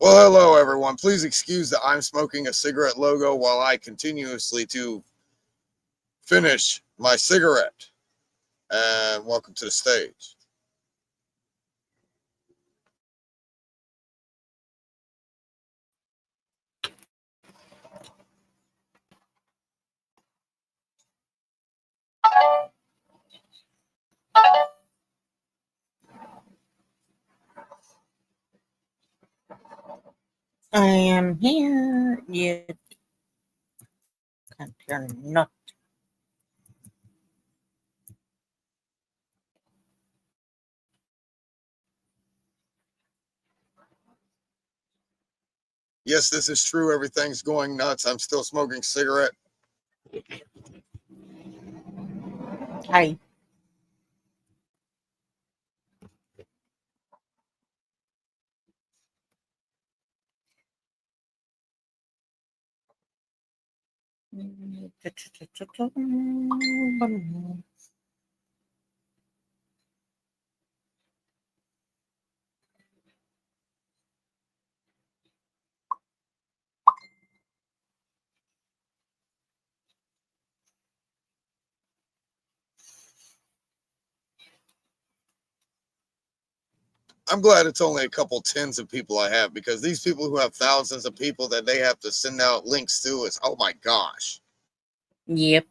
Well, hello everyone. Please excuse that I'm smoking a cigarette logo while I continuously to finish my cigarette. And welcome to the stage. I am here. You you're not. Yes, this is true. Everything's going nuts. I'm still smoking cigarette. Hi. I'm glad it's only a couple tens of people I have because these people who have thousands of people that they have to send out links to is oh my gosh. Yep.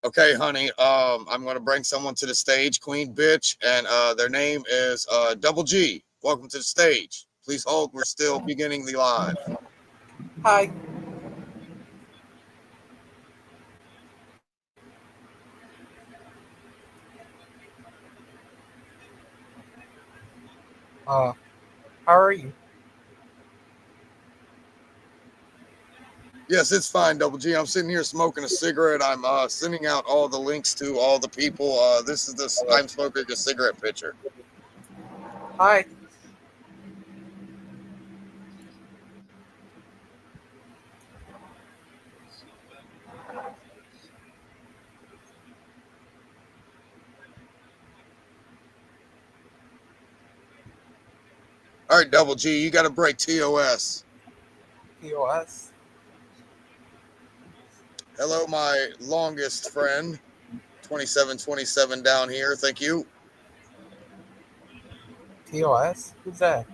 Okay, honey. I'm gonna bring someone to the stage, Queen Bitch, and their name is Double G. Welcome to the stage. Please hold. We're still beginning the live. Hi. How are you? Yes, it's fine, Double G. I'm sitting here smoking a cigarette. I'm sending out all the links to all the people. This is this. I'm smoking a cigarette picture. Hi. All right, Double G, you got to break TOS. POS. Hello, my longest friend, 2727 down here. Thank you. TOS? Who's that?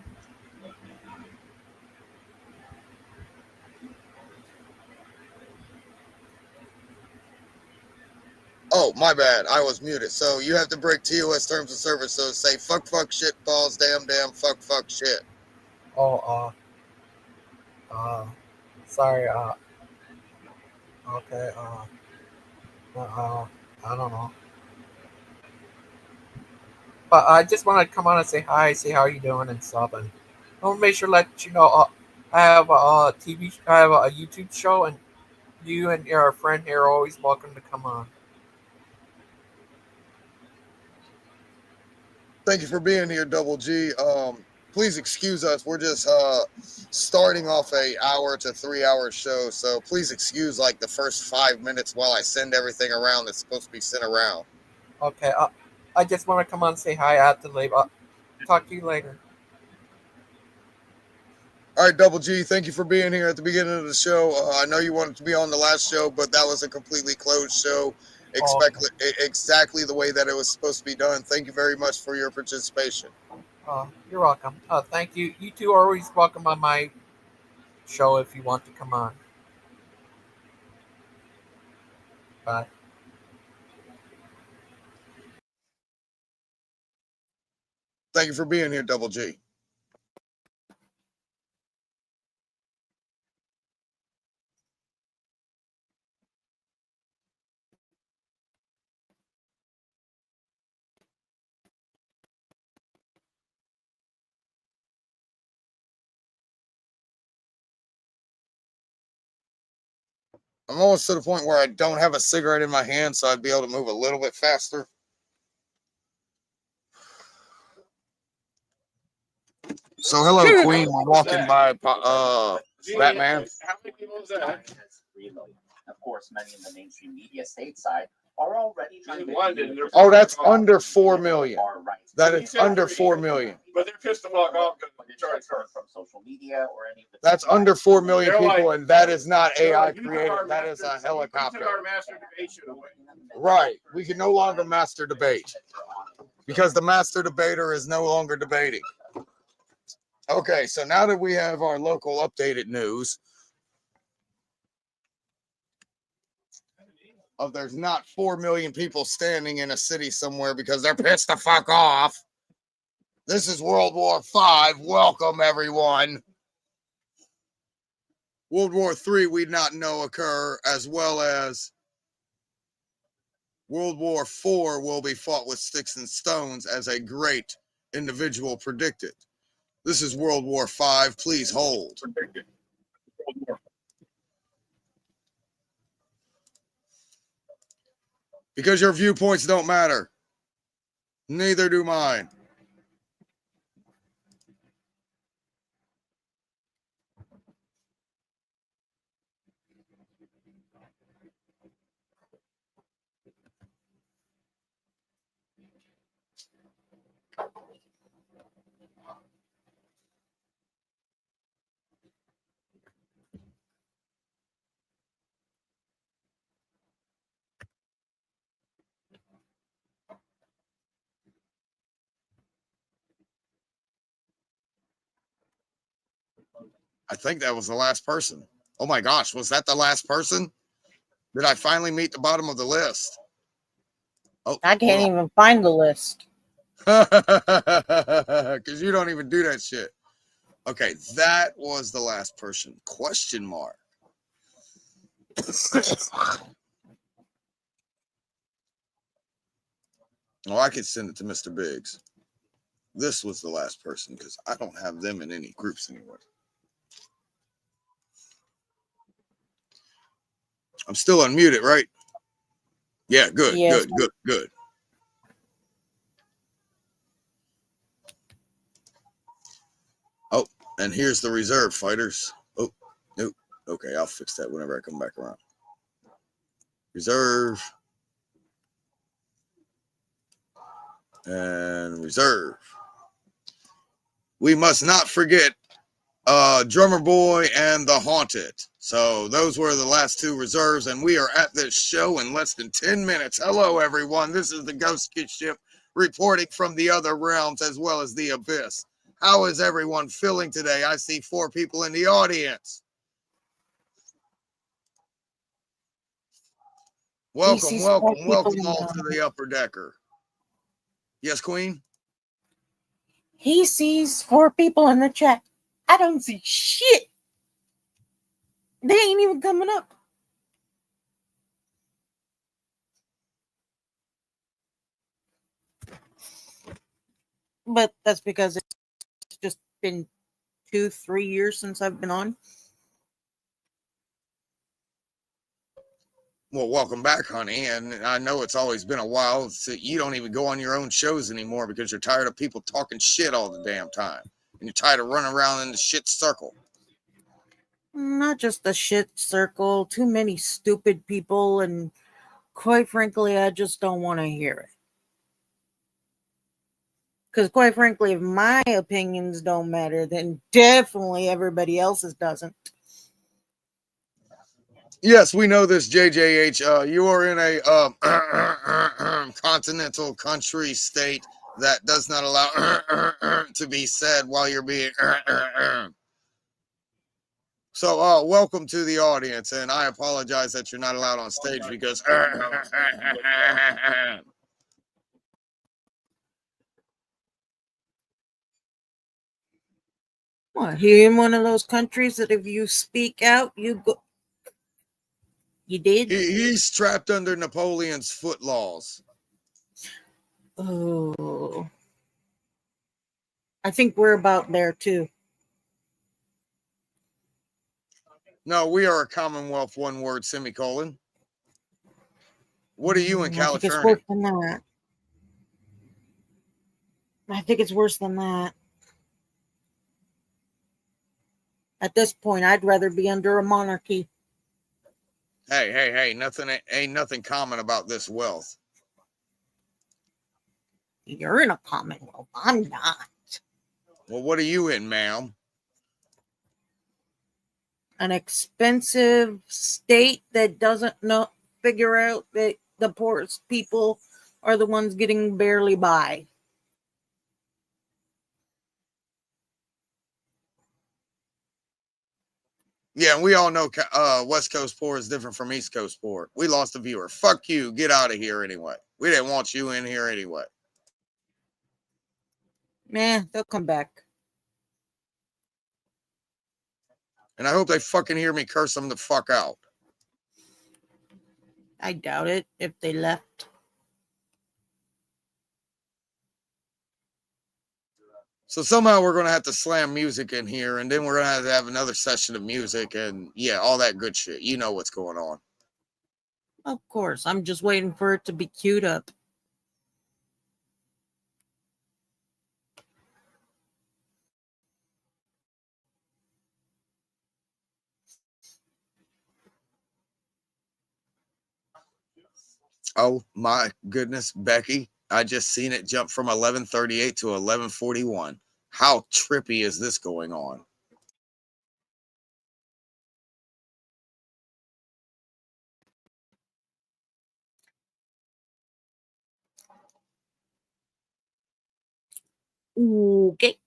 Oh, my bad. I was muted. So you have to break TOS terms of service. So say fuck, fuck, shit, balls, damn, damn, fuck, fuck, shit. Oh, sorry, okay, I don't know. But I just want to come on and say hi, see how you doing and stuff, and I want to make sure to let you know, I have a I have a YouTube show, and you and your friend here are always welcome to come on. Thank you for being here, Double G. Please excuse us. We're just starting off a hour to 3 hour show, so please excuse like the first 5 minutes while I send everything around that's supposed to be sent around. Okay, I just want to come on and say hi. I have to leave. Talk to you later. All right, Double G. Thank you for being here at the beginning of the show. I know you wanted to be on the last show, but that was a completely closed show. Oh, Exactly the way that it was supposed to be done. Thank you very much for your participation. you're welcome. Thank you. You two are always welcome on my show if you want to come on. Bye. Thank you for being here, Double G. I'm almost to the point where I don't have a cigarette in my hand, so I'd be able to move a little bit faster. So hello, Queen. We're walking by Batman. How many people was that? 3 million. Of course, many in the mainstream media stateside are already trying to. London, oh, that's under 4 million. That is under 4 million. But they're pissed the fuck off because from social media or any. That's under 4 million people, and that is not AI created. That is a helicopter. Right. We can no longer master debate because the master debater is no longer debating. Okay, so now that we have our local updated news of there's not 4 million people standing in a city somewhere because they're pissed the fuck off. This is World War V. Welcome, everyone. World War III we not know occur, as well as World War IV will be fought with sticks and stones, as a great individual predicted. This is World War V. Please hold. Because your viewpoints don't matter. Neither do mine. I think that was the last person. Oh my gosh, was that the last person? Did I finally meet the bottom of the list? Oh, I can't even find the list. Because you don't even do that shit. Okay, that was the last person. Question mark. Oh, I could send it to Mr. Biggs. This was the last person because I don't have them in any groups anymore. I'm still unmuted, right? Yeah, good, Yes. good. Oh, and here's the reserve fighters. Oh, nope. Okay, I'll fix that whenever I come back around. Reserve. And reserve. We must not forget Drummer Boy and The Haunted. So those were the last two reserves, and we are at this show in less than 10 minutes. Hello, everyone. This is the Ghost Ship reporting from the other realms as well as the abyss. How is everyone feeling today? I see 4 people in the audience. Welcome all to the upper decker. Yes, Queen? He sees 4 people in the chat. I don't see shit. They ain't even coming up. But that's because it's just been 2-3 years since I've been on. Well, welcome back, honey. And I know it's always been a while. So you don't even go on your own shows anymore because you're tired of people talking shit all the damn time. And you're tired of running around in the shit circle. Not just the shit circle, too many stupid people, and quite frankly, I just don't want to hear it. Because quite frankly, if my opinions don't matter, then definitely everybody else's doesn't. Yes, we know this, JJH. You are in a continental country state that does not allow to be said while you're being. So, welcome to the audience, and I apologize that you're not allowed on stage because. What, here in one of those countries that if you speak out, you go. You did? He's trapped under Napoleon's foot laws. Oh. I think we're about there too. No, we are a Commonwealth, one word, semicolon. What are you in I think it's California? worse than that. I think it's worse than that. At this point, I'd rather be under a monarchy. Hey, nothing ain't nothing common about this wealth. You're in a commonwealth. I'm not. Well, what are you in, ma'am? An expensive state that doesn't figure out that the poorest people are the ones getting barely by. Yeah, we all know West Coast poor is different from East Coast poor. We lost a viewer. Fuck you. Get out of here anyway. We didn't want you in here anyway. They'll come back. And I hope they fucking hear me curse them the fuck out. I doubt it if they left. So somehow we're going to have to slam music in here, and then we're going to have another session of music and, yeah, all that good shit. You know what's going on. Of course. I'm just waiting for it to be queued up. Oh, my goodness, Becky. I just seen it jump from 11:38 to 11:41. How trippy is this going on? Okay.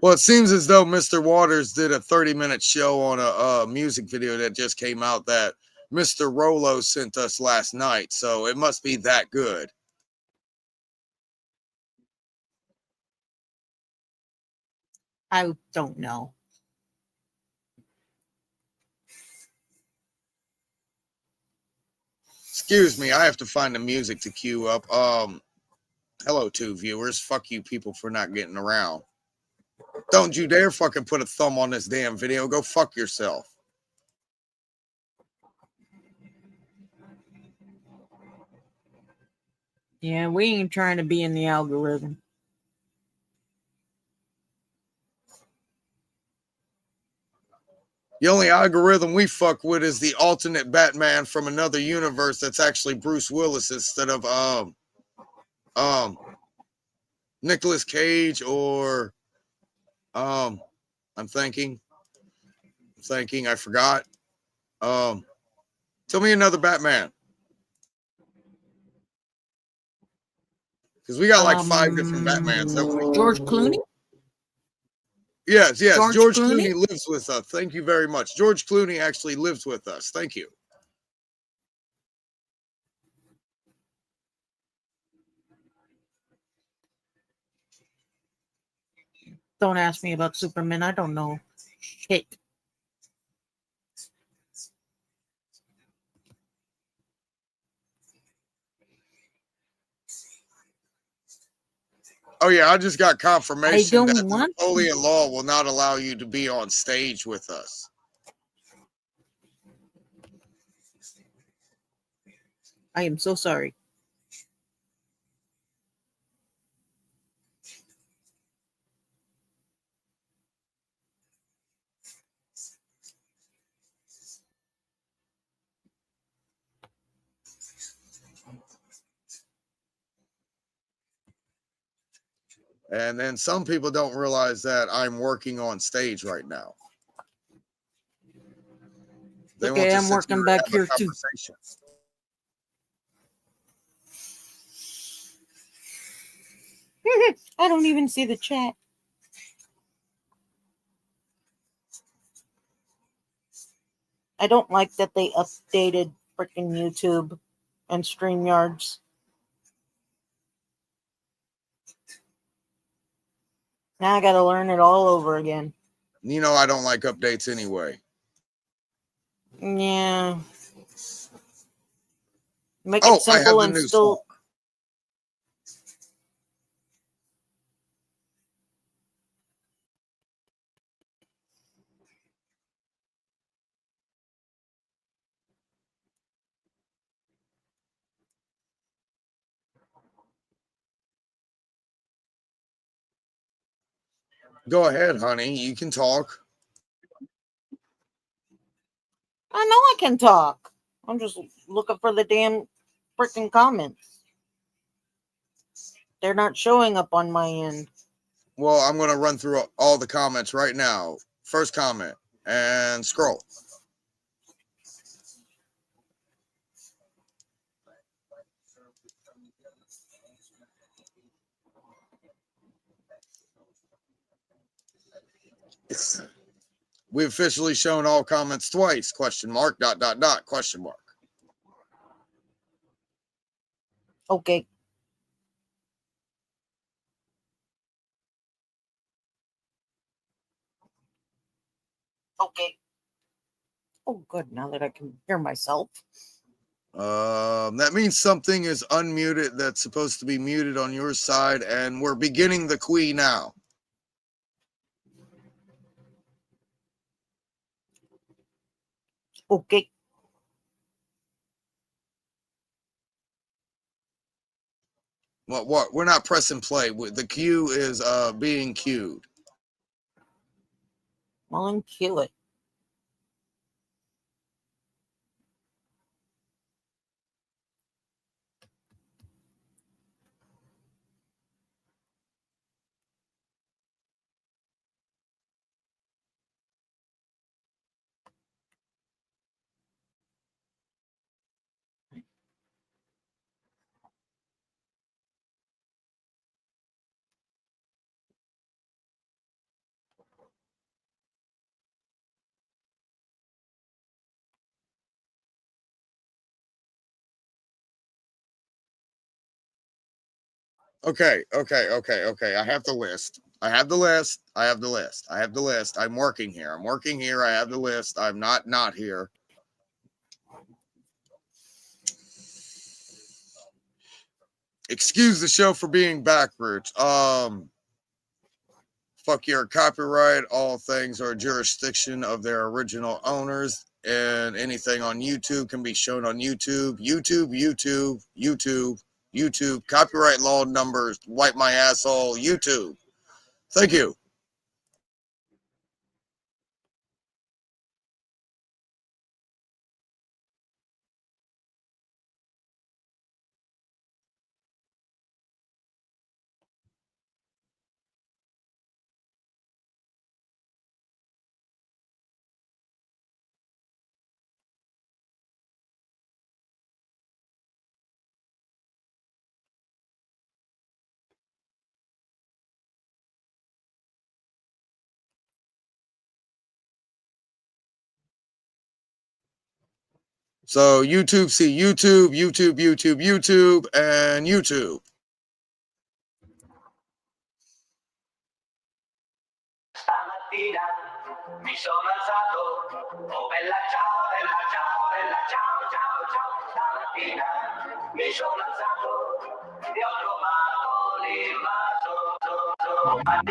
Well, it seems as though Mr. Waters did a 30-minute show on a music video that just came out that Mr. Rolo sent us last night. So it must be that good. I don't know. Excuse me, I have to find the music to queue up. Hello, two viewers. Fuck you people for not getting around. Don't you dare fucking put a thumb on this damn video. Go fuck yourself. Yeah, we ain't trying to be in the algorithm. The only algorithm we fuck with is the alternate Batman from another universe that's actually Bruce Willis instead of Nicolas Cage or I'm thinking, I forgot. Tell me another Batman. Because we got like 5 different Batmans, don't we? George Clooney? Yes. George Clooney? Clooney lives with us. Thank you very much. George Clooney actually lives with us. Thank you. Don't ask me about Superman. I don't know shit. Oh yeah, I just got confirmation that want Napoleon Law will not allow you to be on stage with us. I am so sorry. And then some people don't realize that I'm working on stage right now. They want Okay, to I'm sit working and back have a here too. conversation. I don't even see the chat. I don't like that they updated freaking YouTube and StreamYards. Now I gotta learn it all over again. You know I don't like updates anyway. Yeah. Make it simple I have the and new still. song. Go ahead, honey. You can talk. I know I can talk. I'm just looking for the damn freaking comments. They're not showing up on my end. Well, I'm going to run through all the comments right now. First comment and scroll. We've officially shown all comments twice. Question mark, ... question mark. Okay. Okay. Oh, good. Now that I can hear myself. That means something is unmuted that's supposed to be muted on your side, and we're beginning the Quee now. Okay. What? We're not pressing play. The queue is being queued. Well, then cue it. Okay. I have the list. I'm working here. I have the list. I'm not here. Excuse the show for being backwards. Fuck your copyright. All things are jurisdiction of their original owners, and anything on YouTube can be shown on YouTube. YouTube. Copyright law numbers. Wipe my asshole. YouTube. Thank you. So YouTube, see YouTube, and YouTube. Stamattina mi sono alzato, oh bella ciao, ciao, ciao, ciao. Stamattina mi sono alzato e ho trovato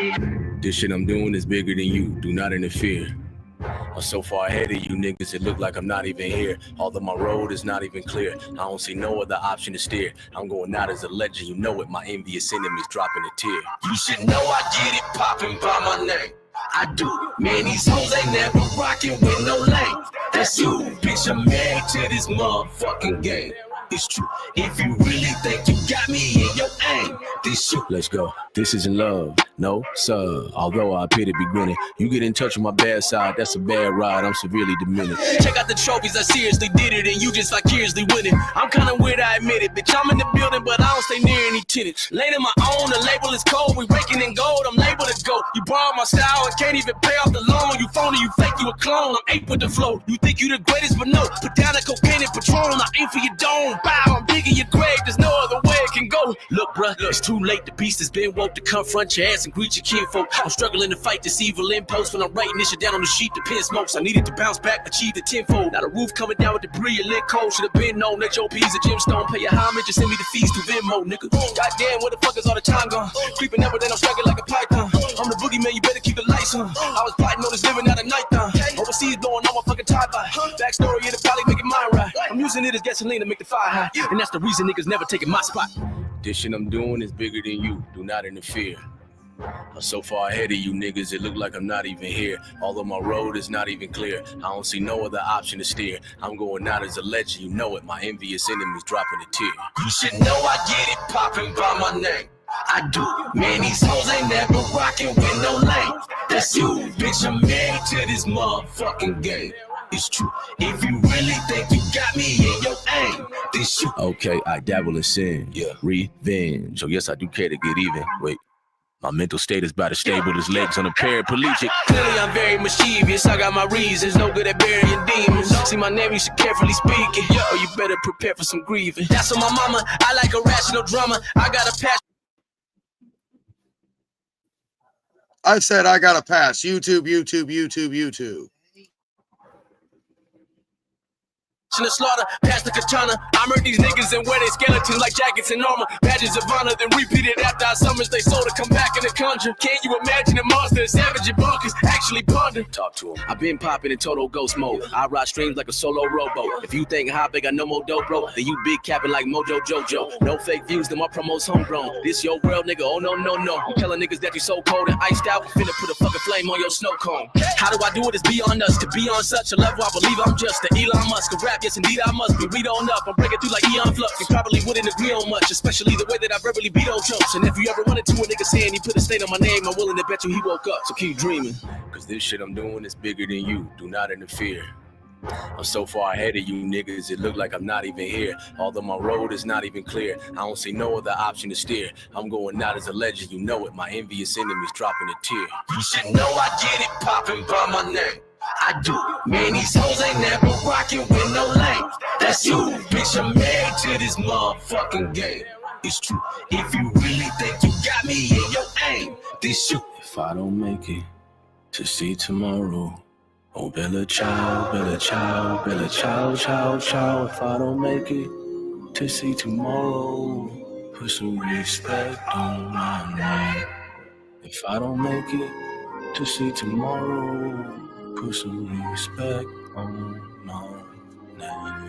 l'invaso. This shit I'm doing is bigger than you. Do not interfere. I'm so far ahead of you niggas, it look like I'm not even here. Although my road is not even clear, I don't see no other option to steer. I'm going out as a legend, you know it. My envious enemies dropping a tear. You should know I get it popping by my name. I do. Man, these hoes ain't never rocking with no lane. That's you. Bitch, I'm married to this motherfucking game. It's true. If you really think you got me in your aim, This shit. Let's go. This isn't love. No, sir. Although I appear to be grinning. You get in touch with my bad side. That's a bad ride. I'm severely diminished. Check out the trophies. I seriously did it. And you just vicariously winning. I'm kind of weird. I admit it. Bitch, I'm in the building, but I don't stay near any tenants. Late in my own. The label is cold. We raking in gold. I'm labeled to go. You borrow my style and can't even pay off the loan. You phony. You fake. You a clone. I'm ape with the flow. You think you the greatest, but no. Put down the cocaine and Patron. I aim for your dome. Bow. I'm digging your grave. There's no other way it can go. Look, bruh, it's too late. The beast has been woke to confront your ass and greet your kinfolk. I'm struggling to fight this evil impulse. When I'm writing this shit down on the sheet, the pen smokes. I needed to bounce back, achieve the tenfold. Now the roof coming down with debris and lit cold. Should have been known that your P's a gemstone. Pay your homage and send me the fees to Venmo, nigga. Goddamn, where the fuck is all the time gone? Creeping up, but then I'm striking like a python. I'm the boogeyman, you better keep the lights on. I was plotting on this living out of night time. Overseas blowing on my fucking tie-by. Backstory, it'll probably make it mine right. I'm using it as gasoline to make the fire high. And that's the reason niggas never taking my spot. This shit I'm doing is bigger than you. Do not interfere. I'm so far ahead of you niggas, it look like I'm not even here. Although my road is not even clear. I don't see no other option to steer. I'm going out as a legend, you know it. My envious enemies dropping a tear. You should know I get it popping by my name. I do. Man, these hoes ain't never rocking with no lane. That's you, bitch, I'm married to this motherfucking game. It's true. If you really think you got me in your aim, this you. Okay, I dabble in sin. Yeah. Revenge. Oh, yes, I do care to get even. Wait. My mental state is about as stable as legs on a paraplegic. Clearly I'm very mischievous. I got my reasons, no good at burying demons. See my name, you should carefully speak it. Or you better prepare for some grieving. That's on my mama. I like a rational drummer. I got a passion. I said I got to pass. YouTube, YouTube, YouTube, YouTube. The slaughter, past the katana. I murder these niggas and wear their skeletons like jackets and armor. Badges of honor, then repeat it after I summons they soul to come back in the conjure. Can you imagine a monster, savage and bonkers, actually ponder? Talk to him. I've been popping in total ghost mode. I ride streams like a solo rowboat. If you think hot, they got no more dope, bro, then you big capping like Mojo Jojo. No fake views, then my promos homegrown. This your world, nigga, oh no, no, no. I'm telling niggas that you so cold and iced out, finna put a fucking flame on your snow cone. How do I do it? It's beyond us. To be on such a level, I believe I'm just the Elon Musk of rap. Yes, indeed, I must be. Read on up. I'm breaking through like Eon Flux. You probably wouldn't agree on much, especially the way that I verbally beat on chumps. And if you ever wanted to, a nigga saying he put a stain on my name, I'm willing to bet you he woke up. So keep dreaming, cause this shit I'm doing is bigger than you. Do not interfere. I'm so far ahead of you niggas, it look like I'm not even here. Although my road is not even clear, I don't see no other option to steer. I'm going out as a legend, you know it. My envious enemies dropping a tear. You should know I get it popping by my name. I do. Man, these hoes ain't never rocking with no lane. That's you, bitch, I'm married to this motherfucking game. It's true. If you really think you got me in your aim, this you. If I don't make it to see tomorrow, oh, Bella Ciao, Bella Ciao, Bella Ciao, Ciao, Ciao. If I don't make it to see tomorrow, put some respect on my name. If I don't make it to see tomorrow, put some respect on my name.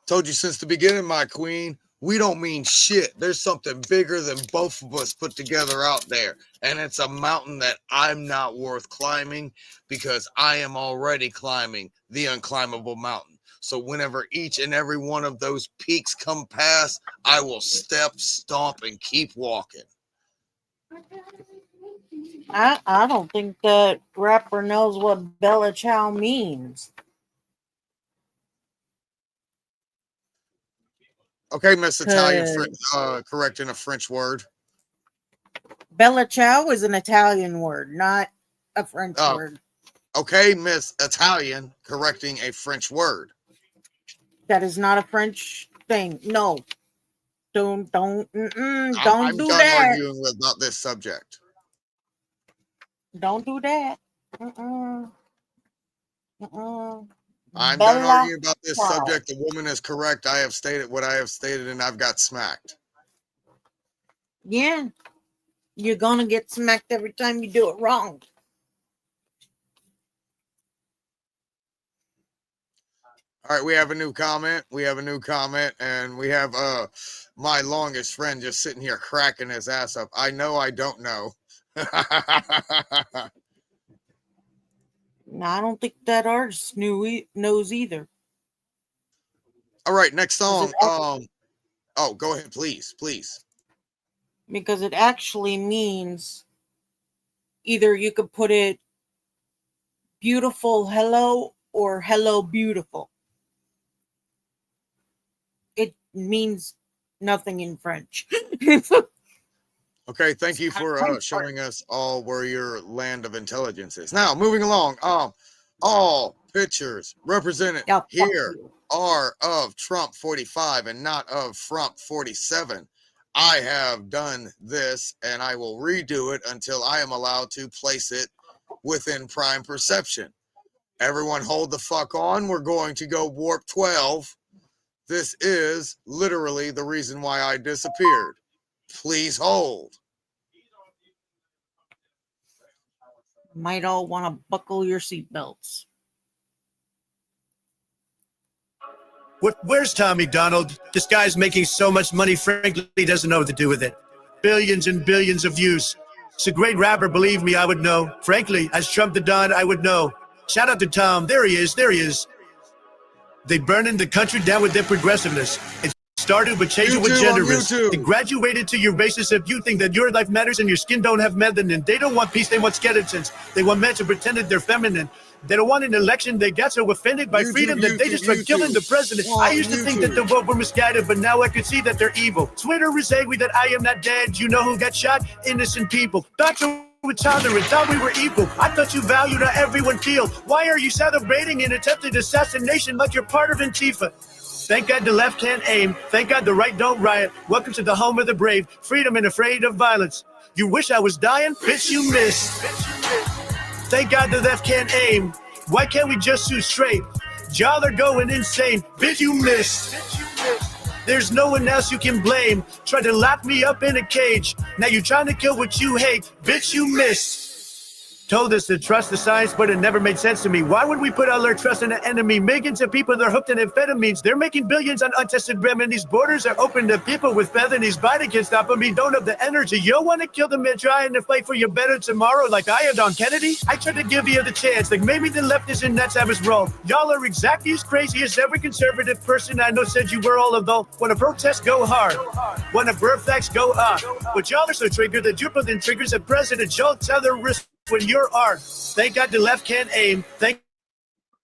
Told you since the beginning, my queen, we don't mean shit. There's something bigger than both of us put together out there. And it's a mountain that I'm not worth climbing because I am already climbing the unclimbable mountain. So whenever each and every one of those peaks come past, I will step, stomp, and keep walking. I don't think that rapper knows what Bella Ciao means. Okay, Miss Italian, correcting a French word. Bella Ciao is an Italian word, not a French word. Okay, Miss Italian, correcting a French word. That is not a French thing. No. Don't do I'm done that. arguing about this subject. Don't do that. I'm done arguing about this subject. The woman is correct. I have stated what I have stated, and I've got smacked. Yeah. You're going to get smacked every time you do it wrong. All right, we have a new comment. And we have my longest friend just sitting here cracking his ass up. I know I don't know. No, I don't think that artist knows either. All right, next song. Because Oh, go ahead, please. because it actually means either you could put it beautiful hello or hello beautiful. It means nothing in French. Okay, thank you for showing us all where your land of intelligence is. Now, moving along. All pictures represented Yeah, fuck here you. are of Trump 45 and not of Frump 47. I have done this, and I will redo it until I am allowed to place it within prime perception. Everyone hold the fuck on. We're going to go warp 12. This is literally the reason why I disappeared. Please hold. Might all want to buckle your seatbelts. Where's Tommy Donald? This guy's making so much money, frankly, he doesn't know what to do with it. Billions and billions of views. It's a great rapper, believe me, I would know. Frankly, as Trump the Don, I would know. Shout out to Tom. There he is. They burning the country down with their progressiveness. It started with changing with genderist. They graduated to your basis if you think that your life matters and your skin don't have melanin. They don't want peace, they want skeletons. They want men to pretend that they're feminine. They don't want an election. They got so offended by freedom that they just tried killing the president. I used to think that the world were misguided, but now I can see that they're evil. Twitter is angry that I am not dead. You know who got shot? Innocent people. Thought you were tolerant, thought we were equal. I thought you valued how everyone killed. Why are you celebrating an attempted assassination like you're part of Antifa? Thank God the left can't aim. Thank God the right don't riot. Welcome to the home of the brave. Freedom and afraid of violence. You wish I was dying? Bitch, you missed. Thank God the left can't aim. Why can't we just shoot straight? Y'all are going insane. Bitch, you missed. There's no one else you can blame. Tried to lock me up in a cage. Now you're trying to kill what you hate. Bitch, you missed. Told us to trust the science, but it never made sense to me. Why would we put all our trust in an enemy? Millions of people that are hooked on amphetamines. They're making billions on untested remedies. Borders are open to people with felonies. Biden can't stop them. We don't have the energy. You don't want to kill them and trying to fight for your better tomorrow like I had on Kennedy? I tried to give you the chance. Like maybe the left isn't nuts, I was wrong. Y'all are exactly as crazy as every conservative person I know said you were all of them. When a protest, go hard. When a birth facts, go up. But y'all are so triggered that you're putting triggers at President Joe Teller wrist. When you're art, thank God the left can't aim. Thank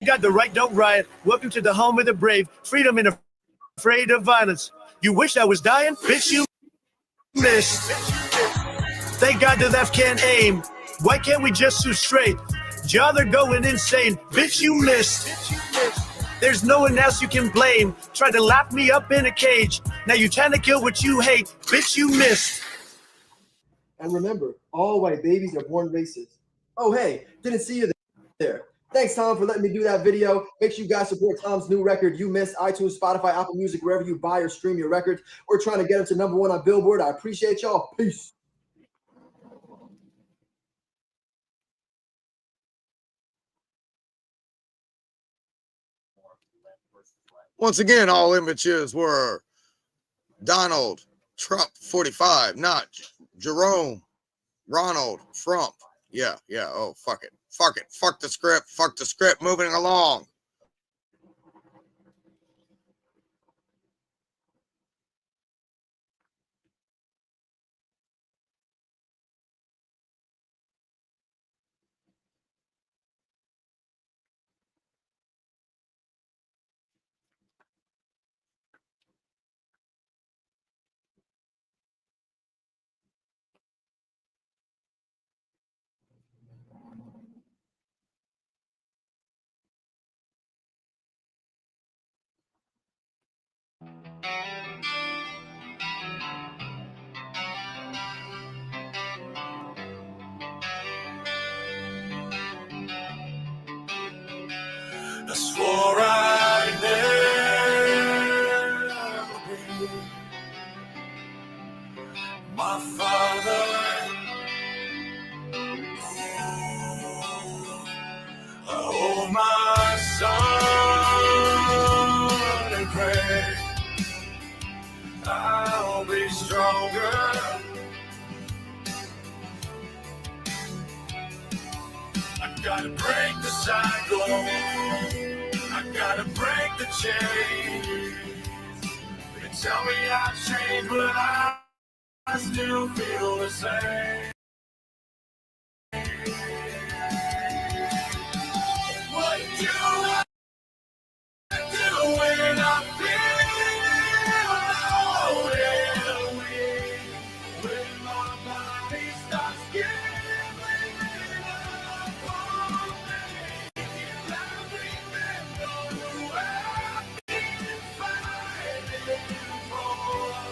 God the right don't riot. Welcome to the home of the brave. Freedom and afraid of violence. You wish I was dying? Bitch, you missed. Thank God the left can't aim. Why can't we just shoot straight? Y'all are going insane. Bitch, you missed. There's no one else you can blame. Tried to lock me up in a cage. Now you're trying to kill what you hate. Bitch, you missed. And remember, all white babies are born racist. Oh, hey, didn't see you there. Thanks, Tom, for letting me do that video. Make sure you guys support Tom's new record, You Missed, iTunes, Spotify, Apple Music, wherever you buy or stream your records. We're trying to get him to #1 on Billboard. I appreciate y'all. Peace. Once again, all images were Donald Trump 45, not Jerome Ronald Frump. Yeah. Oh, fuck it. Fuck the script. Moving along. I swore I'd never be my father. Oh, my son. gotta break the cycle. I gotta break the chain. They tell me I've changed, but I still feel the same. What do I do when I feel loaded and weak? When my body starts giving up on me, I remember who I've been fighting for.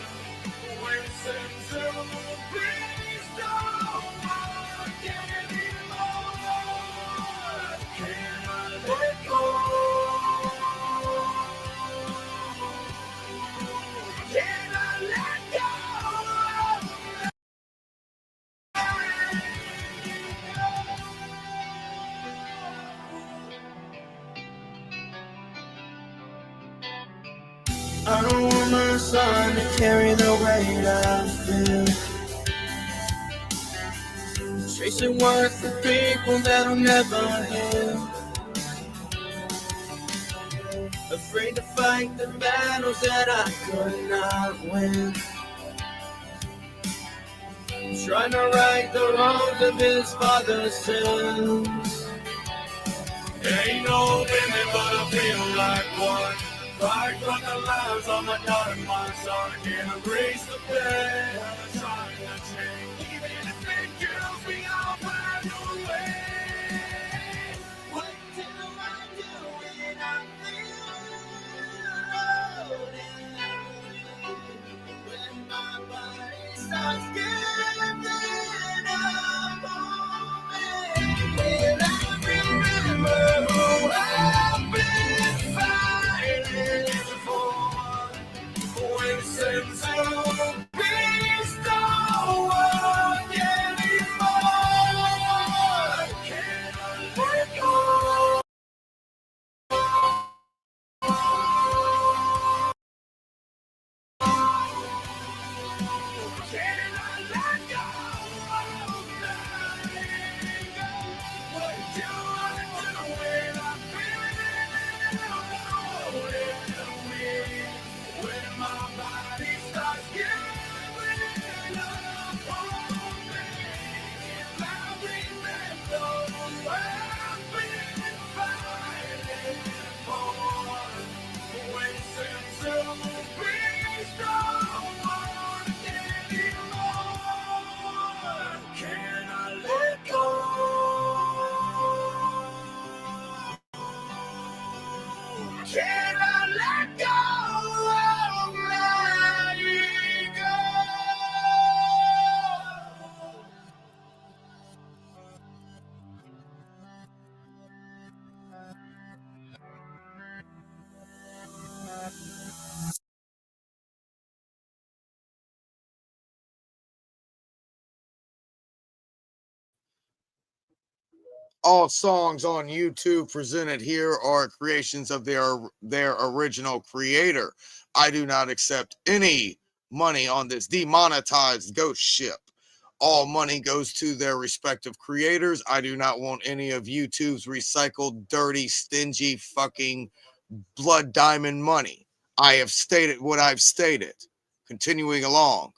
When sense of peace don't work anymore, can I let go? Can I let go? I don't want my son to carry the weight I feel, chasing words for people that'll never heal, afraid to fight the battles that I could not win, trying to right the wrongs of his father's sins. Ain't no limit, but I feel like one. Fight for the lives of my daughter and my son. I can't erase the pain. I'm trying to change, even if it kills me, I'll find a way. What do I do when I feel loaded? When my body starts giving up on me, will I remember who I've been fighting for? When sense of peace don't work anymore, can I let go? Can I let go? What do I do when I'm feeling loaded? When my body starts giving up on me, I remember who I've been fighting for. When sense of peace don't work anymore, can I let go? Can I let go of my ego? All songs on YouTube presented here are creations of their original creator. I do not accept any money on this demonetized ghost ship. All money goes to their respective creators. I do not want any of YouTube's recycled, dirty, stingy, fucking blood diamond money. I have stated what I've stated. Continuing along.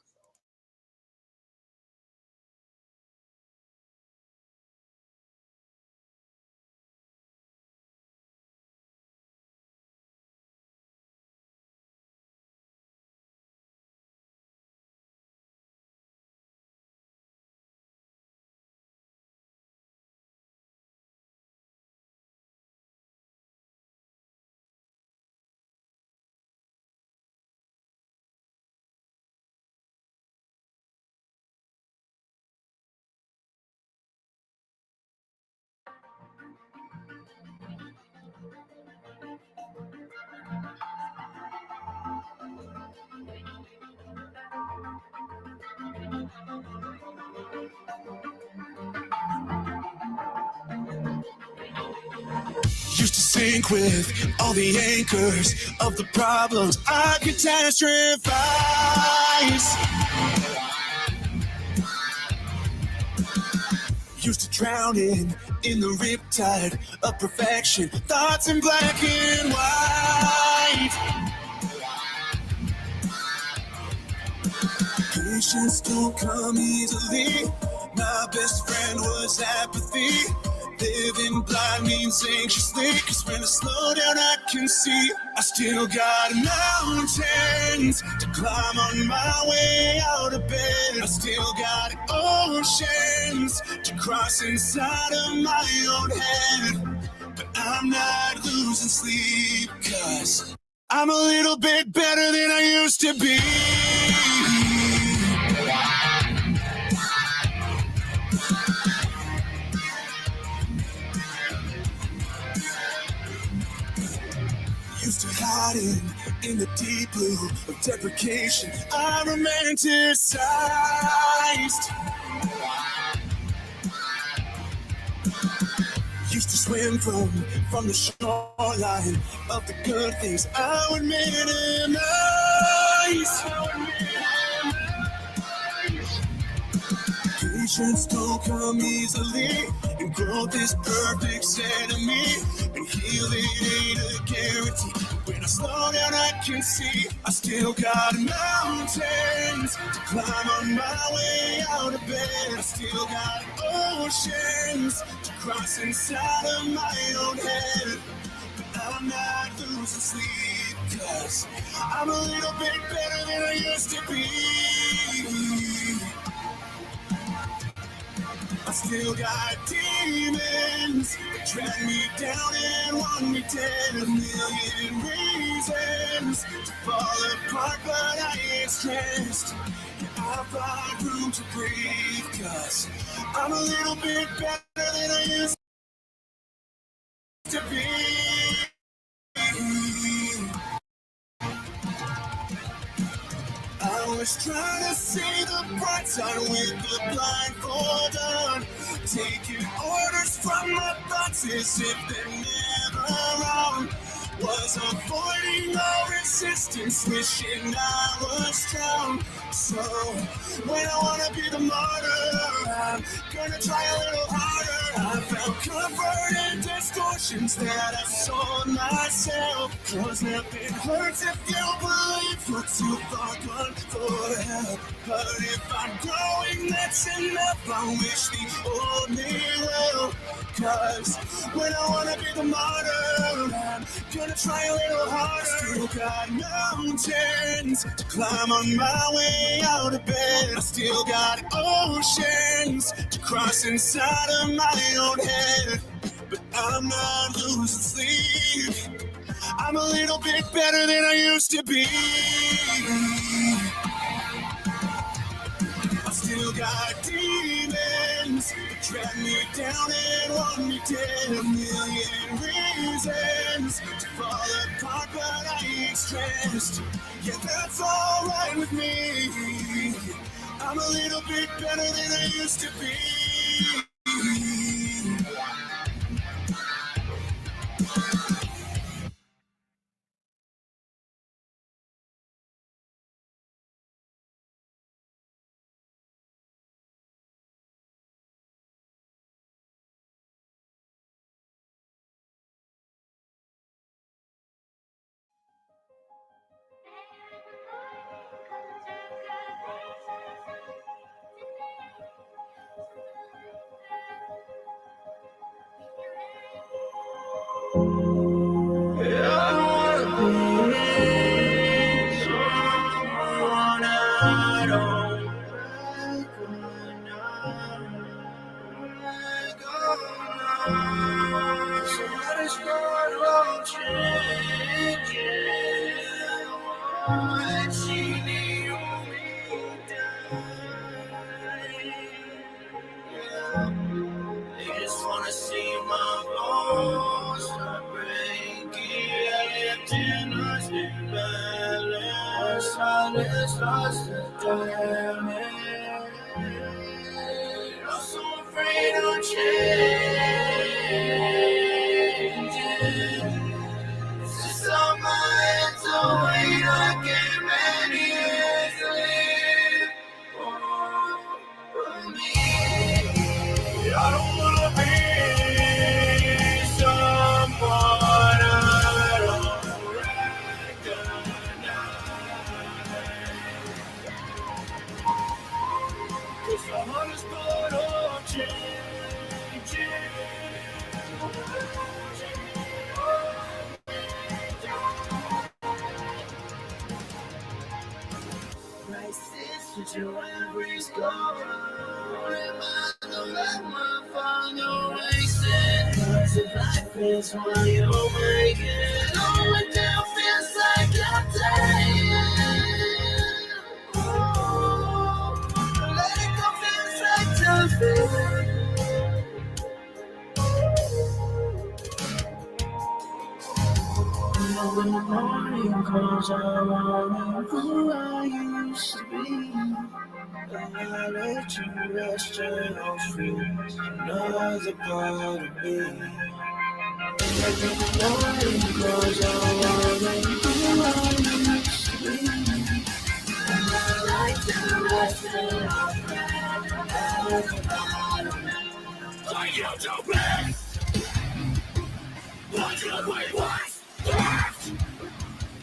Used to sink with all the anchors of the problems I catastrophize. Used to drowning in the riptide of perfection, thoughts in black and white. Patience don't come easily. My best friend was apathy. Living blind means anxiously, 'cause when I slow down I can see I still got mountains to climb on my way out of bed. I still got oceans to cross inside of my own head. But I'm not losing sleep, 'cause I'm a little bit better than I used to be. Used to hiding in the deep blue of deprecation, I romanticized. Used to swim from the shoreline of the good things I would minimize. Patience don't come easily, and growth is perfect's enemy, and healing ain't a guarantee. When I slow down I can see I still got mountains to climb on my way out of bed. I still got oceans to cross inside of my own head. But I'm not losing sleep, 'cause I'm a little bit better than I used to be. I still got demons that drag me down and want me dead. A million reasons to fall apart, but I ain't stressed. Yeah, I've got room to breathe, 'cause I'm a little bit better than I used to be. I was trying to see the bright side with the blindfold on, taking orders from my thoughts as if they're never wrong. Was avoiding all resistance, wishing I was strong. So when I wanna be the martyr, I'm gonna try a little harder. I found comfort in distortions that I sold myself. 'Cause nothing hurts if you believe you're too far gone for help. But if I'm growing, that's enough. I wish the old me well. 'Cause when I wanna be the martyr, I'm gonna try a little harder. Still got mountains to climb on my way out of bed. I still got oceans to cross inside of my own head. But I'm not losing sleep. I'm a little bit better than I used to be. I still got demons that drag me down and want me dead. A million reasons to fall apart, but I ain't stressed. Yeah, that's alright with me. I'm a little bit better than I used to be. I don't to every scar. Reminder of my final wasted. Cause if life is what you're making, oh, it now feels like you're dying. Oh, let it go, feels like nothing. When the morning comes, I wanna who I used to be. I let you rest and I'll feel another part of me. When the morning comes, I wanna who I used to be. I like to rest and I'll feel another part of me. Like you to be. What you wait was left.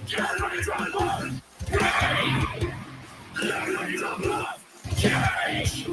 Get ready to run. Hey! Get ready to love. Cage!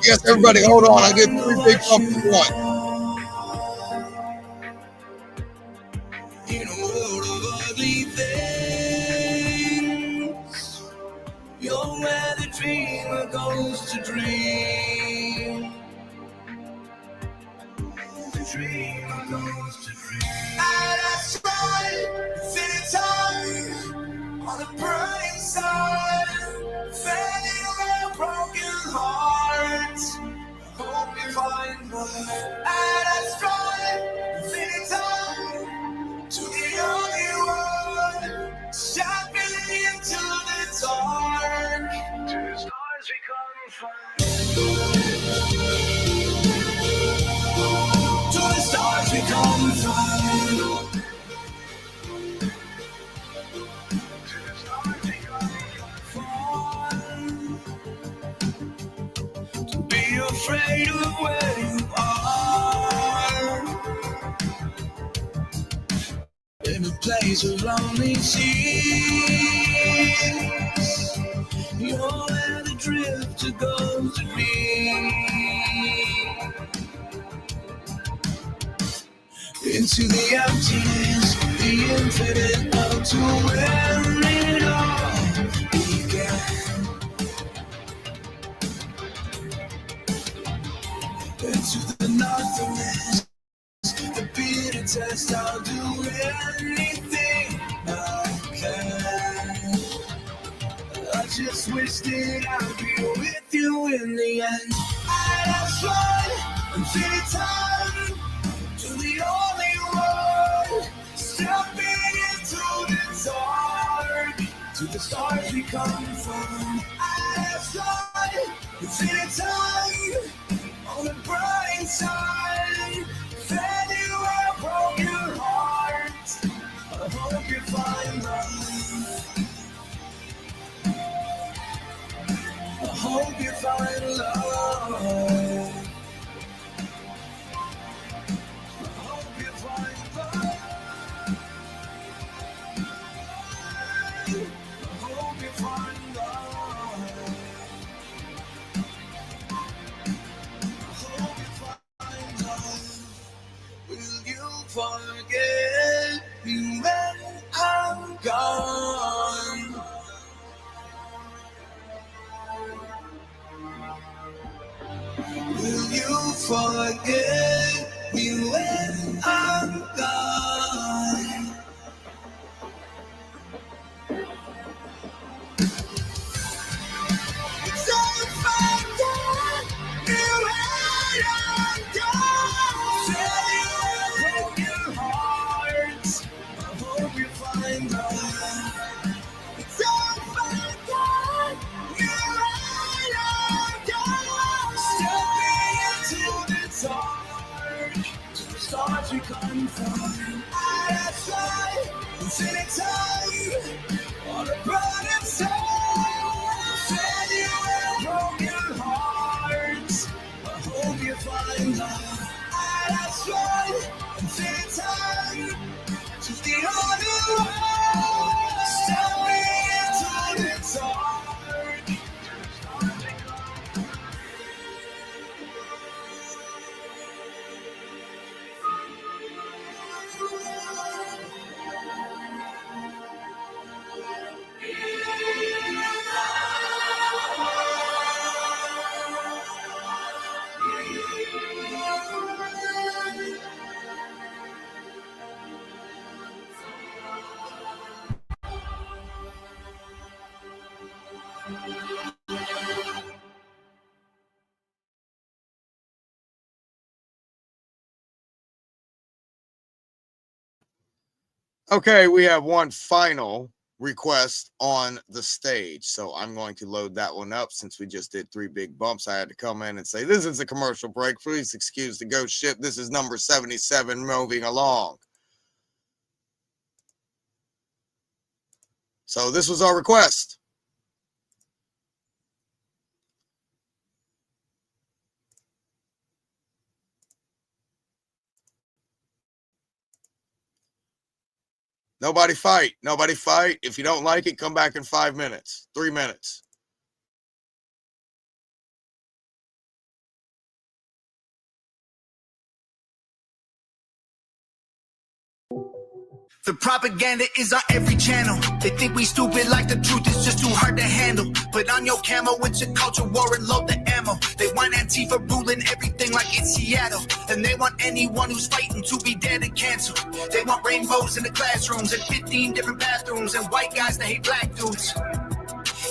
Yes, everybody, hold on. I get 3 big pumpkins at once. In a world of ugly things, you're where the dreamer goes to dream. The dreamer goes to dream. And that's right, it's time on the bright side, fading away broken hearts. Hope you find one. And that's right, it's time to the only one, stepping into the dark. To the stars we come from. in a place of lonely seas. You're where the drifter goes to be. Into the emptiness, the infinite, up to where it all began. Into the nothingness, the bitter test, I'll do anything I can. I just wish that I'd be with you in the end. I'd have tried until time to the only road, stepping into the dark, to the stars we come from. I'd have tried until time on the bright side, then you have broken heart. I hope you find love. I hope you find love. I hope you find love. I hope you find love. Will you forget me when I'm gone? Will you forget me when I'm gone? Don't forget me when I'm gone. Tell you broken hearts, I hope you find love. Don't forget me when I'm gone. Stepping into the dark, to the stars we come from. I'd try infinite time on a brighter side. Said you have broken hearts, I hope you find love. I'd try infinite time to the other world, stepping into the dark. Okay, we have one final request on the stage. So I'm going to load that one up since we just did 3 big bumps. I had to come in and say, this is a commercial break. Please excuse the ghost ship. This is number 77 moving along. So this was our request. Nobody fight. Nobody fight. If you don't like it, come back in 5 minutes, 3 minutes. The propaganda is on every channel. They think we stupid like the truth is just too hard to handle. Put on your camo, it's a culture war and load the ammo. They want Antifa ruling everything like it's Seattle. And they want anyone who's fighting to be dead and canceled. They want rainbows in the classrooms and 15 different bathrooms and white guys that hate black dudes.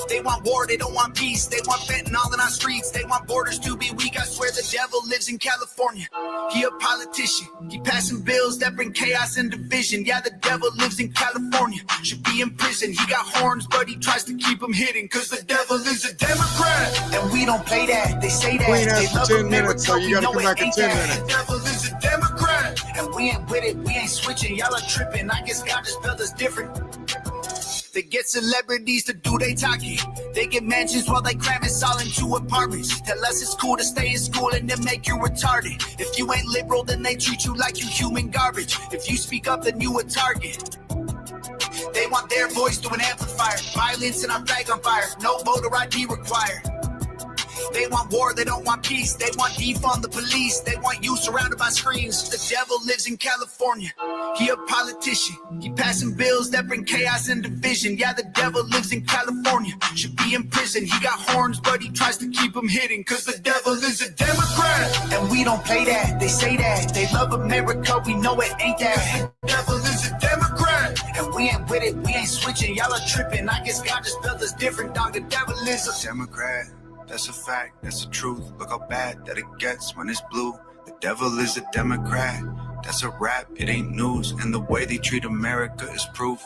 They want war, they don't want peace. They want fentanyl in our streets. They want borders to be weak. I swear the devil lives in California. He a politician. He passing bills that bring chaos and division. Yeah, the devil lives in California. Should be in prison. He got horns, but he tries to keep them hidden. Cause the devil is a Democrat. And we don't play that. They say that. Clean They ass for love 10 minutes, so you gotta come back in 10 that. minutes. The devil is a Democrat. And we ain't with it. We ain't switching. Y'all are tripping. I guess God just spelled us different. They get celebrities to do they talking. They get mansions while they cram us all into apartments. Tell us it's cool to stay in school and then make you retarded. If you ain't liberal, then they treat you like you human garbage. If you speak up, then you a target. They want their voice through an amplifier. Violence and our flag on fire. No voter ID required. They want war, they don't want peace. They want defund the police. They want you surrounded by screens. The devil lives in California. He a politician. He passing bills that bring chaos and division. Yeah, the devil lives in California. Should be in prison. He got horns, but he tries to keep them hidden. Cause the devil is a Democrat. And we don't play that. They say that. They love America. We know it ain't that. The devil is a Democrat. And we ain't with it. We ain't switching. Y'all are tripping. I guess God just built us different, dog. The devil is a Democrat. That's a fact, that's the truth. Look how bad that it gets when it's blue. The devil is a Democrat. That's a rap, it ain't news. And the way they treat America is proof.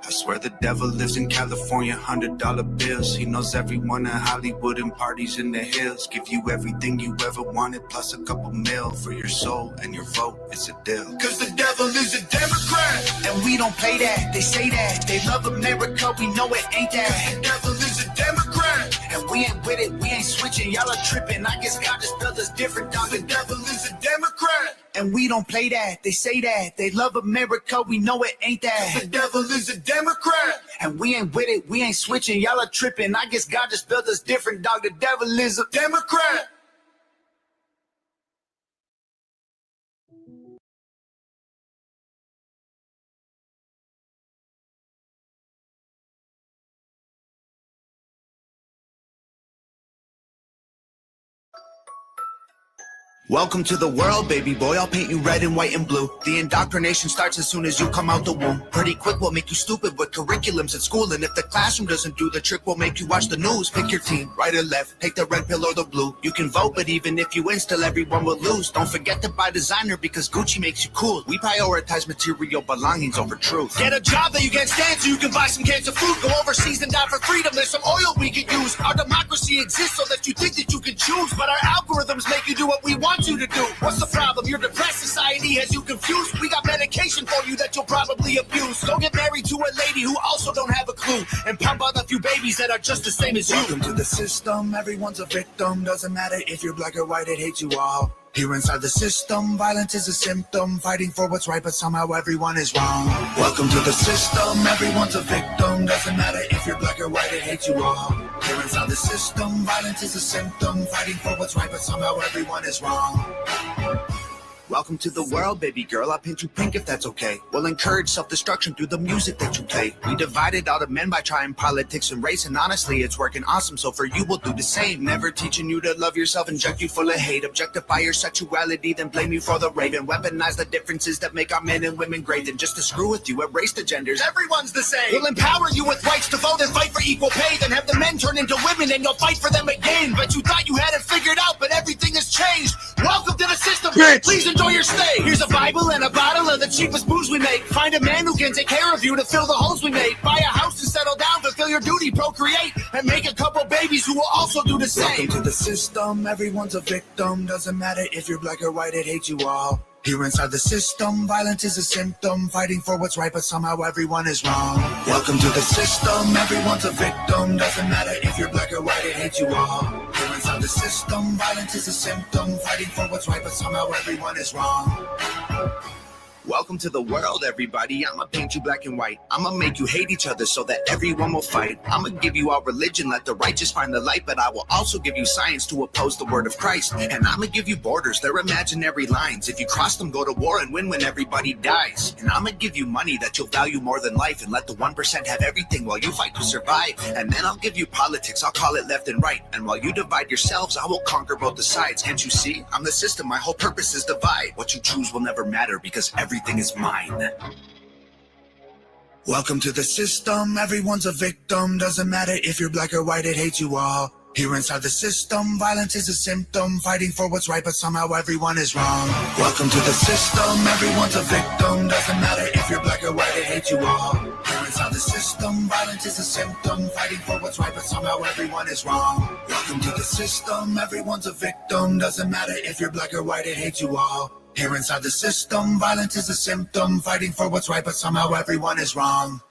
I swear the devil lives in California, $100 bills. He knows everyone in Hollywood and parties in the hills. Give you everything you ever wanted, plus a couple mil for your soul and your vote. It's a deal. Cause the devil is a Democrat. And we don't play that, they say that. They love America, we know it ain't that. The devil is a Democrat. And we ain't with it, we ain't switching. Y'all are tripping, I guess God just built us different, dog. The devil is a Democrat. And we don't play that, they say that. They love America, we know it ain't that. The devil is a Democrat. And we ain't with it, we ain't switching. Y'all are tripping, I guess God just built us different, dog. The devil is a Democrat. Welcome to the world, baby boy. I'll paint you red and white and blue. The indoctrination starts as soon as you come out the womb. Pretty quick, we'll make you stupid with curriculums at school. And if the classroom doesn't do the trick, we'll make you watch the news. Pick your team, right or left, take the red pill or the blue. You can vote, but even if you win, still everyone will lose. Don't forget to buy designer because Gucci makes you cool. We prioritize material belongings over truth. Get a job that you can't stand so you can buy some cans of food. Go overseas and die for freedom. There's some oil we could use. Our democracy exists so that you think that you can choose. But our algorithms make you do what we want you to do. What's the problem? Your depressed society has you confused. We got medication for you that you'll probably abuse. Go get married to a lady who also don't have a clue and pump out a few babies that are just the same as you. Welcome to the system, everyone's a victim. Doesn't matter if you're black or white, it hates you all. Here inside the system, violence is a symptom. Fighting for what's right, but somehow everyone is wrong. Welcome to the system, everyone's a victim. Doesn't matter if you're black or white, it hates you all. Here inside the system, violence is a symptom. Fighting for what's right, but somehow everyone is wrong. Welcome to the world, baby girl. I'll paint you pink if that's okay. We'll encourage self-destruction through the music that you play. We divided all the men by trying politics and race, and honestly, it's working awesome, so for you, we'll do the same. Never teaching you to love yourself, inject you full of hate, objectify your sexuality, then blame you for the rape, and weaponize the differences that make our men and women great. And just to screw with you, erase the genders. Everyone's the same. We'll empower you with rights to vote and fight for equal pay, then have the men turn into women and you'll fight for them again. But you thought you had it figured out, but everything has changed. Welcome to the system. Bitch. Please enjoy your stay. Here's a Bible and a bottle of the cheapest booze we make. Find a man who can take care of you to fill the holes we made. Buy a house and settle down, fulfill your duty, procreate, and make a couple babies who will also do the same. Welcome to the system, everyone's a victim. Doesn't matter if you're black or white, it hates you all. Here inside the system, violence is a symptom. Fighting for what's right, but somehow everyone is wrong. Welcome to the system, everyone's a victim. Doesn't matter if you're black or white, it hates you all. Here inside the system, violence is a symptom. Fighting for what's right, but somehow everyone is wrong. Welcome to the world, everybody. I'ma paint you black and white. I'ma make you hate each other so that everyone will fight. I'ma give you all religion, let the righteous find the light. But I will also give you science to oppose the word of Christ. And I'ma give you borders, they're imaginary lines. If you cross them, go to war and win when everybody dies. And I'ma give you money that you'll value more than life, and let the 1% have everything while you fight to survive. And then I'll give you politics, I'll call it left and right. And while you divide yourselves, I will conquer both the sides. Can't you see? I'm the system, my whole purpose is divide. What you choose will never matter because everything is mine. Welcome to the system, everyone's a victim. Doesn't matter if you're black or white, it hates you all. Here inside the system, violence is a symptom. Fighting for what's right, but somehow everyone is wrong. Welcome to the system, everyone's a victim. Doesn't matter if you're black or white, it hates you all. Here inside the system, violence is a symptom. Fighting for what's right, but somehow everyone is wrong. Welcome to the system, everyone's a victim. Doesn't matter if you're black or white, it hates you all. Here inside the system, violence is a symptom. Fighting for what's right, but somehow everyone is wrong.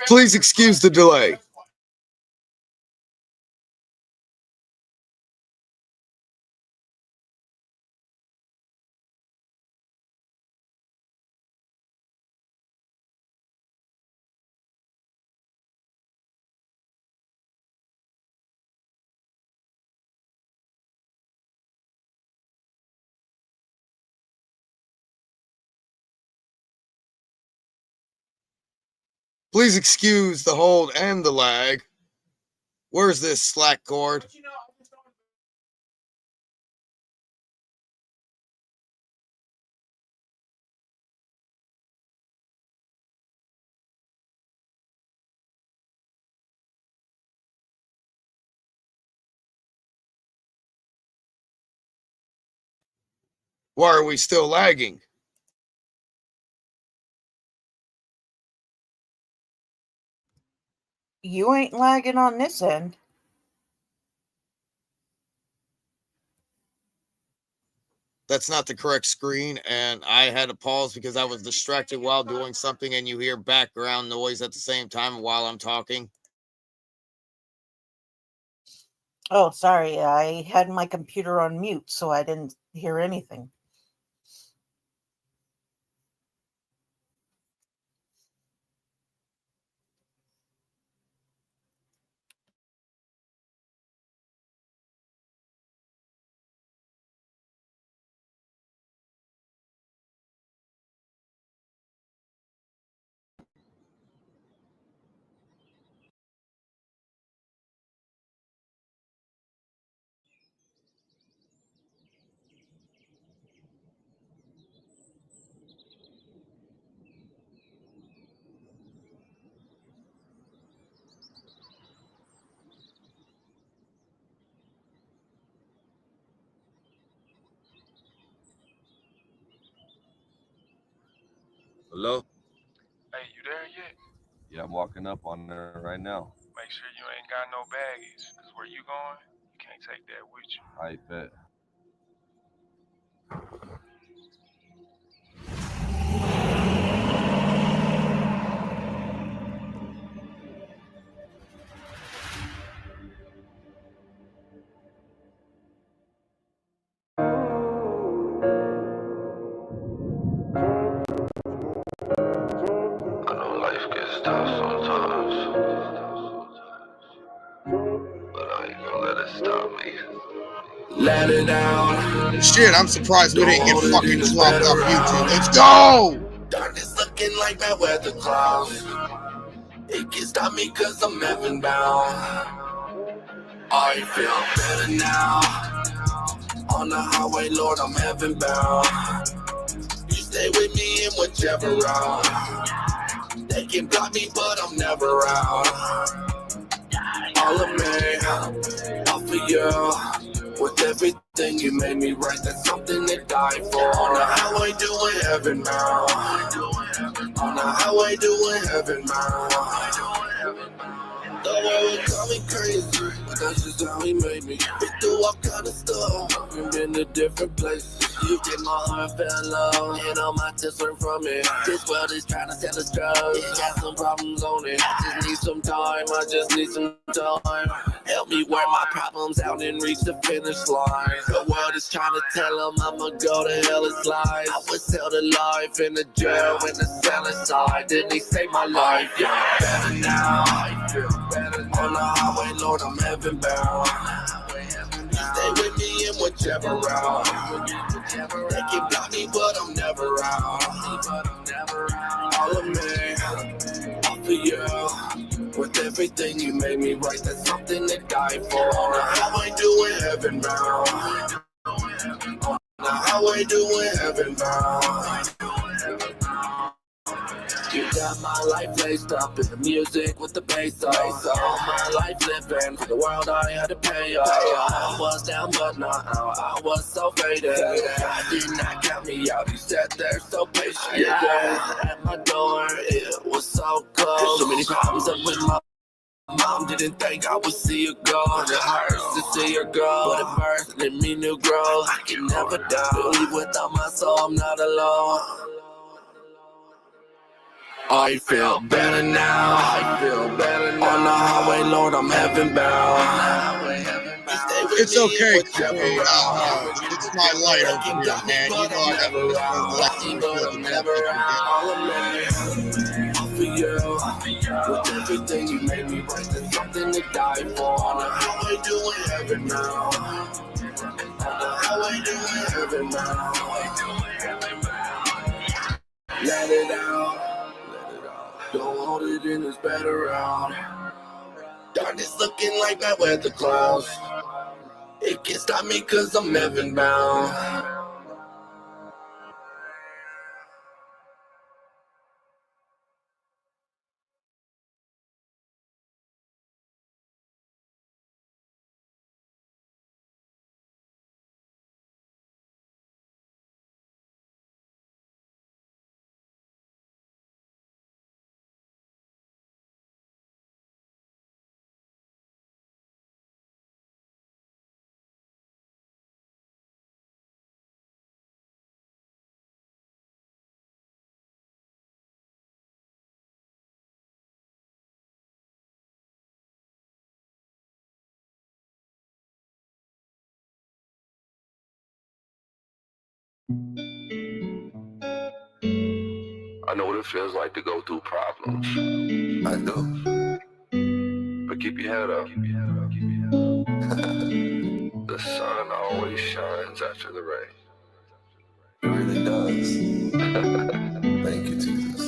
Please excuse the delay. Please excuse the hold and the lag. Where's this slack cord? Why are we still lagging? You ain't lagging on this end. That's not the correct screen, and I had to pause because I was distracted while doing something, and you hear background noise at the same time while I'm talking. Oh, sorry. I had my computer on mute, so I didn't hear anything. Hello? Hey, you there yet? Yeah, I'm walking up on there right now. Make sure you ain't got no baggage, because where you going, you can't take that with you. I bet. I know life gets tough sometimes, but I ain't gonna let it stop me. Let it down. Shit, I'm surprised we didn't get fucking dropped off YouTube. Let's go! Darkness looking like bad weather clouds. It can stop me cause I'm heaven bound. I feel better now. On the highway, Lord, I'm heaven bound. You stay with me in whichever route. They can block me, but I'm never out. All of me, all for you. With everything you made me right, that's something to die for. On the highway doing heaven bound. On the highway doing heaven bound. The world would call me crazy, but that's just how he made me. Been through all kind of stuff, and been to different places. You did my heart fell low, and all my tips learned from it. This world is trying to set us drugs, it got some problems on it. I just need some time, I just need some time. Help me work my problems out and reach the finish line. The world is trying to tell them I'ma go to hell, it's lies. I was held alive in the jail in the cell inside. Then they saved my life, yeah, better now. On the highway, Lord, I'm heaven bound. Stay with me in whichever route. They can block me, but I'm never out. All of me, all for you. With everything you made me right, that's something to die for. On the highway, doing heaven bound. On the highway, doing heaven bound. You got my life laced up in the music with the bass on. All my life living for the world I had to pay off. I was down but not out, I was so faded. I did not count me out, you sat there so patient. At my door, it was so close. So many problems up with my mom, didn't think I would see her go. It hurts to see her go, but at first let me new growth. I can never die, believe without my soul I'm not alone. I feel better now, I feel better now. On the highway, Lord, I'm heaven bound. It's okay, Jimmy. It's my light over here, man. You know I never but I'm never out for you. With everything you made me right, there's something to die for. On the highway, doing heaven now. On the highway, doing heaven now. Let it out. Don't hold it in, it's better out. Darkness looking like bad weather clouds. It can't stop me cause I'm heaven bound. I know what it feels like to go through problems. I do. But keep your head up. The sun always shines after the rain. It really does. Thank you, Jesus.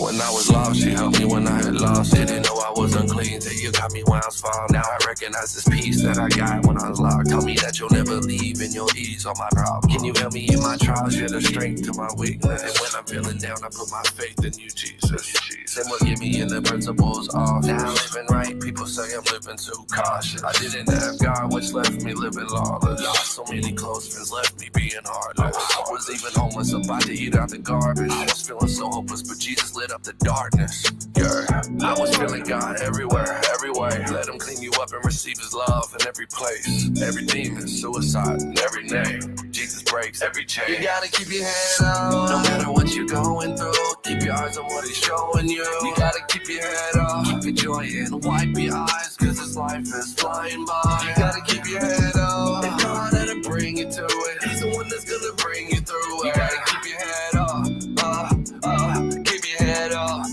When I was lost, you helped me when I had lost. Didn't know I was unclean till you got me when I was falling. Now I recognize this peace that I got when I was locked. Tell me that you'll never leave and you'll ease all my problems. Can you help me in my trials? You're the strength to my weakness. And when I'm feeling down, I put my faith in you, Jesus. Same what get me in the principles off. Now living right, people say I'm living too cautious. I didn't have God, which left me living lawless. Lost so many close friends, left me being heartless. I was even homeless, about to eat out the garbage. I was feeling so hopeless, but Jesus lit up the darkness. Yeah, I was feeling God everywhere, every way. Let him clean you up and receive his love in every place. Every demon, suicide, in every name. Jesus breaks every chain. You gotta keep your head up, no matter what you're going through. Keep your eyes on what he's showing you. You gotta keep your head up, keep your joy and wipe your eyes, cause this life is flying by. You gotta keep your head up, and God that'll bring you to it. He's the one that's gonna bring you through it. You gotta keep your head up, keep your head up,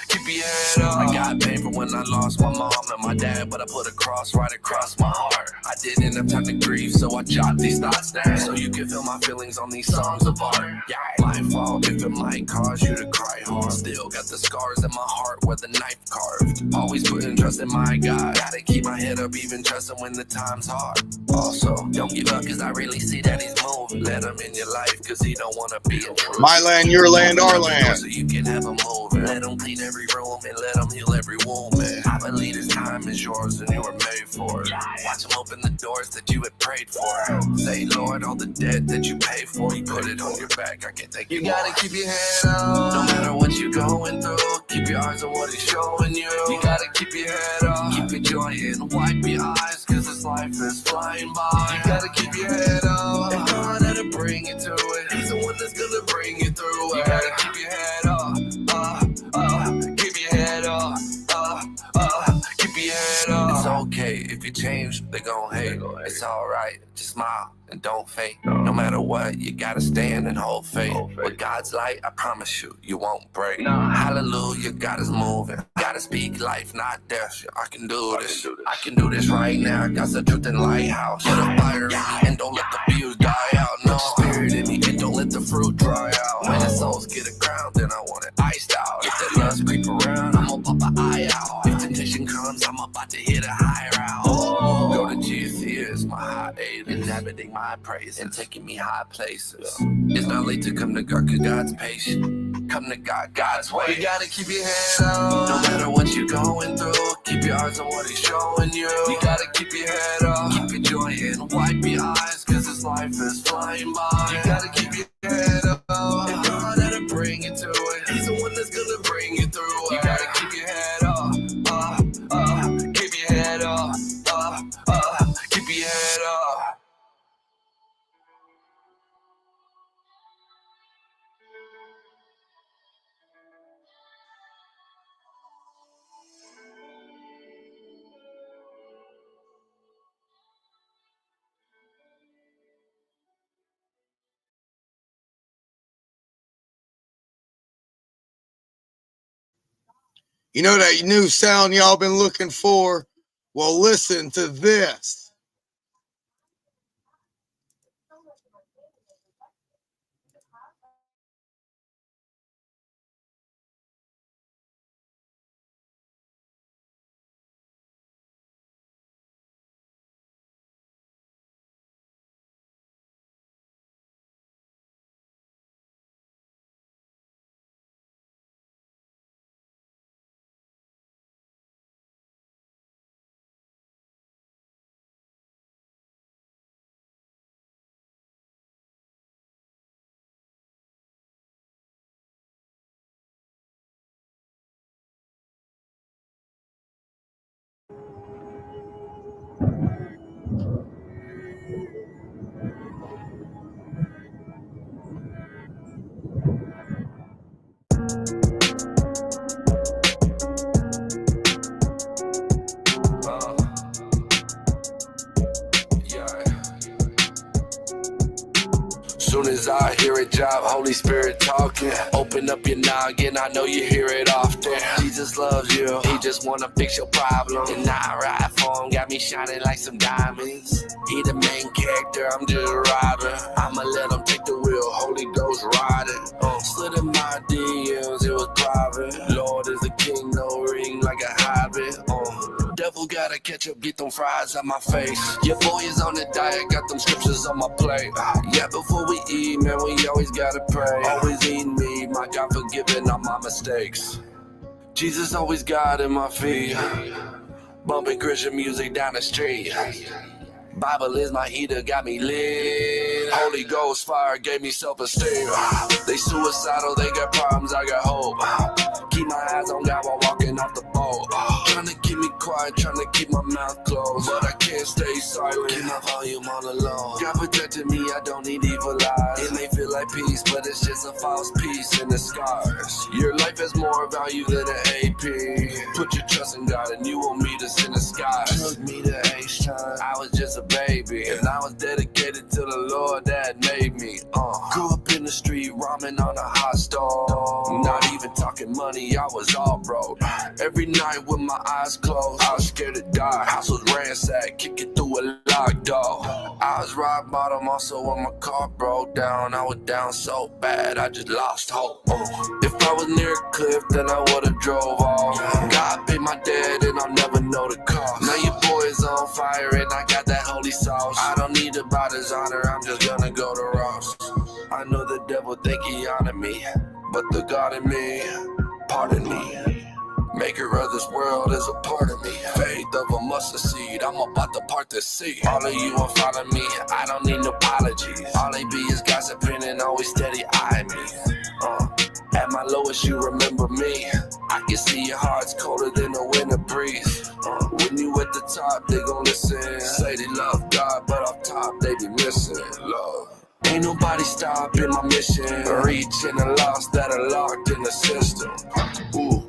keep your head up. I got pain from when I lost my mom and my dad, but I put a cross right across my heart. I didn't have time to grieve, so I jot these thoughts down, so you can feel my feelings on these songs of art. Yeah, my fault if it might cause you to cry hard. Still got the scars in my heart where the knife carved. Always putting trust in my God. Gotta keep my head up, even trusting when the time's hard. Also, don't give up, cause I really see that he's moving. Let him in your life, cause he don't wanna be in truth. My land, your land, our land. So you can have him moving. Let him clean every room and let him heal every wound, man. I believe this time is yours and you were made for it. Watch him open the doors that you had prayed for. Say, Lord, all the debt that you paid for, you put it on your back. I can't thank you. You gotta keep your head up, no matter what you're going through. Keep your eyes on what he's showing you. You gotta keep your head up, keep your joy and wipe your eyes, cause this life is flying by. You gotta keep your head up, and God that'll bring you to it. He's the one that's gonna bring you through it. You gotta keep your head up, keep your head up, keep your head up. It's okay if you change, they gon' hate. It's alright, just smile and don't fake. No matter what, you gotta stand and hold faith. With God's light, I promise you, you won't break. Hallelujah, God is moving. Gotta speak life, not death. I can do this. I can do this right now. Got the truth and lighthouse. Put a fire in me and don't let the views die out. No spirit in me and don't let the fruit dry out. When the souls get a crown, then I want it iced out. If that lust creep around, I'ma pop an eye out. If temptation comes, I'm about to hit a high route. Go to Jesus, he is my high aid. And that inhabiting my praise and taking me high places. It's not late to come to God, cause God's patient. Come to God, God's way. You gotta keep your head up. No matter what you're going through, keep your eyes on what He's showing you. You gotta keep your head up. Keep your joy and wipe your eyes, cause this life is flying by. You gotta keep your head up. And God that'll bring you to it. He's the one that's gonna bring you through it. You gotta keep your head up. Keep your head up. Keep your head up. You know that new sound y'all been looking for? Well, listen to this. Soon as I hear a job, Holy Spirit talking. Open up your noggin, I know you hear it often. Jesus loves you, He just wanna fix your problem. And I ride for Him, got me shining like some diamonds. He the main character, I'm just robbing. I'ma let Him take the wheel, Holy Ghost riding. Slid in my DMs, it was private. Lord is the king, no ring like a hobbit. Devil gotta catch up, get them fries out my face. Your boy is on the diet, got them scriptures on my plate. Yeah, before we eat, man, we always gotta pray. Always eating me, my God forgiving all my mistakes. Jesus always guiding my feet. Bumping Christian music down the street. Bible is my heater, got me lit. Holy Ghost fire gave me self-esteem. They suicidal, they got problems, I got hope. Keep my eyes on God while walking off the boat. Trying to keep me quiet, trying to keep my mouth closed, but I can't stay silent. Keep my volume on the low. God protected me, I don't need evil eyes. It may feel like peace, but it's just a false peace in the scars. Your life has more value than an AP. Put your trust in God and you will meet us in the sky. Took me to H-time, I was just a baby, and I was dedicated to the Lord that made me. Grew up in the street, ramen on a hot stove. Not even talking money, I was all broke. Every night with my eyes closed, I was scared to die. House was ransacked, kicking through a locked door. I was rock bottom also when my car broke down. I was down so bad, I just lost hope. If I was near a cliff, then I would've drove off. God paid my debt and I'll never know the cost. Now your boy is on fire and I got that holy sauce. I don't need to buy designer, I'm just gonna go to Ross. I know the devil think he honored me, but the God in me, pardon me. Maker of this world is a part of me. Faith of a mustard seed, I'm about to part the sea. All of you won't follow me, I don't need no apologies. All they be is gossiping and always steady eyeing me. At my lowest you remember me. I can see your heart's colder than a winter breeze. When you at the top, they gon' listen. Say they love God, but off top they be missing love. Ain't nobody stopping my mission. Reaching the lost that are locked in the system. Ooh,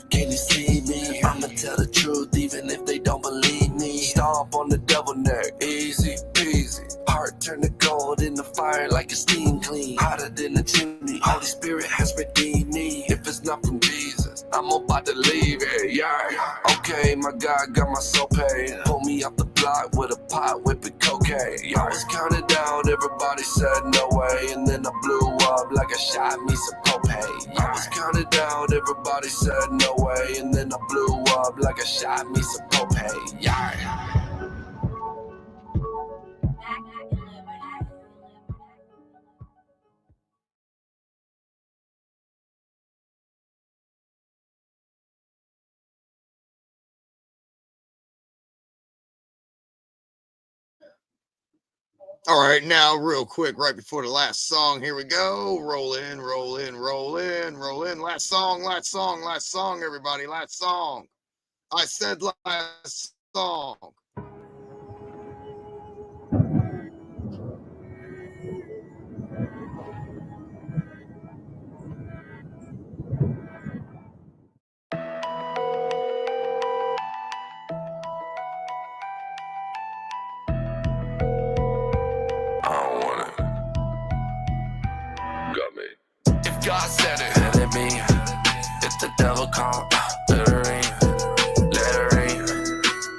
can you see me? I'ma tell the truth even if they don't believe me. Stomp on the devil neck, easy peasy. Heart turn to gold in the fire like a steam clean. Hotter than a chimney, Holy Spirit has redeemed me. If it's not from Jesus, I'm about to leave it, yeah. Okay, my God got my soul paid. Pull me off the block with a pot whipping cocaine. I was counted down, everybody said no way. And then I blew up like I shot me some propane. I was counted down, everybody said no way. And then I blew up like I shot me some propane, yeah. All right, now real quick, right before the last song, here we go. Roll in, roll in, roll in, roll in. Last song, last song, last song, everybody. Last song. I said last song. If God said it, let it be. If the devil called, let it ring. Let it ring.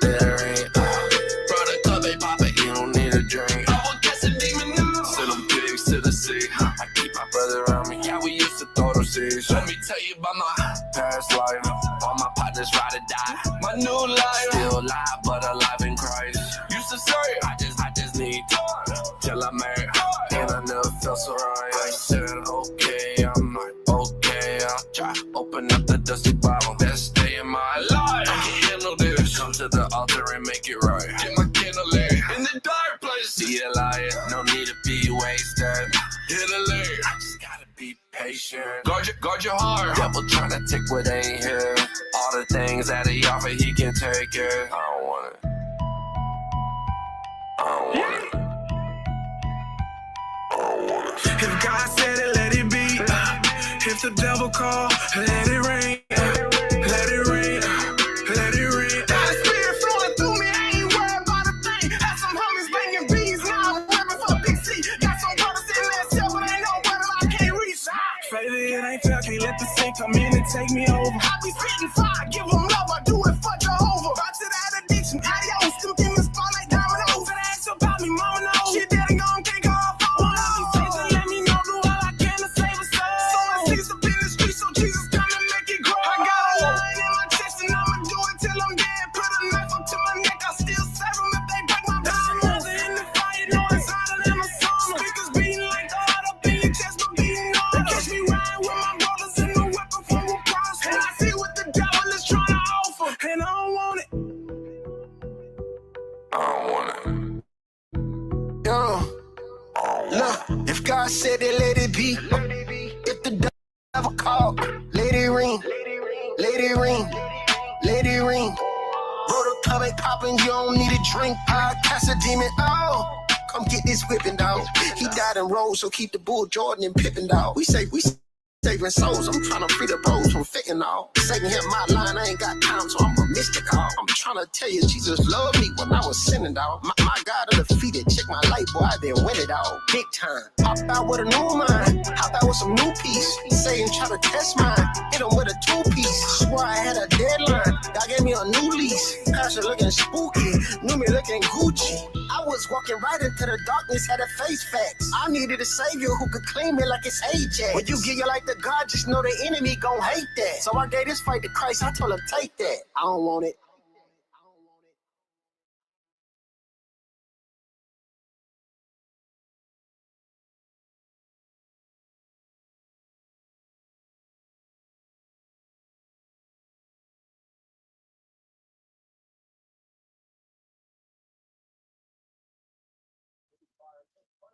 Let it ring. Brought a club, hey, pop it, you don't need a drink. I will catch a demon now. Send them pigs to the sea. I keep my brother around me. Yeah, we used to throw those seeds. Let me tell you about my past life. All my partners ride or die. My new life. Still alive, but alive in Christ. Used to say, I just need time. Till I'm married. And I never felt so right. I said, okay, I'm like, okay, I'll try. Open up the dusty Bible. Best day in my life. I can handle this. Come to the altar and make it right. Get my candle lit. In the dark place. See a liar. No need to be wasted. Hit a leg. I just gotta be patient. Guard your heart. Devil tryna take what ain't here. All the things that he offer, he can take it. I don't want it. I don't want it. If God said it, let it be. If the devil called, let it rain. Let it rain. Let it rain. Got a spirit flowing through me, I ain't worried about a thing. Had some homies banging bees, now I'm rapping for Big C. Got some brothers in that cell, but ain't no brother I can't reach. Baby, it ain't fair, can't let the sin come in and take me over. I be spitting fire, give them love, I do it for Jehovah. Back to that addiction, adios, them demons fall like dominoes. And ask about me, mama knows. She dead and gone, can't go off on. Let me know, do all I can to save a soul. So much peace up in the street, so Jesus come and make it grow. I got a line in my chest and I'ma do it till I'm dead. Put a knife up to my neck, I still serve them if they break my bone. Mother in the fire, know it's hotter than a sauna. Speakers beating like the heart up in your chest, but beating on. They catch me riding with my brothers in the weapon from a cross. And I see what the devil is trying to offer, and I don't want it. I don't want it. Yo, look, if God said it, let it be. If the devil called, let it ring. Let it ring. Let it ring. Roll the club ain't popping, you don't need a drink. I cast a demon out. Come get this whipping dog. He died and rose, so keep the bull Jordan and Pippin dog. We saving souls. I'm trying to free the bros from fentanyl. Satan hit my line, I ain't got time, so I'm a mystic dog. I'm trying to tell you, Jesus loved me when I was sinning, dog. My God undefeated, check my light, boy, I didn't win it all. Big time. Popped out with a new mind, hopped out with some new piece. Satan try to test mine, hit him with a two-piece. Swore I had a deadline, God gave me a new lease. Pastor looking spooky, knew me looking Gucci. I was walking right into the darkness, had a face facts. I needed a savior who could clean me like it's Ajax. When you give your life to God, just know the enemy gon' hate that. So I gave this fight to Christ, I told him take that. I don't want it.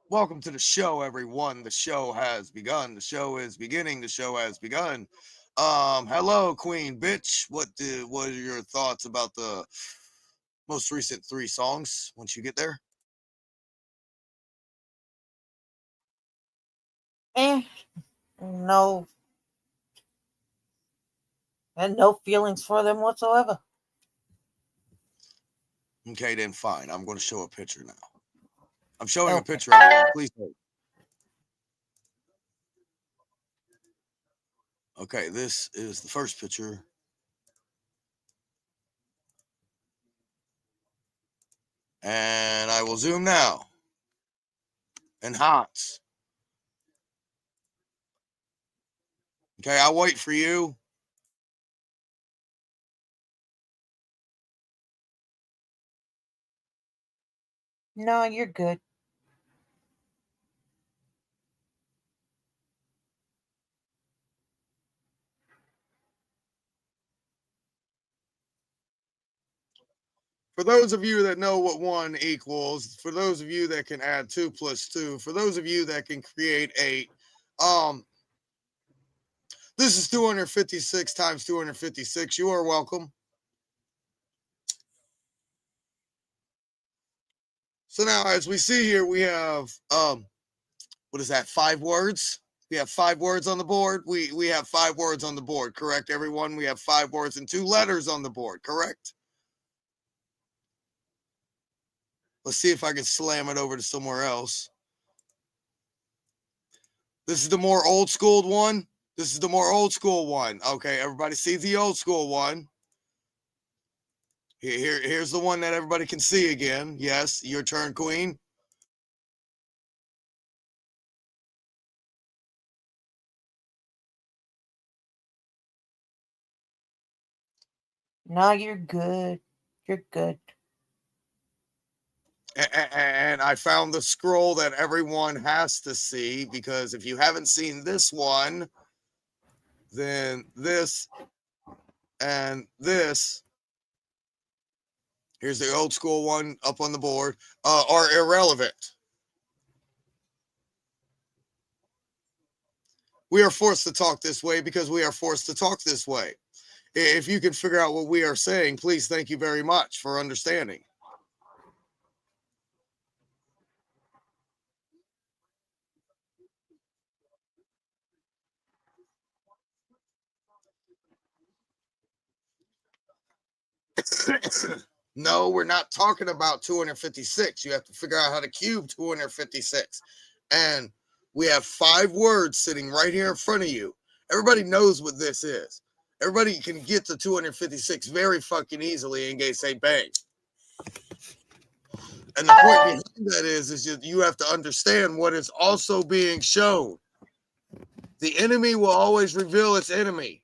Welcome to the show, everyone. The show has begun. The show is beginning. The show has begun. Hello, Queen Bitch. What are your thoughts about the most recent 3 songs once you get there? No. And no feelings for them whatsoever. Okay, then fine. I'm going to show a picture now. I'm showing a picture, everyone. Please wait. Okay, this is the first picture. And I will zoom now. Enhance. Okay, I'll wait for you. No, you're good. For those of you that know what 1 equals, for those of you that can add 2 plus 2, for those of you that can create 8, this is 256 times 256. You are welcome. So now, as we see here, we have, what is that, 5 words? We have 5 words on the board. We have 5 words on the board, correct, everyone? We have 5 words and 2 letters on the board, correct? Let's see if I can slam it over to somewhere else. This is the more old school one. This is the more old school one. Okay, everybody sees the old school one. Here's the one that everybody can see again. Yes, your turn, Queen. No, you're good. You're good. And I found the scroll that everyone has to see, because if you haven't seen this one, then this and this, here's the old school one up on the board, are irrelevant. We are forced to talk this way because we are forced to talk this way. If you can figure out what we are saying, please, thank you very much for understanding. No, we're not talking about 256. You have to figure out how to cube 256. And we have 5 words sitting right here in front of you. Everybody knows what this is. Everybody can get to 256 very fucking easily and say bang. And the point behind that is you have to understand what is also being shown. The enemy will always reveal its enemy.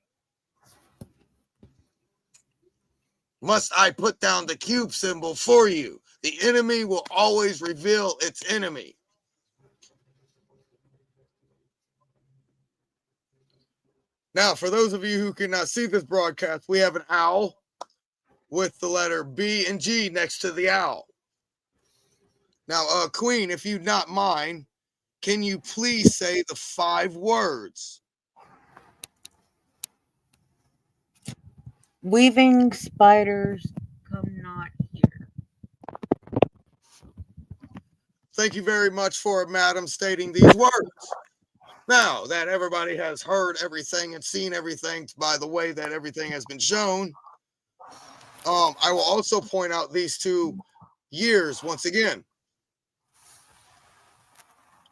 Must I put down the cube symbol for you? The enemy will always reveal its enemy. Now, for those of you who cannot see this broadcast, we have an owl with the letter B and G next to the owl. Now, Queen, if you not mind, can you please say the 5 words? Weaving spiders come not here. Thank you very much for Madam stating these words. Now that everybody has heard everything and seen everything by the way that everything has been shown, I will also point out these 2 years once again.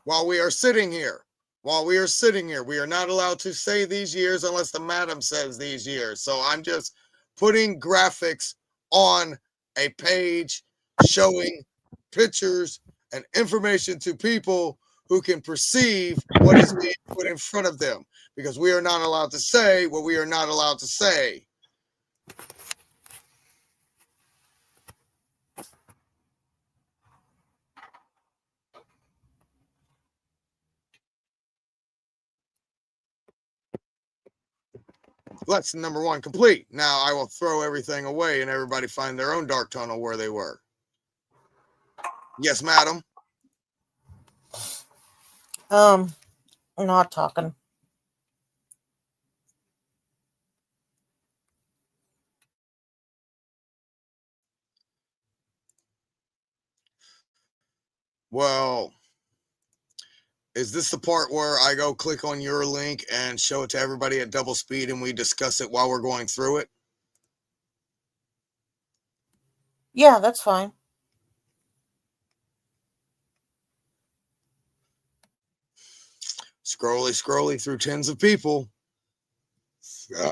While we are sitting here, we are not allowed to say these years unless the madam says these years. So I'm just putting graphics on a page showing pictures and information to people who can perceive what is being put in front of them, because we are not allowed to say what we are not allowed to say. Lesson number 1 complete. Now I will throw everything away and everybody find their own dark tunnel where they were. Yes, madam. Not talking. Well, is this the part where I go click on your link and show it to everybody at double speed and we discuss it while we're going through it? Yeah, that's fine. Scrolly through tens of people. Yeah.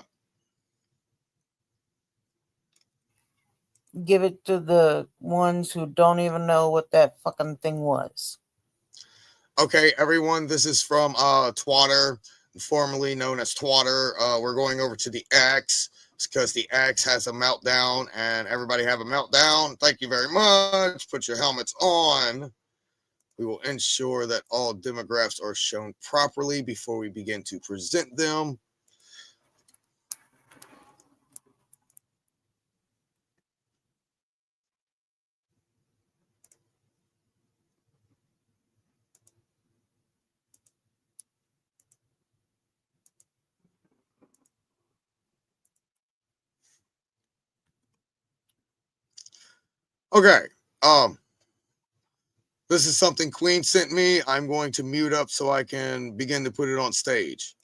Give it to the ones who don't even know what that fucking thing was. Okay, everyone, this is from Twatter, formerly known as Twatter. We're going over to the X because the X has a meltdown, and everybody have a meltdown. Thank you very much. Put your helmets on. We will ensure that all demographs are shown properly before we begin to present them. Okay. This is something Queen sent me. I'm going to mute up so I can begin to put it on stage.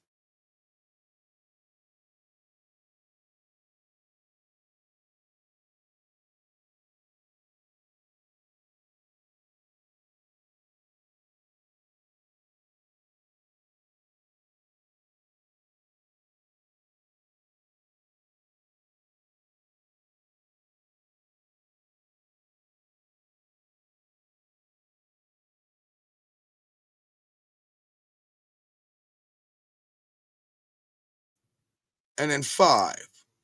And then 5,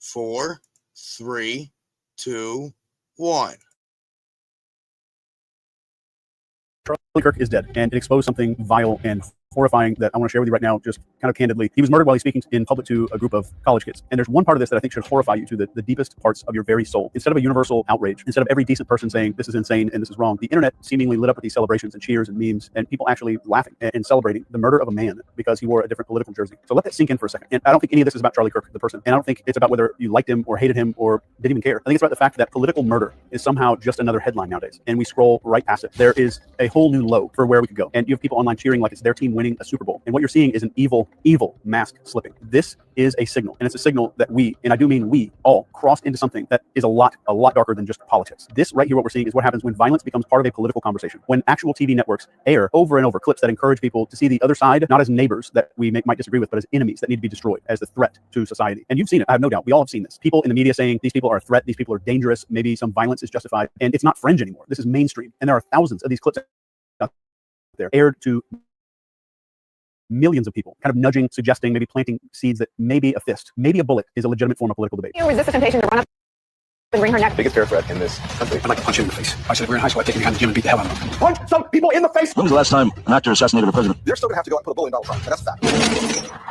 4, 3, 2, 1. Charlie Kirk is dead, and it exposed something vile and horrifying that I want to share with you right now, just kind of candidly. He was murdered while he's speaking in public to a group of college kids. And there's one part of this that I think should horrify you to the deepest parts of your very soul. Instead of a universal outrage, instead of every decent person saying this is insane and this is wrong, the internet seemingly lit up with these celebrations and cheers and memes and people actually laughing and celebrating the murder of a man because he wore a different political jersey. So let that sink in for a second. And I don't think any of this is about Charlie Kirk, the person. And I don't think it's about whether you liked him or hated him or didn't even care. I think it's about the fact that political murder is somehow just another headline nowadays. And we scroll right past it. There is a whole new low for where we could go. And you have people online cheering like it's their team winning a Super Bowl. And what you're seeing is an evil, evil mask slipping. This is a signal. And it's a signal that we, and I do mean we, all crossed into something that is a lot darker than just politics. This right here, what we're seeing is what happens when violence becomes part of a political conversation. When actual TV networks air over and over clips that encourage people to see the other side, not as neighbors that we might disagree with, but as enemies that need to be destroyed, as the threat to society. And you've seen it, I have no doubt. We all have seen this. People in the media saying these people are a threat, these people are dangerous, maybe some violence is justified. And it's not fringe anymore. This is mainstream. And there are thousands of these clips out there aired to millions of people, kind of nudging, suggesting, maybe planting seeds that maybe a fist, maybe a bullet is a legitimate form of political debate. You resist the temptation to run up and wring her neck. Biggest terror threat in this country. I'd like to punch him in the face. I said if we were in high school, I'd take him behind the gym and beat the hell out of him. Punch some people in the face! When was the last time an actor assassinated a president? They're still going to have to go out and put a bully in Donald Trump. That's a fact.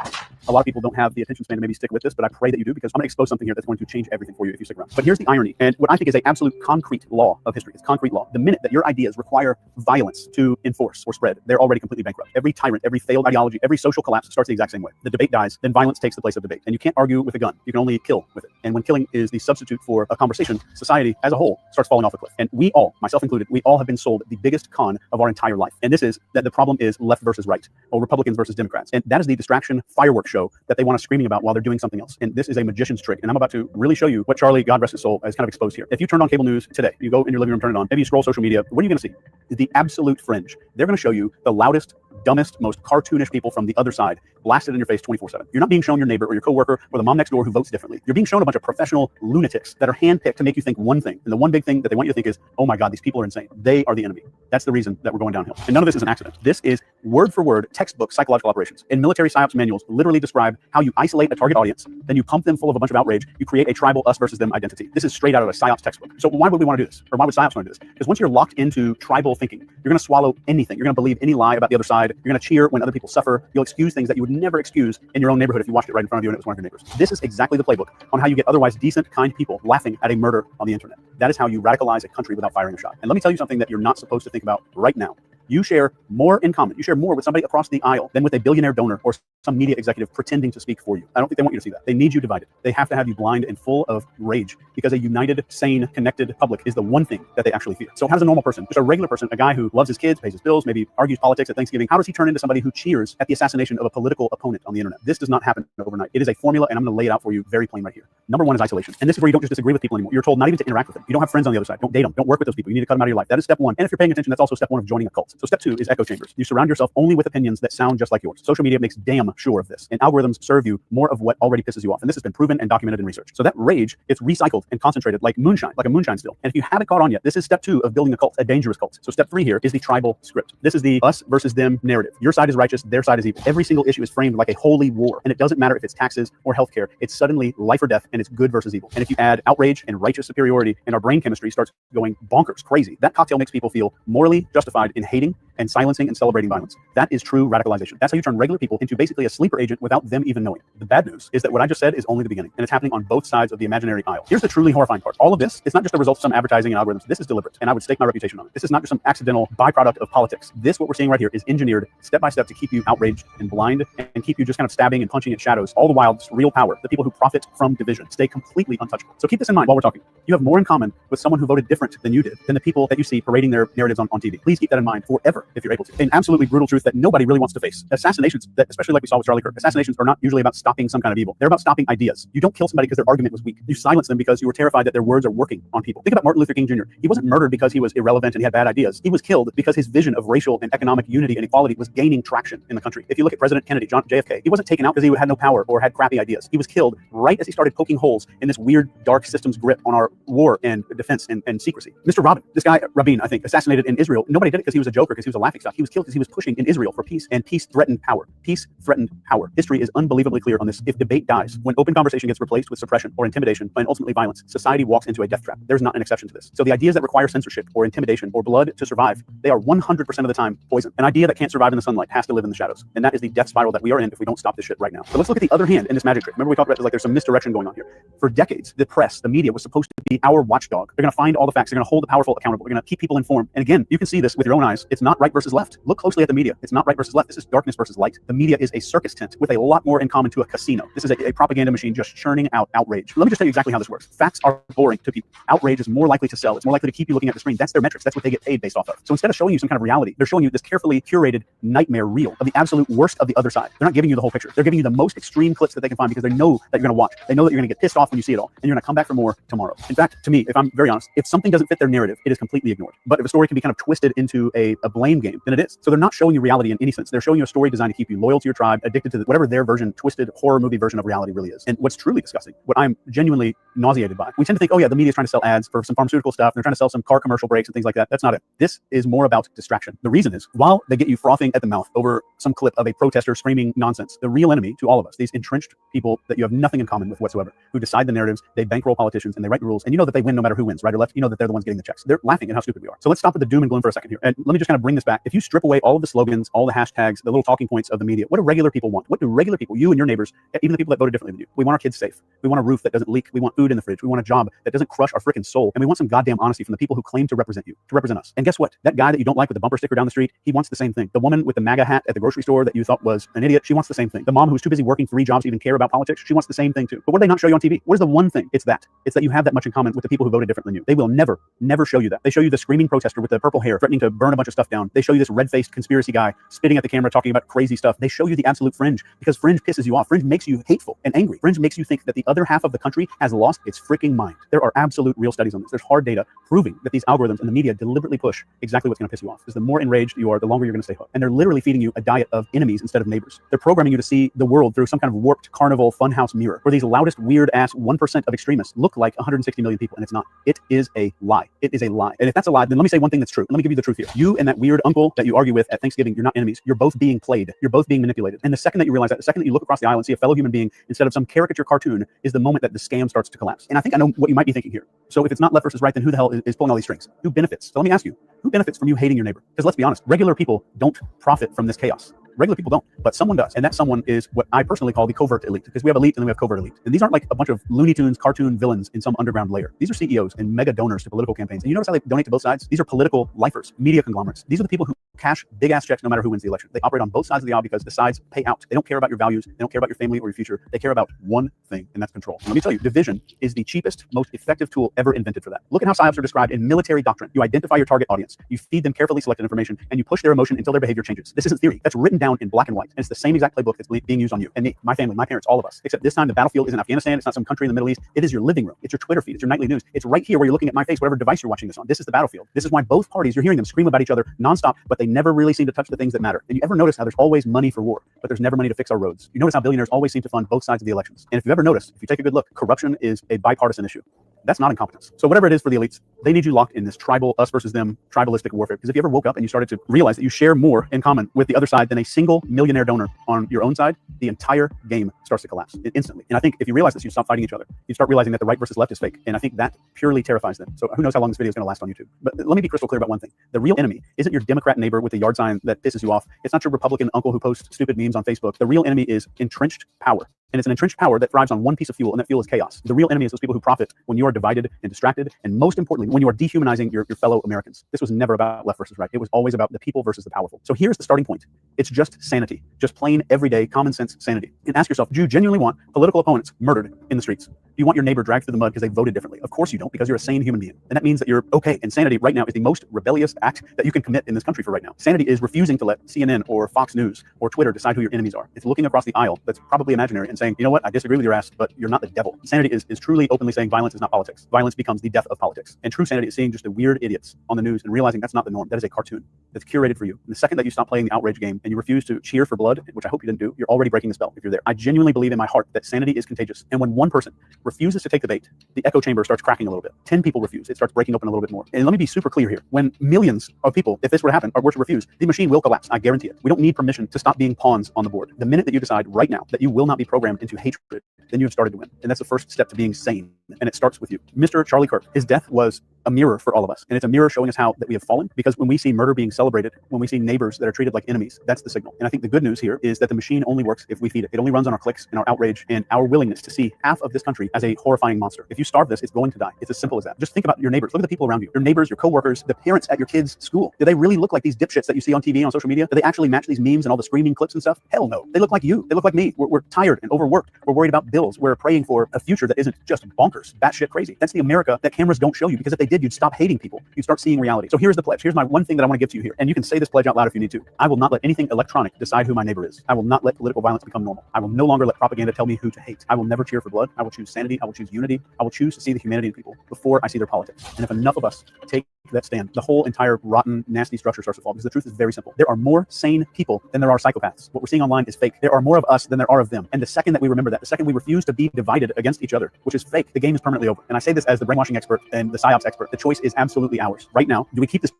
A lot of people don't have the attention span to maybe stick with this, but I pray that you do, because I'm going to expose something here that's going to change everything for you if you stick around. But here's the irony, and what I think is an absolute concrete law of history. It's concrete law. The minute that your ideas require violence to enforce or spread, they're already completely bankrupt. Every tyrant, every failed ideology, every social collapse starts the exact same way. The debate dies, then violence takes the place of debate. And you can't argue with a gun. You can only kill with it. And when killing is the substitute for a conversation, society as a whole starts falling off a cliff. And we all, myself included, we all have been sold the biggest con of our entire life. And this is that the problem is left versus right, or Republicans versus Democrats. And that is the distraction fireworks show that they want to screaming about while they're doing something else. And this is a magician's trick. And I'm about to really show you what Charlie, God rest his soul, has kind of exposed here. If you turned on cable news today, you go in your living room, turn it on, maybe you scroll social media, what are you going to see? The absolute fringe. They're going to show you the loudest, dumbest, most cartoonish people from the other side blasted in your face 24/7. You're not being shown your neighbor or your coworker or the mom next door who votes differently. You're being shown a bunch of professional lunatics that are handpicked to make you think one thing. And the one big thing that they want you to think is, oh my God, these people are insane. They are the enemy. That's the reason that we're going downhill. And none of this is an accident. This is word for word textbook psychological operations. And military psyops manuals literally describe how you isolate a target audience, then you pump them full of a bunch of outrage, you create a tribal us versus them identity. This is straight out of a psyops textbook. So why would we want to do this? Or why would psyops want to do this? Because once you're locked into tribal thinking, you're going to swallow anything. You're going to believe any lie about the other side. You're going to cheer when other people suffer. You'll excuse things that you would never excuse in your own neighborhood if you watched it right in front of you and it was one of your neighbors. This is exactly the playbook on how you get otherwise decent, kind people laughing at a murder on the internet. That is how you radicalize a country without firing a shot. And let me tell you something that you're not supposed to think about right now. You share more in common. You share more with somebody across the aisle than with a billionaire donor or some media executive pretending to speak for you. I don't think they want you to see that. They need you divided. They have to have you blind and full of rage, because a united, sane, connected public is the one thing that they actually fear. So how does a normal person, just a regular person, a guy who loves his kids, pays his bills, maybe argues politics at Thanksgiving, how does he turn into somebody who cheers at the assassination of a political opponent on the internet? This does not happen overnight. It is a formula, and I'm going to lay it out for you very plain right here. Number one is isolation. And this is where you don't just disagree with people anymore. You're told not even to interact with them. You don't have friends on the other side. Don't date them. Don't work with those people. You need to cut them out of your life. That is step one. And if you're paying attention, that's also step one of joining a cult. So step two is echo chambers. You surround yourself only with opinions that sound just like yours. Social media makes damn sure of this. And algorithms serve you more of what already pisses you off. And this has been proven and documented in research. So that rage, it's recycled and concentrated like moonshine, like a moonshine still. And if you haven't caught on yet, this is step two of building a cult, a dangerous cult. So step three here is the tribal script. This is the us versus them narrative. Your side is righteous, their side is evil. Every single issue is framed like a holy war. And it doesn't matter if it's taxes or healthcare. It's suddenly life or death, and it's good versus evil. And if you add outrage and righteous superiority, and our brain chemistry starts going bonkers, crazy, that cocktail makes people feel morally justified in hating and silencing and celebrating violence. That is true radicalization. That's how you turn regular people into basically a sleeper agent without them even knowing it. The bad news is that what I just said is only the beginning, and it's happening on both sides of the imaginary aisle. Here's the truly horrifying part. All of this, it's not just the result of some advertising and algorithms. This is deliberate, and I would stake my reputation on it. This is not just some accidental byproduct of politics. This, what we're seeing right here, is engineered step by step to keep you outraged and blind and keep you just kind of stabbing and punching at shadows. All the while, this real power, the people who profit from division, stay completely untouchable. So keep this in mind while we're talking. You have more in common with someone who voted different than you did than the people that you see parading their narratives on TV. Please keep that in mind forever if you're able to. An absolutely brutal truth that nobody really wants to face. Assassinations, that, especially like we saw with Charlie Kirk, assassinations are not usually about stopping some kind of evil. They're about stopping ideas. You don't kill somebody because their argument was weak. You silence them because you were terrified that their words are working on people. Think about Martin Luther King Jr. He wasn't murdered because he was irrelevant and he had bad ideas. He was killed because his vision of racial and economic unity and equality was gaining traction in the country. If you look at President Kennedy, John JFK, he wasn't taken out because he had no power or had crappy ideas. He was killed right as he started poking holes in this weird dark system's grip on our war and defense and secrecy. Mr. Rabin, this guy Rabin, I think, assassinated in Israel. Nobody did it because he was a joker, because he was a laughingstock. He was killed because he was pushing in Israel for peace, and peace threatened power. Peace threatened power. History is unbelievably clear on this. If debate dies, when open conversation gets replaced with suppression or intimidation and ultimately violence, society walks into a death trap. There's not an exception to this. So the ideas that require censorship or intimidation or blood to survive, they are 100% of the time poison. An idea that can't survive in the sunlight has to live in the shadows. And that is the death spiral that we are in if we don't stop this shit right now. So let's look at the other hand in this magic trick. Remember we talked about like there's some misdirection going on here. For decades, the press, the media was supposed to be our watchdog. They're going to find all the facts. They're going to hold the powerful accountable. They're going to keep people informed. And again, you can see this with your own eyes. It's not right versus left. Look closely at the media. It's not right versus left. This is darkness versus light. The media is a circus tent with a lot more in common to a casino. This is a propaganda machine just churning out outrage. Let me just tell you exactly how this works. Facts are boring to people. Outrage is more likely to sell. It's more likely to keep you looking at the screen. That's their metrics. That's what they get paid based off of. So instead of showing you some kind of reality, they're showing you this carefully curated nightmare reel of the absolute worst of the other side. They're not giving you the whole picture. They're giving you the most extreme clips that they can find because they know that you're going to watch. They know that you're going to get pissed off when you see it all, and you're going to come back for more tomorrow. In fact, to me, if I'm very honest, if something doesn't fit their narrative, it is completely ignored. But if a story can be kind of twisted into a blame game, then it is. So they're not showing you reality in any sense. They're showing you a story designed to keep you loyal to your tribe, addicted to whatever their version, twisted horror movie version of reality really is. And what's truly disgusting, what I'm genuinely nauseated by, we tend to think, oh yeah, the media is trying to sell ads for some pharmaceutical stuff. And they're trying to sell some car commercial breaks and things like that. That's not it. This is more about distraction. The reason is, while they get you frothing at the mouth over some clip of a protester screaming nonsense, the real enemy to all of us, these entrenched people that you have nothing in common with whatsoever, who decide the narratives, they bankroll politicians, and they write the rules, and you know that they win no matter who wins, right or left. You know that they're the ones getting the checks. They're laughing at how stupid we are. So let's stop with the doom and gloom for a second here. And let me just kind of bring this back. If you strip away all of the slogans, all the hashtags, the little talking points of the media, what do regular people want? What do regular people, you and your neighbors, even the people that voted differently than you? We want our kids safe. We want a roof that doesn't leak. We want food in the fridge. We want a job that doesn't crush our freaking soul. And we want some goddamn honesty from the people who claim to represent you, to represent us. And guess what? That guy that you don't like with the bumper sticker down the street, he wants the same thing. The woman with the MAGA hat at the grocery store that you thought was an idiot, she wants the same thing. The mom who's too busy working 3 jobs to even care about politics, she wants the same thing too. But what do they not show you on TV? What is the one thing? It's that. It's that you have that much in common with the people who voted differently than you. They will never show you that. They show you the screaming protester with the purple hair threatening to burn a bunch of stuff down. They show you this red-faced conspiracy guy spitting at the camera talking about crazy stuff. They show you the absolute fringe because fringe pisses you off. Fringe makes you hateful and angry. Fringe makes you think that the other half of the country has lost its freaking mind. There are absolute real studies on this. There's hard data proving that these algorithms and the media deliberately push exactly what's going to piss you off. Because the more enraged you are, the longer you're going to stay hooked. And they're literally feeding you a diet of enemies instead of neighbors. They're programming you to see the world through some kind of warped carnival funhouse mirror where these loudest, weird-ass 1% of extremists look like 160 million people, and it's not. It is a lie. It is a lie. And if that's a lie, then let me say one thing that's true. Let me give you the truth here. You and that weird uncle that you argue with at Thanksgiving, you're not enemies. You're both being played. You're both being manipulated. And the second that you realize that, the second that you look across the aisle and see a fellow human being instead of some caricature cartoon, is the moment that the scam starts to collapse. And I think I know what you might be thinking here. So if it's not left versus right, then who the hell is pulling all these strings? Who benefits? So let me ask you, who benefits from you hating your neighbor? Because let's be honest, regular people don't profit from this chaos. Regular people don't, but someone does. And that someone is what I personally call the covert elite, because we have elite and then we have covert elite. And these aren't like a bunch of Looney Tunes cartoon villains in some underground layer. These are CEOs and mega donors to political campaigns. And you notice how they donate to both sides? These are political lifers, media conglomerates. These are the people who cash big ass checks no matter who wins the election. They operate on both sides of the aisle because the sides pay out. They don't care about your values. They don't care about your family or your future. They care about one thing, and that's control. And let me tell you, division is the cheapest, most effective tool ever invented for that. Look at how psyops are described in military doctrine. You identify your target audience, you feed them carefully selected information, and you push their emotion until their behavior changes. This isn't theory. That's written down in black and white. And it's the same exact playbook that's being used on you and me, my family, my parents, all of us. Except this time the battlefield isn't Afghanistan. It's not some country in the Middle East. It is your living room. It's your Twitter feed. It's your nightly news. It's right here where you're looking at my face, whatever device you're watching this on. This is the battlefield. This is why both parties, you're hearing them scream about each other nonstop, but they never really seem to touch the things that matter. And you ever notice how there's always money for war, but there's never money to fix our roads? You notice how billionaires always seem to fund both sides of the elections. And if you've ever noticed, if you take a good look, corruption is a bipartisan issue. That's not incompetence. So whatever it is for the elites, they need you locked in this tribal, us versus them, tribalistic warfare. Because if you ever woke up and you started to realize that you share more in common with the other side than a single millionaire donor on your own side, the entire game starts to collapse instantly. And I think if you realize this, you stop fighting each other. You start realizing that the right versus left is fake. And I think that purely terrifies them. So who knows how long this video is going to last on YouTube. But let me be crystal clear about one thing. The real enemy isn't your Democrat neighbor with the yard sign that pisses you off. It's not your Republican uncle who posts stupid memes on Facebook. The real enemy is entrenched power. And it's an entrenched power that thrives on one piece of fuel, and that fuel is chaos. The real enemy is those people who profit when you are divided and distracted, and most importantly, when you are dehumanizing your fellow Americans. This was never about left versus right. It was always about the people versus the powerful. So here's the starting point. It's just sanity. Just plain, everyday, common sense sanity. And ask yourself, do you genuinely want political opponents murdered in the streets? Do you want your neighbor dragged through the mud because they voted differently? Of course you don't, because you're a sane human being. And that means that you're okay. And sanity right now is the most rebellious act that you can commit in this country for right now. Sanity is refusing to let CNN or Fox News or Twitter decide who your enemies are. It's looking across the aisle that's probably imaginary and saying, you know what, I disagree with your ass, but you're not the devil. Sanity is truly openly saying violence is not politics. Violence becomes the death of politics. And true sanity is seeing just the weird idiots on the news and realizing that's not the norm. That is a cartoon that's curated for you. And the second that you stop playing the outrage game and you refuse to cheer for blood, which I hope you didn't do, you're already breaking the spell if you're there. I genuinely believe in my heart that sanity is contagious. And when one person refuses to take the bait, the echo chamber starts cracking a little bit. 10 people refuse. It starts breaking open a little bit more. And let me be super clear here. When millions of people, if this were to happen, were to refuse, the machine will collapse. I guarantee it. We don't need permission to stop being pawns on the board. The minute that you decide right now that you will not be programmed into hatred, then you have started to win. And that's the first step to being sane. And it starts with you. Mr. Charlie Kirk, his death was a mirror for all of us. And it's a mirror showing us how that we have fallen, because when we see murder being celebrated, when we see neighbors that are treated like enemies, that's the signal. And I think the good news here is that the machine only works if we feed it. It only runs on our clicks and our outrage and our willingness to see half of this country as a horrifying monster. If you starve this, it's going to die. It's as simple as that. Just think about your neighbors. Look at the people around you. Your neighbors, your coworkers, the parents at your kids' school. Do they really look like these dipshits that you see on TV and on social media? Do they actually match these memes and all the screaming clips and stuff? Hell no. They look like you. They look like me. We're tired and overworked. We're worried about bills. We're praying for a future that isn't just bonkers, batshit crazy. That's the America that cameras don't show you, because if they did, you'd stop hating people. You'd start seeing reality. So here's the pledge. Here's my one thing that I want to give to you here. And you can say this pledge out loud if you need to. I will not let anything electronic decide who my neighbor is. I will not let political violence become normal. I will no longer let propaganda tell me who to hate. I will never cheer for blood. I will choose sanity. I will choose unity. I will choose to see the humanity in people before I see their politics. And if enough of us take that stand, the whole entire rotten, nasty structure starts to fall, because the truth is very simple. There are more sane people than there are psychopaths. What we're seeing online is fake. There are more of us than there are of them. And the second that we remember that, the second we refuse to be divided against each other, which is fake, the game is permanently over. And I say this as the brainwashing expert and the psyops expert. The choice is absolutely ours. Right now, do we keep this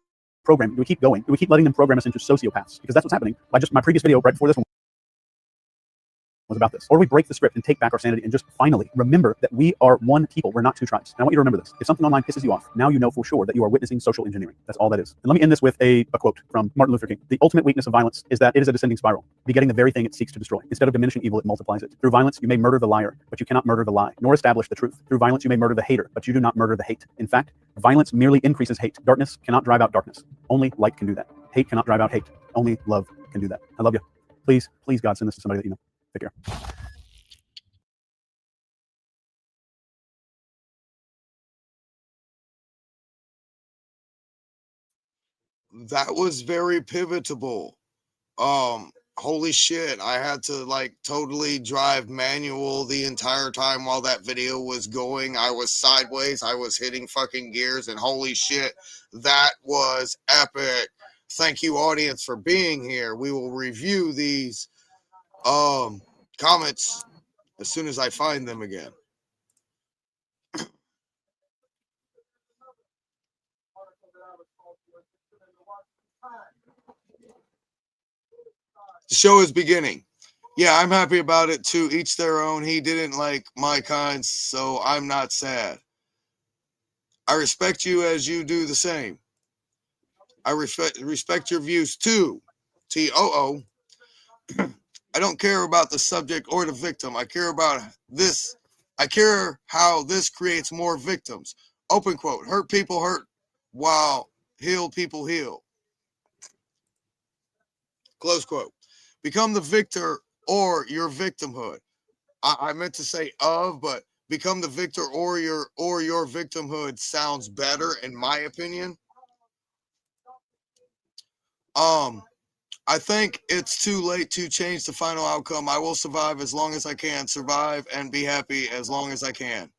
program? Do we keep going? Do we keep letting them program us into sociopaths? Because that's what's happening. By just my previous video right before this one was about this. Or we break the script and take back our sanity and just finally remember that we are one people. We're not two tribes. And I want you to remember this. If something online pisses you off, now you know for sure that you are witnessing social engineering. That's all that is. And let me end this with a quote from Martin Luther King. The ultimate weakness of violence is that it is a descending spiral, begetting the very thing it seeks to destroy. Instead of diminishing evil, it multiplies it. Through violence, you may murder the liar, but you cannot murder the lie, nor establish the truth. Through violence, you may murder the hater, but you do not murder the hate. In fact, violence merely increases hate. Darkness cannot drive out darkness. Only light can do that. Hate cannot drive out hate. Only love can do that. I love you. Please, please, God, send this to somebody that you know. Take care. That was very pivotal. Holy shit, I had to like totally drive manual the entire time while that video was going. I was sideways, I was hitting fucking gears, and holy shit, that was epic. Thank you, audience, for being here. We will review these comments as soon as I find them again. The show is beginning. Yeah, I'm happy about it too. Each their own. He didn't like my kind, so I'm not sad. I respect you as you do the same. I respect your views too. TOO. I don't care about the subject or the victim. I care about this. I care how this creates more victims. Open quote. Hurt people hurt, while heal people heal. Close quote. Become the victor or your victimhood. I meant to say of, but become the victor or your victimhood sounds better in my opinion. I think it's too late to change the final outcome. I will survive as long as I can, survive and be happy as long as I can.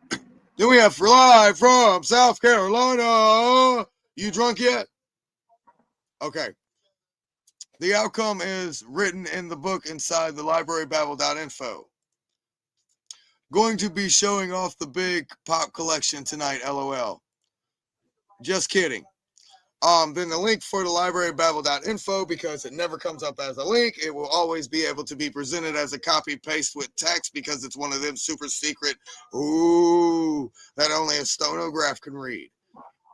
Then we have live from South Carolina. You drunk yet? Okay. The outcome is written in the book inside the librarybabble.info. Going to be showing off the big pop collection tonight, LOL. Just kidding. Then the link for the librarybabble.info, because it never comes up as a link, it will always be able to be presented as a copy paste with text because it's one of them super secret, ooh, that only a stenograph can read.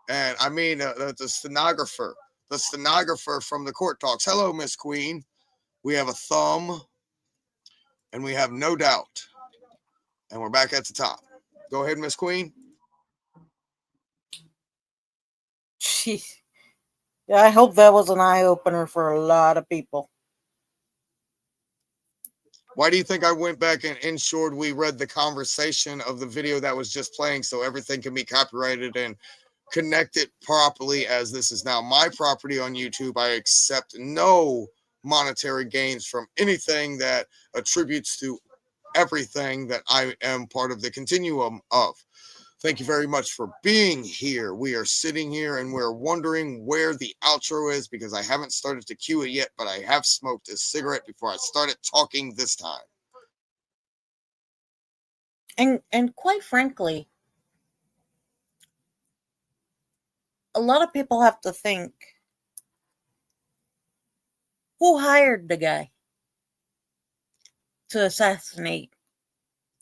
And I mean, the stenographer from the court talks. Hello, Miss Queen. We have a thumb and we have no doubt. And we're back at the top. Go ahead, Miss Queen. Jeez. Yeah, I hope that was an eye-opener for a lot of people. Why do you think I went back and ensured we read the conversation of the video that was just playing so everything can be copyrighted and connected properly, as this is now my property on YouTube? I accept no monetary gains from anything that attributes to everything that I am part of the continuum of. Thank you very much for being here. We are sitting here and we're wondering where the outro is because I haven't started to cue it yet, but I have smoked a cigarette before I started talking this time. And quite frankly, a lot of people have to think, who hired the guy to assassinate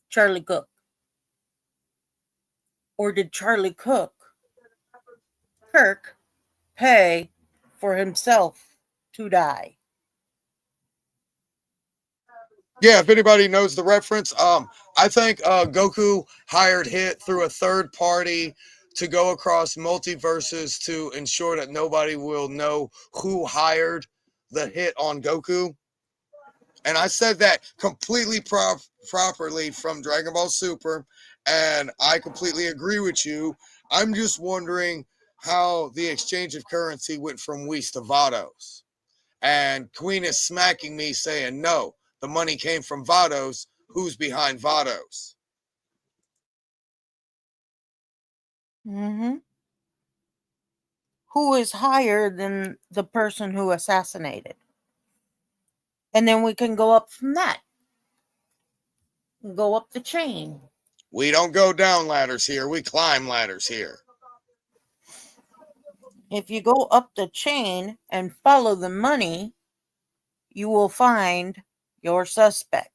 Charlie Cook? Or did Charlie Kirk pay for himself to die? Yeah, if anybody knows the reference, I think Goku hired Hit through a third party to go across multiverses to ensure that nobody will know who hired the hit on Goku. And I said that completely properly from Dragon Ball Super, and I completely agree with you. I'm just wondering how the exchange of currency went from Whis to Vados. And Queen is smacking me saying, no, the money came from Vados. Who's behind Vados? Mm-hmm. Who is higher than the person who assassinated? And then we can go up from that. Go up the chain. We don't go down ladders here. We climb ladders here. If you go up the chain and follow the money, you will find your suspect.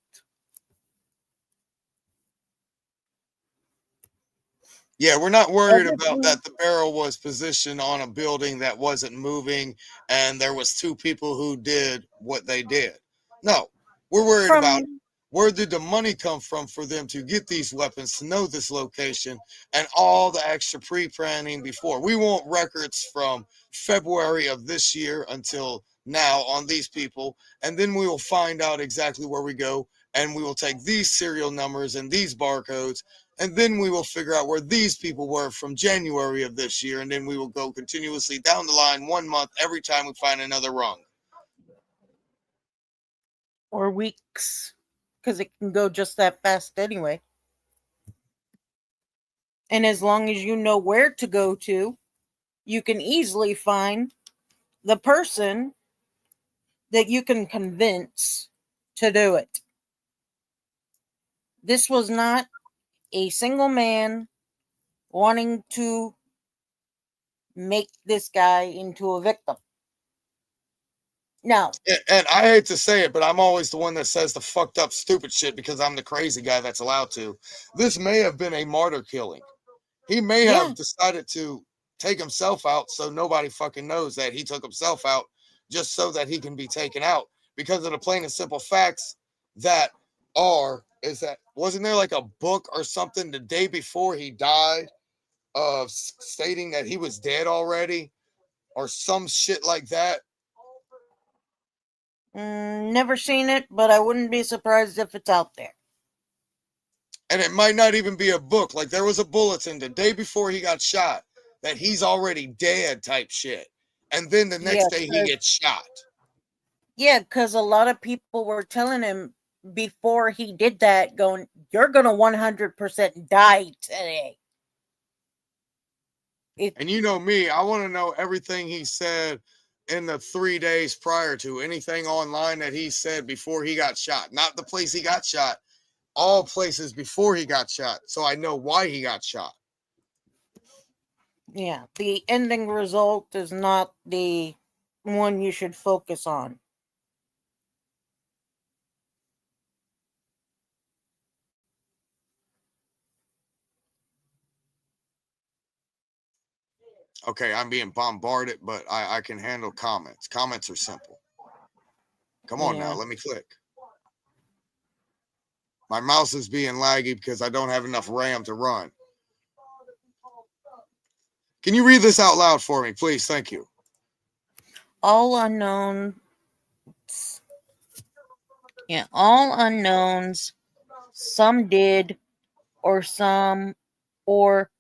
Yeah, we're not worried about that. The barrel was positioned on a building that wasn't moving and there was two people who did what they did. No, we're worried about where did the money come from for them to get these weapons, to know this location, and all the extra pre-planning before. We want records from February of this year until now on these people, and then we will find out exactly where we go, and we will take these serial numbers and these barcodes, and then we will figure out where these people were from January of this year, and then we will go continuously down the line 1 month every time we find another rung. Or weeks, because it can go just that fast anyway. And as long as you know where to go to, you can easily find the person that you can convince to do it. This was not a single man wanting to make this guy into a victim. No. And I hate to say it, but I'm always the one that says the fucked up stupid shit because I'm the crazy guy that's allowed to. This may have been a martyr killing. He may have decided to take himself out so nobody fucking knows that he took himself out just so that he can be taken out because of the plain and simple facts that is that wasn't there like a book or something the day before he died of stating that he was dead already or some shit like that? Never seen it, but I wouldn't be surprised if it's out there. And it might not even be a book. Like there was a bulletin the day before he got shot that he's already dead type shit. And then the next day he gets shot. Yeah, because a lot of people were telling him before he did that, going, you're going to 100% die today. And you know me, I want to know everything he said in the 3 days prior to, anything online that he said before he got shot. Not the place he got shot, all places before he got shot, so I know why he got shot. Yeah, the ending result is not the one you should focus on. Okay, I'm being bombarded, but I can handle comments. Comments are simple. Come on now, Yeah. let me click. My mouse is being laggy because I don't have enough RAM to run. Can you read this out loud for me, please? Thank you. All unknown. Yeah, all unknowns. Some did, or some, or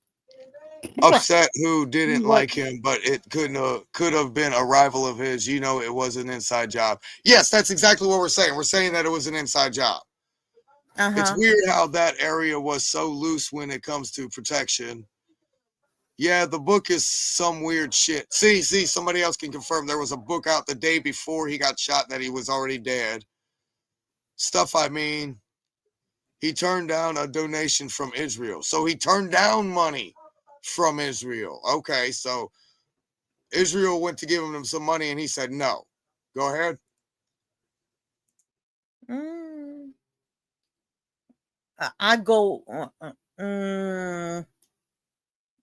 Upset who didn't What? like him, but it could have been a rival of his. You know, it was an inside job. Yes, that's exactly what we're saying. We're saying that it was an inside job. It's weird how that area was so loose when it comes to protection. Yeah, the book is some weird shit. See, somebody else can confirm there was a book out the day before he got shot that he was already dead. Stuff, I mean, he turned down a donation from Israel. So he turned down money from Israel. Okay, so Israel went to give him some money and he said no. Go ahead. I go.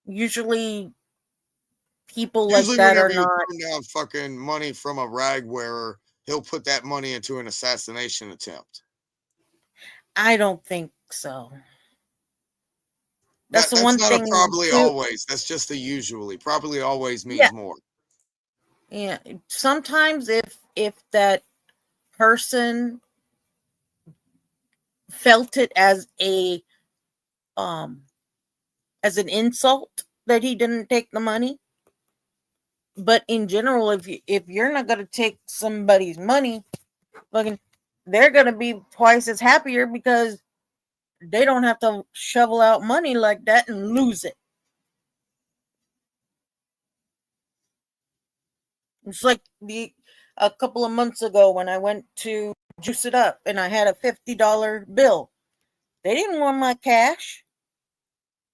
Usually, people like Usually that are whenever you not. turn down fucking money from a rag wearer, he'll put that money into an assassination attempt. I don't think so. That's the That's one not thing. a probably too- always. That's just a usually. Probably always means Yeah. more. Yeah, sometimes if that person felt it as as an insult that he didn't take the money, but in general, if you're not gonna take somebody's money, fucking, they're gonna be twice as happier because they don't have to shovel out money like that and lose it. It's like a couple of months ago when I went to juice it up and I had a $50 bill. They didn't want my cash.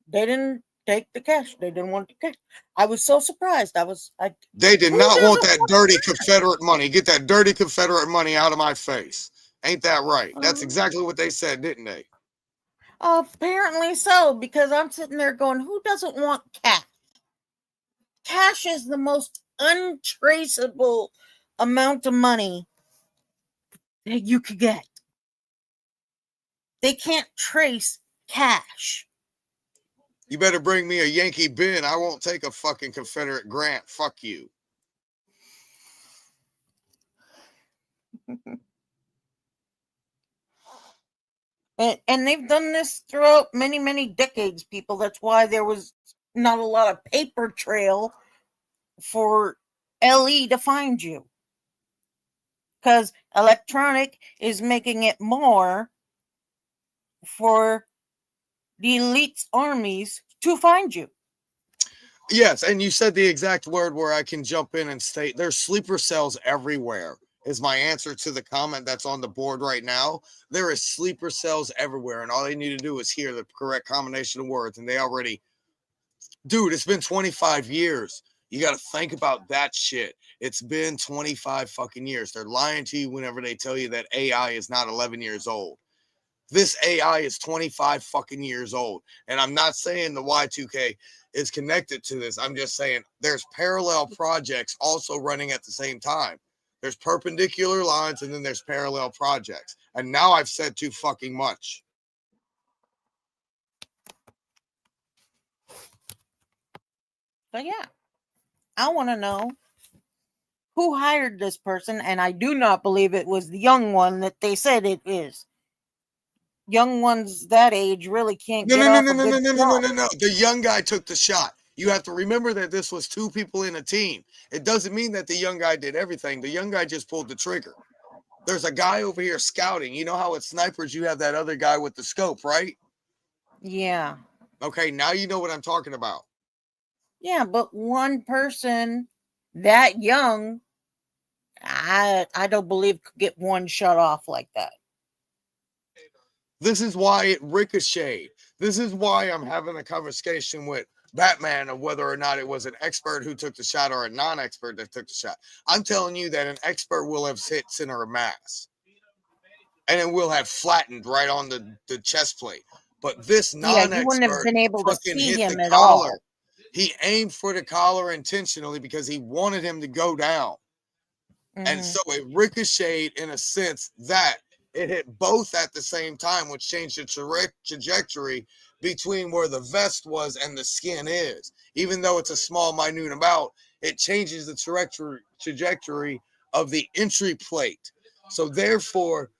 They didn't take the cash. They didn't want the cash. I was so surprised. They did Who not want doesn't that dirty Confederate money. Get that dirty Confederate money out of my face. Ain't that right? That's exactly what they said, didn't they? Apparently so, because I'm sitting there going, who doesn't want cash? Cash is the most untraceable amount of money that you could get. They can't trace cash. You better bring me a Yankee bin. I won't take a fucking Confederate grant. Fuck you. And they've done this throughout many, many decades, people. That's why there was not a lot of paper trail for LE to find you. Because electronic is making it more for the elite's armies to find you. Yes, and you said the exact word where I can jump in and state there's sleeper cells everywhere. Is my answer to the comment that's on the board right now. There is sleeper cells everywhere, and all they need to do is hear the correct combination of words, and they already, dude, it's been 25 years. You got to think about that shit. It's been 25 fucking years. They're lying to you whenever they tell you that AI is not 11 years old. This AI is 25 fucking years old. And I'm not saying the Y2K is connected to this. I'm just saying there's parallel projects also running at the same time. There's perpendicular lines and then there's parallel projects. And now I've said too fucking much. So yeah, I want to know who hired this person, and I do not believe it was the young one that they said it is. Young ones that age really can't No. get off a good shot. The young guy took the shot. You have to remember that this was two people in a team. It doesn't mean that the young guy did everything. The young guy just pulled the trigger. There's a guy over here scouting. You know how with snipers you have that other guy with the scope, right? Yeah. Okay, now you know what I'm talking about. Yeah, but one person that young, I don't believe could get one shot off like that. This is why it ricocheted. This is why I'm having a conversation with Batman of whether or not it was an expert who took the shot or a non-expert that took the shot. I'm telling you that an expert will have hit center of mass. And it will have flattened right on the chest plate. But this Yeah, you wouldn't have non-expert been able to fucking see hit him the at all. collar. He aimed for the collar intentionally because he wanted him to go down. And so it ricocheted in a sense that it hit both at the same time, which changed the trajectory between where the vest was and the skin is. Even though it's a small, minute amount, it changes the trajectory of the entry plate. So therefore,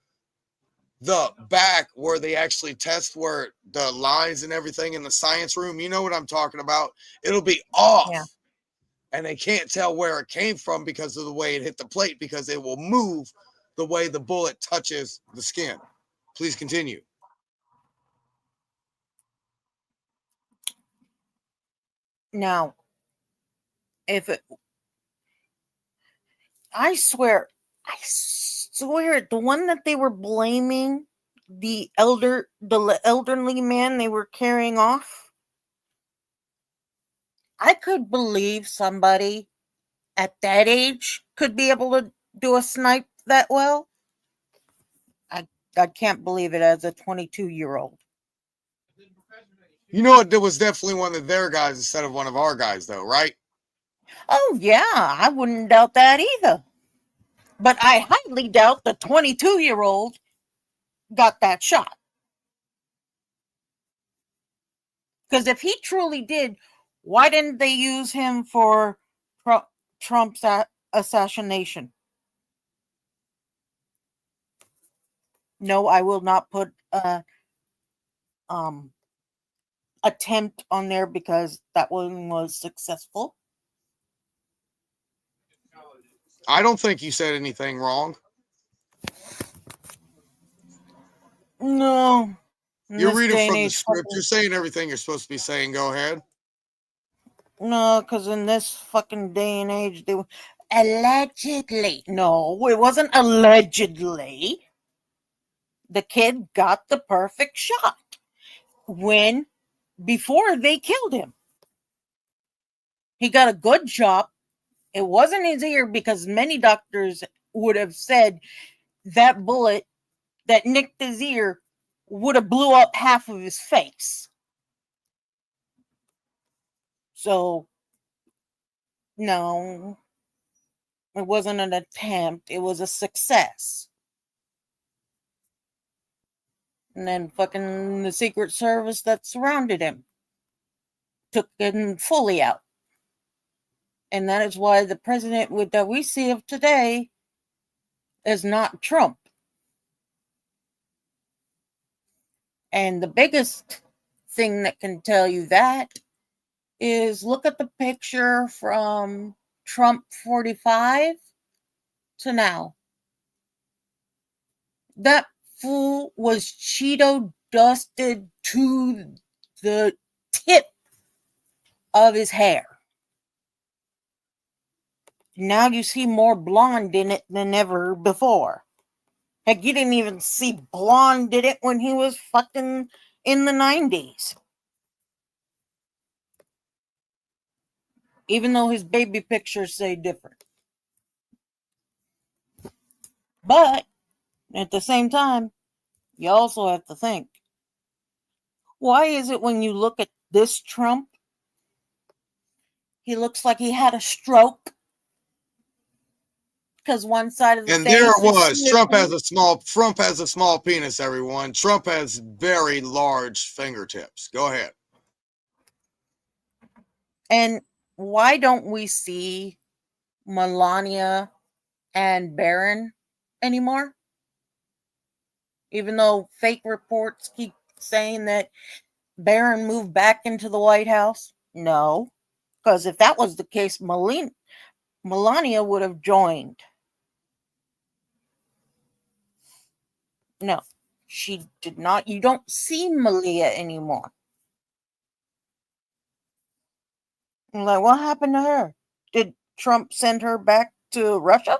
the back where they actually test where the lines and everything in the science room, you know what I'm talking about, it'll be off. Yeah. And they can't tell where it came from because of the way it hit the plate, because it will move the way the bullet touches the skin. Please continue. Now, if it, I swear, the one that they were blaming, the elderly man they were carrying off, I could believe somebody at that age could be able to do a snipe that well. I can't believe it as a 22-year-old. You know what? There was definitely one of their guys instead of one of our guys, though, right? Oh, yeah, I wouldn't doubt that either. But I highly doubt the 22-year-old got that shot. Because if he truly did, why didn't they use him for Trump's assassination? No, I will not put attempt on there because that one was successful. I don't think you said anything wrong. No. You're reading from the script. You're saying everything you're supposed to be saying. Go ahead. No, because in this fucking day and age, they were allegedly. No, it wasn't allegedly. The kid got the perfect shot before they killed him. He got a good shot. It wasn't his ear because many doctors would have said that bullet that nicked his ear would have blew up half of his face. So, no, it wasn't an attempt. It was a success. And then fucking the Secret Service that surrounded him took him fully out. And that is why the president that we see of today is not Trump. And the biggest thing that can tell you that is look at the picture from Trump 45 to now. That fool was Cheeto dusted to the tip of his hair. Now you see more blonde in it than ever before. Heck, you didn't even see blonde in it when he was fucking in the 90s. Even though his baby pictures say different. But at the same time, you also have to think, why is it when you look at this Trump, he looks like he had a stroke? Because one side of the And face there it is was. Trump slipping. has a small penis, everyone. Trump has very large fingertips. Go ahead. And why don't we see Melania and Barron anymore? Even though fake reports keep saying that Barron moved back into the White House. No, because if that was the case, Melania would have joined. No, she did not. You don't see Malia anymore. I'm like, what happened to her? Did Trump send her back to Russia?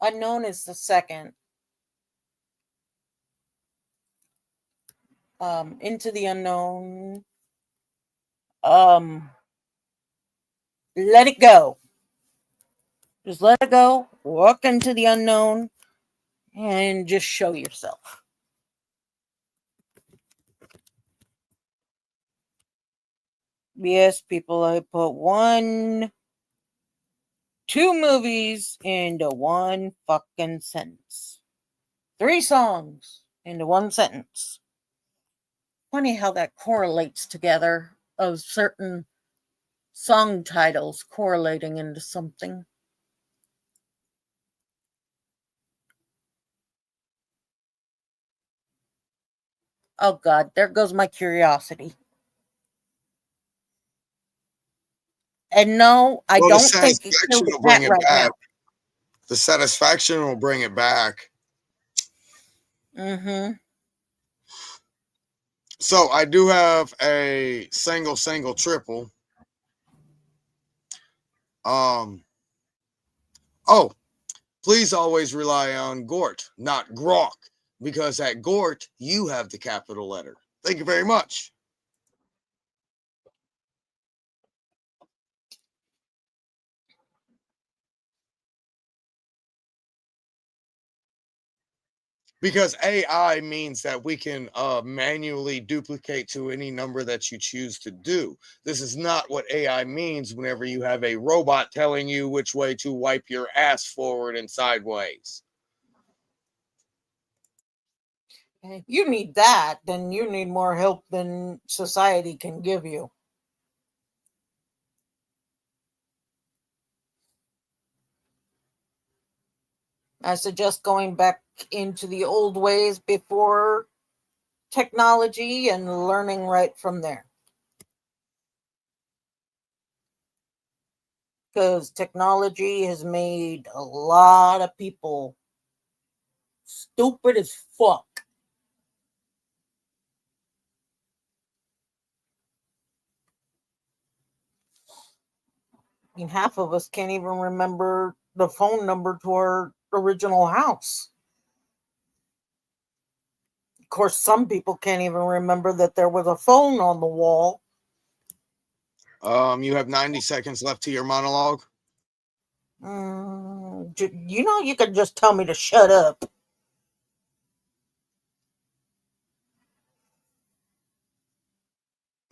Unknown is the second. Into the Unknown. Let it go. Just let it go. Walk into the unknown and just show yourself. Yes, people, I put 2 movies into one fucking sentence. 3 songs into one sentence. Funny how that correlates together, of certain song titles correlating into something. Oh God, there goes my curiosity. And no, I Well, don't think it satisfaction killed will a bring cat it right back. now. The satisfaction will bring it back. Mm-hmm. So I do have a single, triple. Oh, please always rely on Gort, not Grok, because at Gort, you have the capital letter. Thank you very much. Because AI means that we can manually duplicate to any number that you choose to do. This is not what AI means whenever you have a robot telling you which way to wipe your ass forward and sideways. If you need that, then you need more help than society can give you. I suggest going back into the old ways before technology and learning right from there. Because technology has made a lot of people stupid as fuck. I mean, half of us can't even remember the phone number to our original house. Of course, some people can't even remember that there was a phone on the wall. You have 90 seconds left to your monologue. You know, you could just tell me to shut up.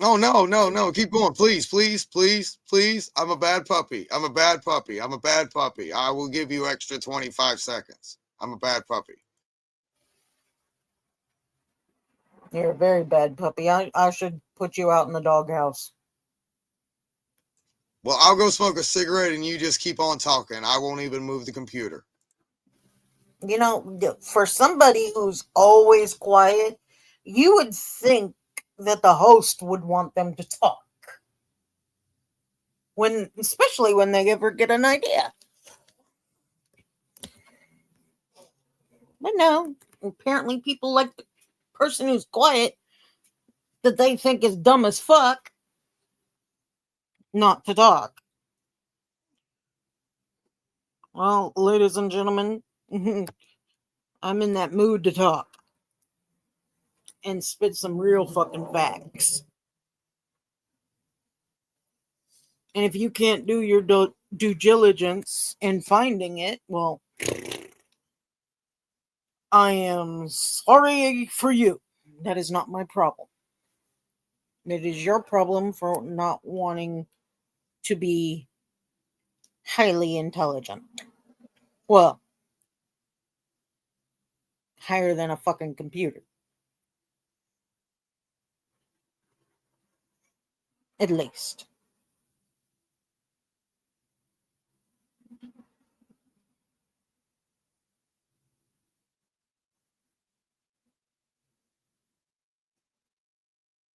No, no, no, no. Keep going. Please, please, please, please. I'm a bad puppy. I'm a bad puppy. I'm a bad puppy. I will give you extra 25 seconds. I'm a bad puppy. You're a very bad puppy. I should put you out in the doghouse. Well, I'll go smoke a cigarette and you just keep on talking. I won't even move the computer. You know, for somebody who's always quiet, you would think that the host would want them to talk. Especially when they ever get an idea. But no, apparently people like the person who's quiet that they think is dumb as fuck not to talk. Well, ladies and gentlemen, I'm in that mood to talk and spit some real fucking facts. And if you can't do your due diligence in finding it, well, I am sorry for you. That is not my problem. It is your problem for not wanting to be highly intelligent. Well, higher than a fucking computer. At least.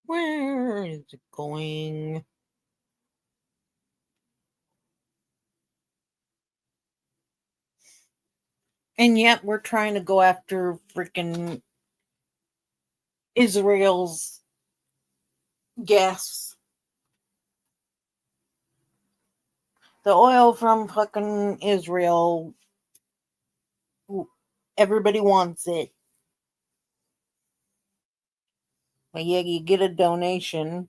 Where is it going? And yet we're trying to go after freaking Israel's gas. The oil from fucking Israel everybody wants it. But yeah, you get a donation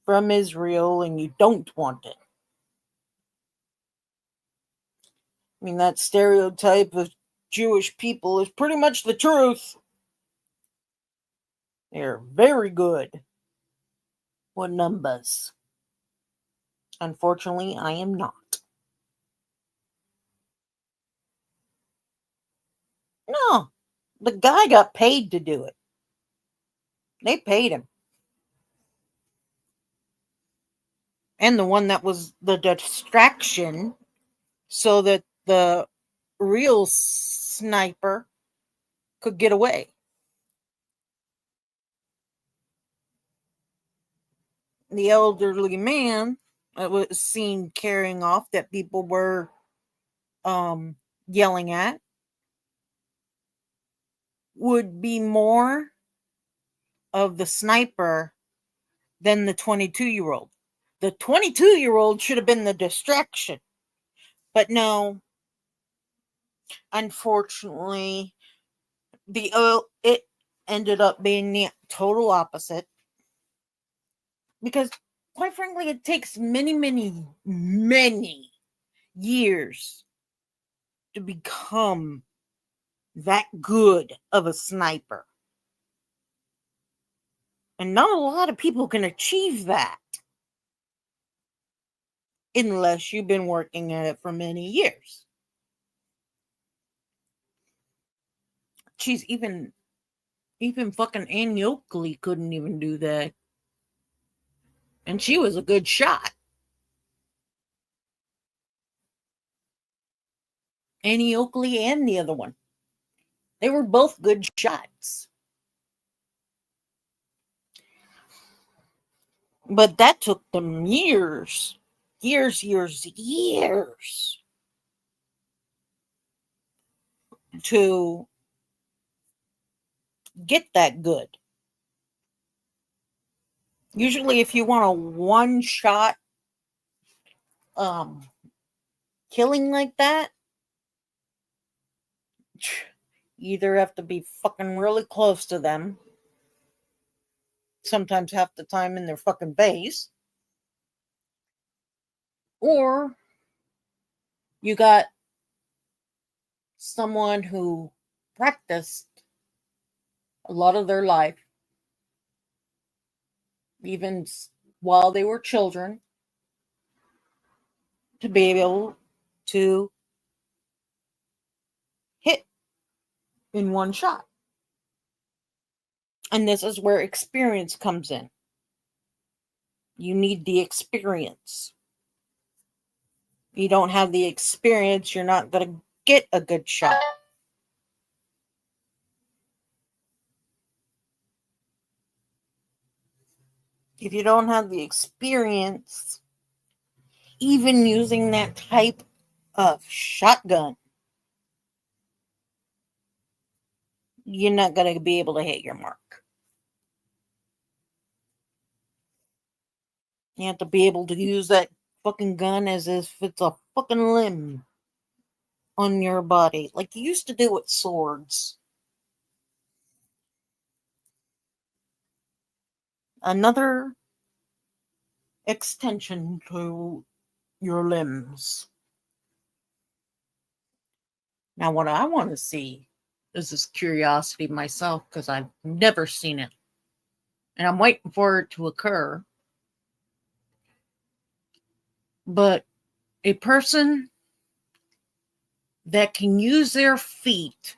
from Israel and you don't want it. I mean, that stereotype of Jewish people is pretty much the truth. They're very good with numbers. Unfortunately, I am not. No, the guy got paid to do it. They paid him. And the one that was the distraction so that the real sniper could get away. The elderly man that was seen carrying off that people were yelling at would be more of the sniper than the 22-year-old. The 22-year-old should have been the distraction. But no, unfortunately, it ended up being the total opposite. Because, quite frankly, it takes many, many, many years to become that good of a sniper. And not a lot of people can achieve that. Unless you've been working at it for many years. Jeez, even fucking Annie Oakley couldn't even do that. And she was a good shot. Annie Oakley and the other one. They were both good shots. But that took them years. Years to get that good. Usually if you want a one-shot killing like that, you either have to be fucking really close to them, sometimes half the time in their fucking base, or you got someone who practiced a lot of their life, even while they were children, to be able to hit in one shot. And this is where experience comes in. You need the experience. If you don't have the experience, you're not going to get a good shot. If you don't have the experience, even using that type of shotgun, you're not going to be able to hit your mark. You have to be able to use that fucking gun as if it's a fucking limb on your body, like you used to do with swords. Another extension to your limbs. Now, what I want to see is this curiosity myself, because I've never seen it. And I'm waiting for it to occur. But a person that can use their feet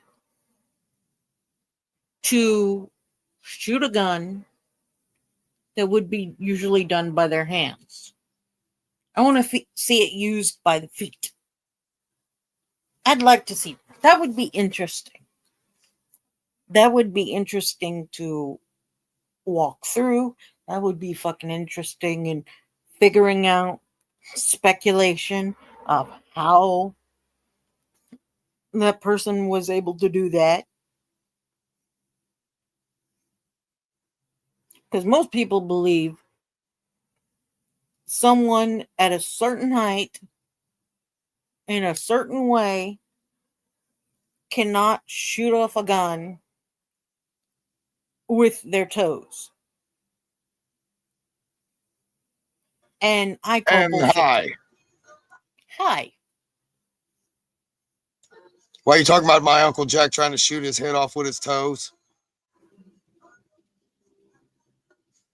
to shoot a gun that would be usually done by their hands. I want to see it used by the feet. I'd like to see. That would be interesting. That would be interesting to walk through. That would be fucking interesting in figuring out speculation of how that person was able to do that. Because most people believe someone at a certain height in a certain way cannot shoot off a gun with their toes. And I call And bullshit. Hi. Why are you talking about my Uncle Jack trying to shoot his head off with his toes?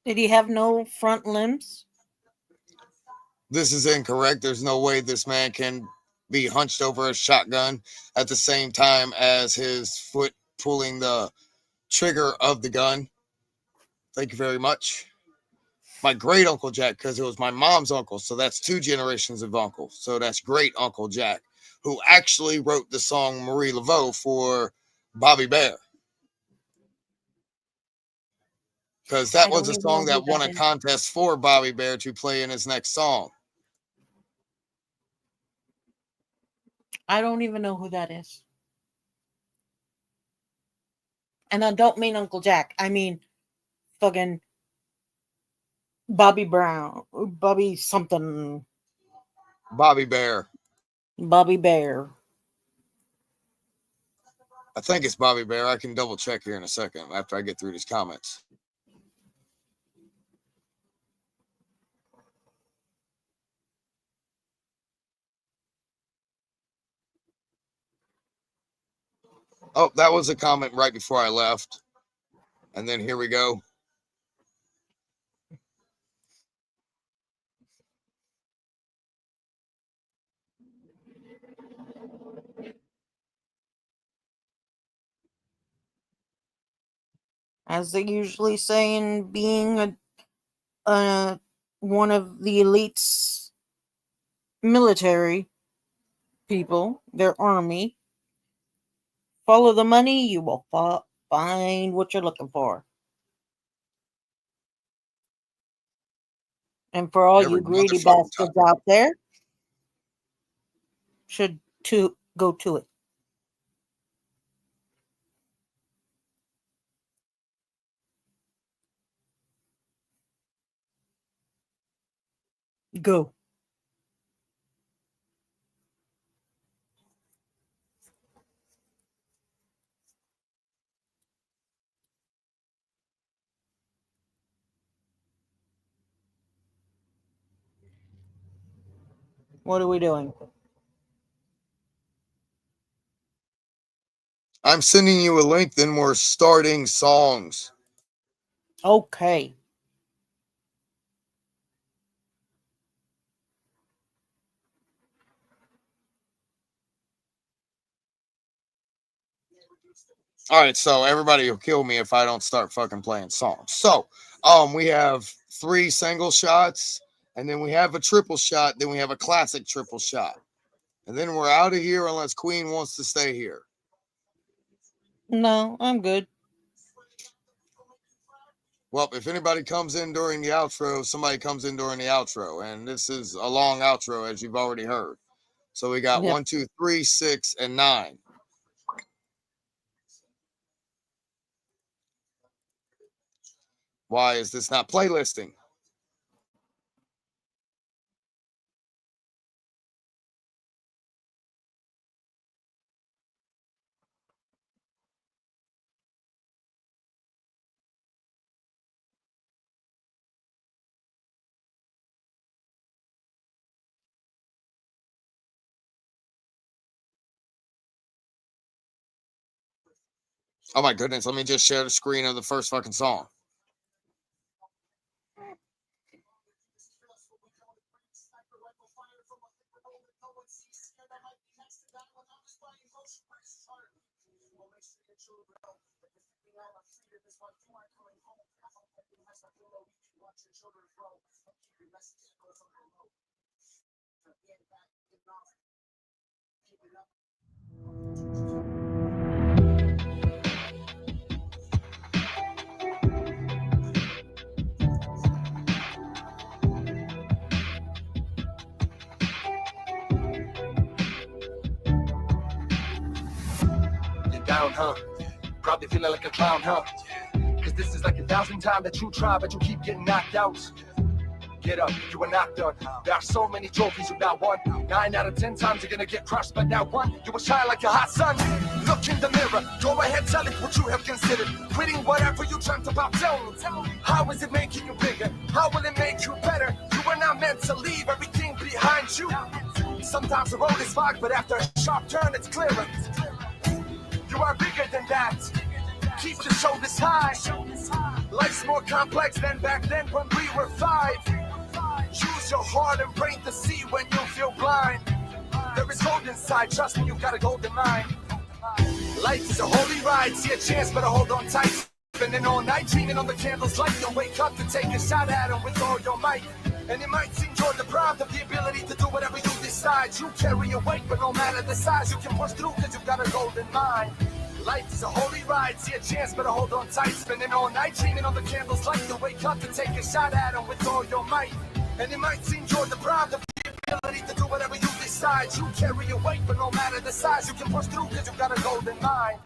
Did he have no front limbs? This is incorrect. There's no way this man can be hunched over a shotgun at the same time as his foot pulling the trigger of the gun. Thank you very much. My great Uncle Jack, because it was my mom's uncle. So that's 2 generations of uncle. So that's great Uncle Jack, who actually wrote the song Marie Laveau for Bobby Bear. Because that was a song that won a contest for Bobby Bear to play in his next song. I don't even know who that is. And I don't mean Uncle Jack. I mean fucking Bobby Brown. Bobby something. Bobby Bear. Bobby Bear. I think it's Bobby Bear. I can double check here in a second after I get through these comments. Oh, that was a comment right before I left. And then here we go. As they usually say in being one of the elite's military people, their army. Follow the money, you will find what you're looking for. And for all you greedy bastards out there, should go to it. Go. What are we doing? I'm sending you a link, then we're starting songs. Okay. All right, so everybody will kill me if I don't start fucking playing songs. So, we have 3 single shots, and then we have a triple shot, then we have a classic triple shot. And then we're out of here unless Queen wants to stay here. No, I'm good. Well, if anybody comes in during the outro, somebody comes in during the outro. And this is a long outro, as you've already heard. So we got 1, 2, 3, 6, and 9. Why is this not playlisting? Oh my goodness, let me just share the screen of the first fucking song. Down, huh? Probably feeling like a clown, huh? Cause this is like 1,000 times that you try, but you keep getting knocked out. Get up, you are not done. There are so many trophies you now won. 9 out of 10 times you're gonna get crushed, but now one, you will shine like a hot sun. Look look in the mirror. Go ahead, tell it what you have considered. Quitting whatever you dreamt about. Tell me, how is it making you bigger? How will it make you better? You were not meant to leave everything behind you. Sometimes the road is fogged, but after a sharp turn, it's clearer. You are bigger than that. Keep your shoulders high. Life's more complex than back then when we were 5. Use your heart and brain to see when you feel blind. There is gold inside, trust me, you've got a golden mind. Life is a holy ride, see a chance, better hold on tight. Spending all night, dreaming on the candles light. You'll wake up to take a shot at them with all your might. And it might seem you're deprived of the ability to do whatever you decide. You carry a weight, but no matter the size, you can push through because you've got a golden mind. Life is a holy ride, see a chance, better hold on tight. Spending all night, dreaming on the candles light. You'll wake up to take a shot at them with all your might. And it might seem you're deprived of the ability to do whatever you decide. You carry a weight, but no matter the size, you can push through because you've got a golden mind.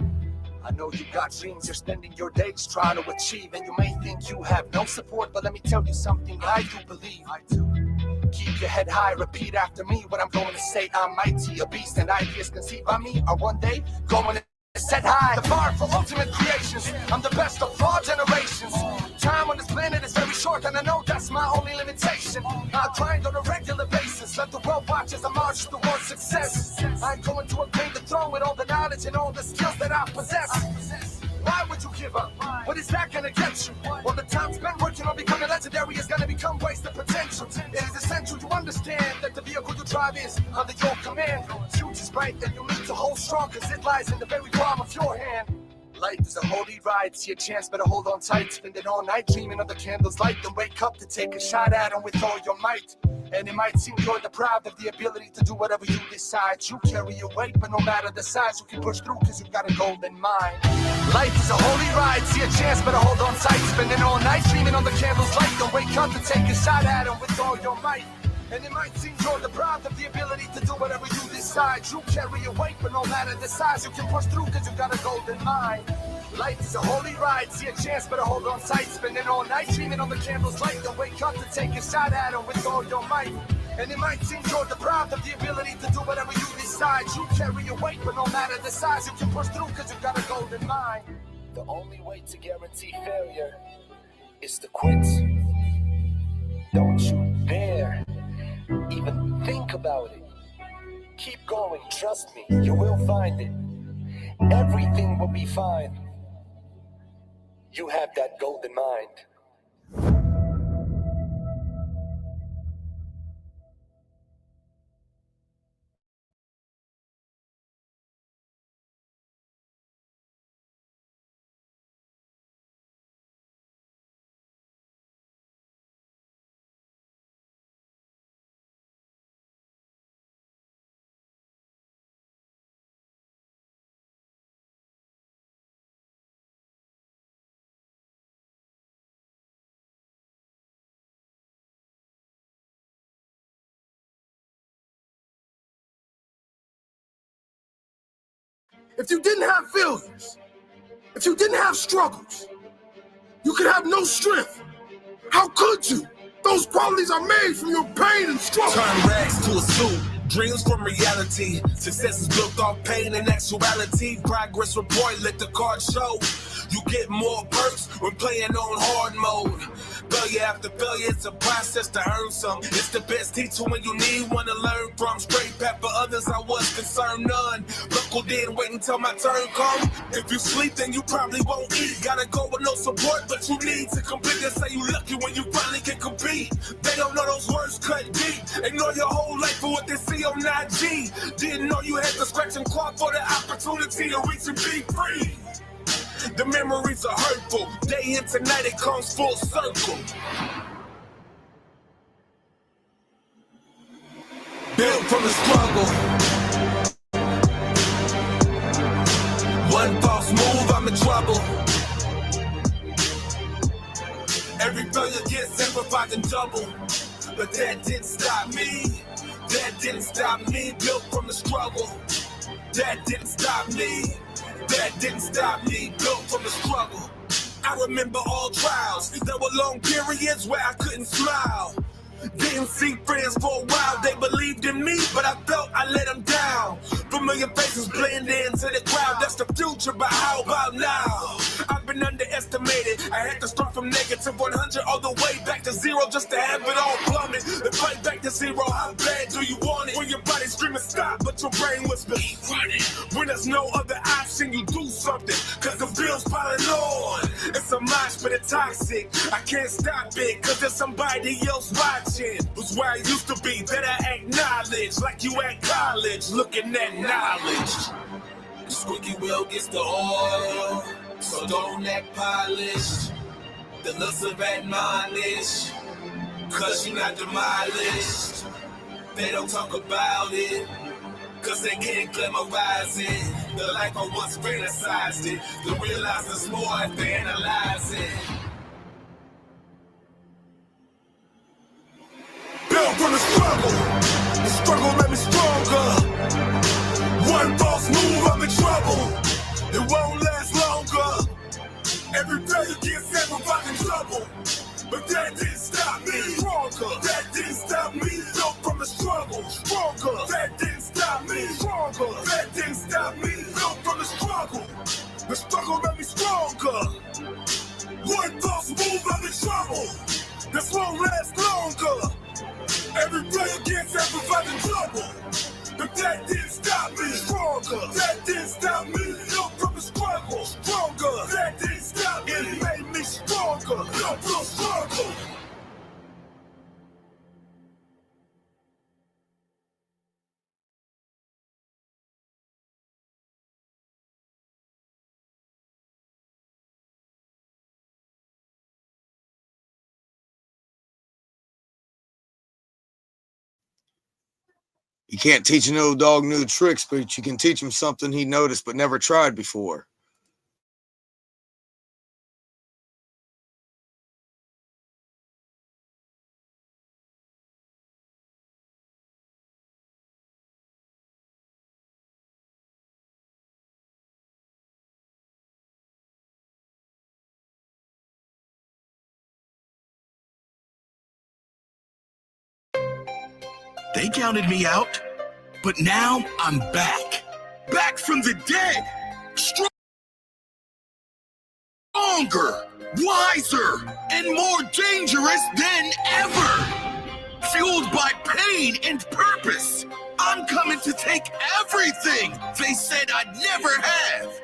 I know you got dreams you're spending your days trying to achieve, and you may think you have no support, but let me tell you something I do believe. I do. Keep your head high, repeat after me what I'm going to say. I'm mighty, a beast, and ideas conceived by me are one day going to set high. The bar for ultimate creations. I'm the best of all generations. Time on this planet is very short, and I know that's my only limitation. I grind on a regular basis. Let the world watch as I march towards success. I'm going to obtain the throne with all the knowledge and all the skills that I possess. Why would you give up? What is that gonna get you? Well, the time spent working on becoming legendary is gonna become wasted potential. It is essential to understand that the vehicle you drive is under your command. Future's bright and you need to hold strong, cause it lies in the very palm of your hand. Life is a holy ride, see a chance, better hold on tight. Spend it all night dreaming of the candles light, then wake up to take a shot at them with all your might. And it might seem you're deprived of the ability to do whatever you decide. You carry your weight, but no matter the size, you can push through because you've got a golden mind. Life is a holy ride, see a chance, better hold on tight. Spending all night dreaming on the candles light, then wake up to take a shot at them with all your might. And it might seem you're deprived of the ability to do whatever you decide. You carry your weight, but no matter the size, you can push through because you've got a golden mind. Life is a holy ride, see a chance, better hold on tight. Spending all night dreaming on the candles light, then wake up to take a shot at them with all your might. And it might seem you're deprived of the ability to do whatever you decide. You carry your weight, but no matter the size, you can push through because you've got a golden mind. The only way to guarantee failure is to quit. Don't you dare even think about it. Keep going, trust me, you will find it. Everything will be fine. You have that golden mind. If you didn't have failures, if you didn't have struggles, you could have no strength. How could you? Those qualities are made from your pain and struggle. Turn rags to a suit, dreams from reality. Success is built off pain and actuality. Progress report, let the card show. You get more perks when playing on hard mode. Failure after failure, it's a process to earn some. It's the best teacher when you need one to learn from. Straight path for others, I was concerned none. Buckled in, wait until my turn come. If you sleep, then you probably won't eat. Gotta go with no support, but you need to compete. They say you lucky when you finally can compete. They don't know those words cut deep. Ignore your whole life for what they see on IG. Didn't know you had to scratch and claw for the opportunity to reach and be free. The memories are hurtful. Day into night, it comes full circle. Built from the struggle. One false move, I'm in trouble. Every failure gets amplified and double. But that didn't stop me. That didn't stop me. Built from the struggle. That didn't stop me. That didn't stop me, built from the struggle. I remember all trials. There were long periods where I couldn't smile. Didn't see friends for a while, they believed in me, but I felt I let them down. Familiar faces blend into the crowd, that's the future, but how about now? I've been underestimated, I had to start from negative 100 all the way back to zero just to have it all plummet. And fight back to zero, how bad do you want it? When your body's screaming stop, but your brain whispers keep running. When there's no other option, you do something, cause the bill's piling on. It's a mosh, but it's toxic, I can't stop it, cause there's somebody else watching. Was where I used to be, that I acknowledge, like you at college, looking at knowledge. The squeaky wheel gets the oil, so don't act polished. The looks of admonish, cause you're not demolished. They don't talk about it, cause they can't glamorize it. The life I once fantasized it, to realize there's more if they analyze it. Built from the struggle made me stronger. One false move, I'm in trouble. It won't last longer. Every day you get several in trouble. But that didn't stop me. Stronger. That didn't stop me. Built from the struggle. Stronger. That didn't stop me. Stronger. That didn't stop me. Built from the struggle. The struggle made me stronger. One false move, I'm in trouble. This won't last longer. Every player gets everybody in trouble. But that didn't stop me. Stronger. That didn't stop me. Built from the struggle. Stronger. That didn't stop me. It made me stronger. Built from the struggle. You can't teach an old dog new tricks, but you can teach him something he noticed but never tried before. They counted me out, but now I'm back. Back from the dead. Stronger, wiser, and more dangerous than ever. Fueled by pain and purpose. I'm coming to take everything they said I'd never have.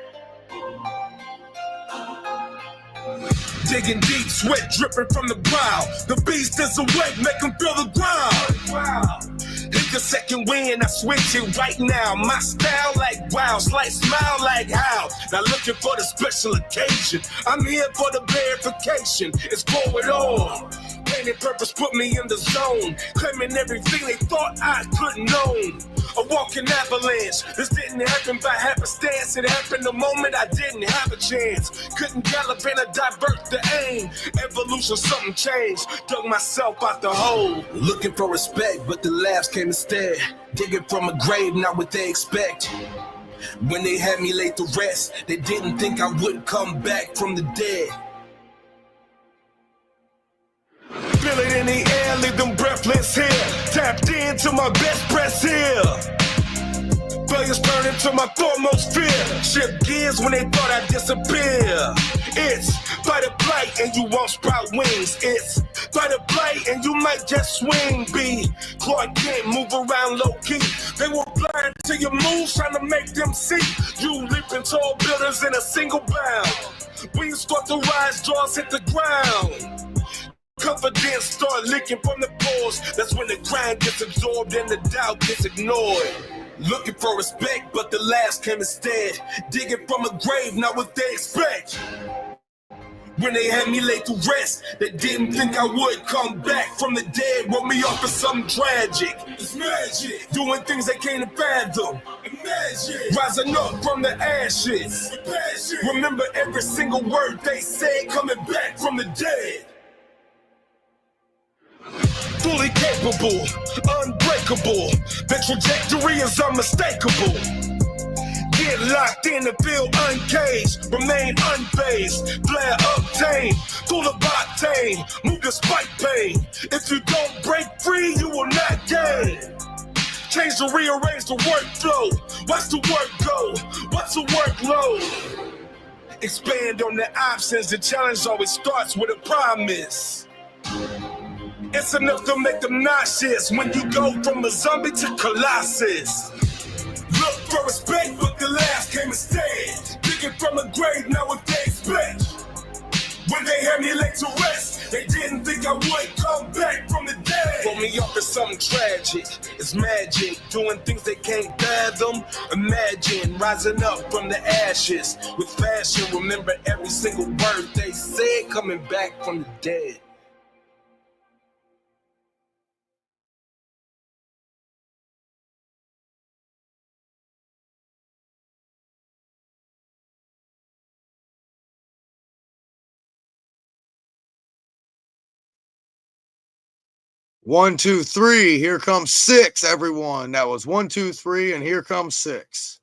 Digging deep, sweat dripping from the brow. The beast is awake, make him feel the ground. Hit the second wind, I switch it right now. My style like wow, slight smile like how. Now looking for the special occasion. I'm here for the verification. It's going on. Pain and purpose put me in the zone. Claiming everything they thought I couldn't own. A walking avalanche. This didn't happen by happenstance. It happened the moment I didn't have a chance. Couldn't gallop and I divert the aim. Evolution, something changed. Dug myself out the hole. Looking for respect, but the laughs came instead. Digging from a grave, not what they expect. When they had me laid to rest, they didn't think I would come back from the dead. Feel it in the air, leave them breathless here. Tapped into my best press here. Failures turn into my foremost fear. Shift gears when they thought I'd disappear. It's fight or flight and you won't sprout wings. It's fight or flight and you might just swing. Be Clark Kent, move around low key. They were blind to your moves, trying to make them see. You leaping tall buildings in a single bound. When you start to rise, jaws hit the ground. Confidence start leaking from the pores. That's when the grind gets absorbed and the doubt gets ignored. Looking for respect, but the last came instead. Digging from a grave, not what they expect. When they had me laid to rest, they didn't think I would come back from the dead. Wrote me off for something tragic. It's magic. Doing things they can't fathom. Imagine. Rising up from the ashes. Remember every single word they said, coming back from the dead. Fully capable, unbreakable. The trajectory is unmistakable. Get locked in and feel uncaged. Remain unfazed. Flare obtain. Full of octane. Move your spike pain. If you don't break free, you will not gain. Change to rearrange the workflow. Watch the work go. What's the workload? Expand on the options. The challenge always starts with a promise. It's enough to make them nauseous when you go from a zombie to Colossus. Look for respect, but the last came instead. Digging from a grave, now what they expect. When they had me laid to rest, they didn't think I would come back from the dead. Put me up in something tragic, it's magic. Doing things they can't fathom. Imagine rising up from the ashes with fashion. Remember every single word they said, coming back from the dead. One, two, three. Here comes 6, everyone. That was 1, 2, 3, and here comes 6.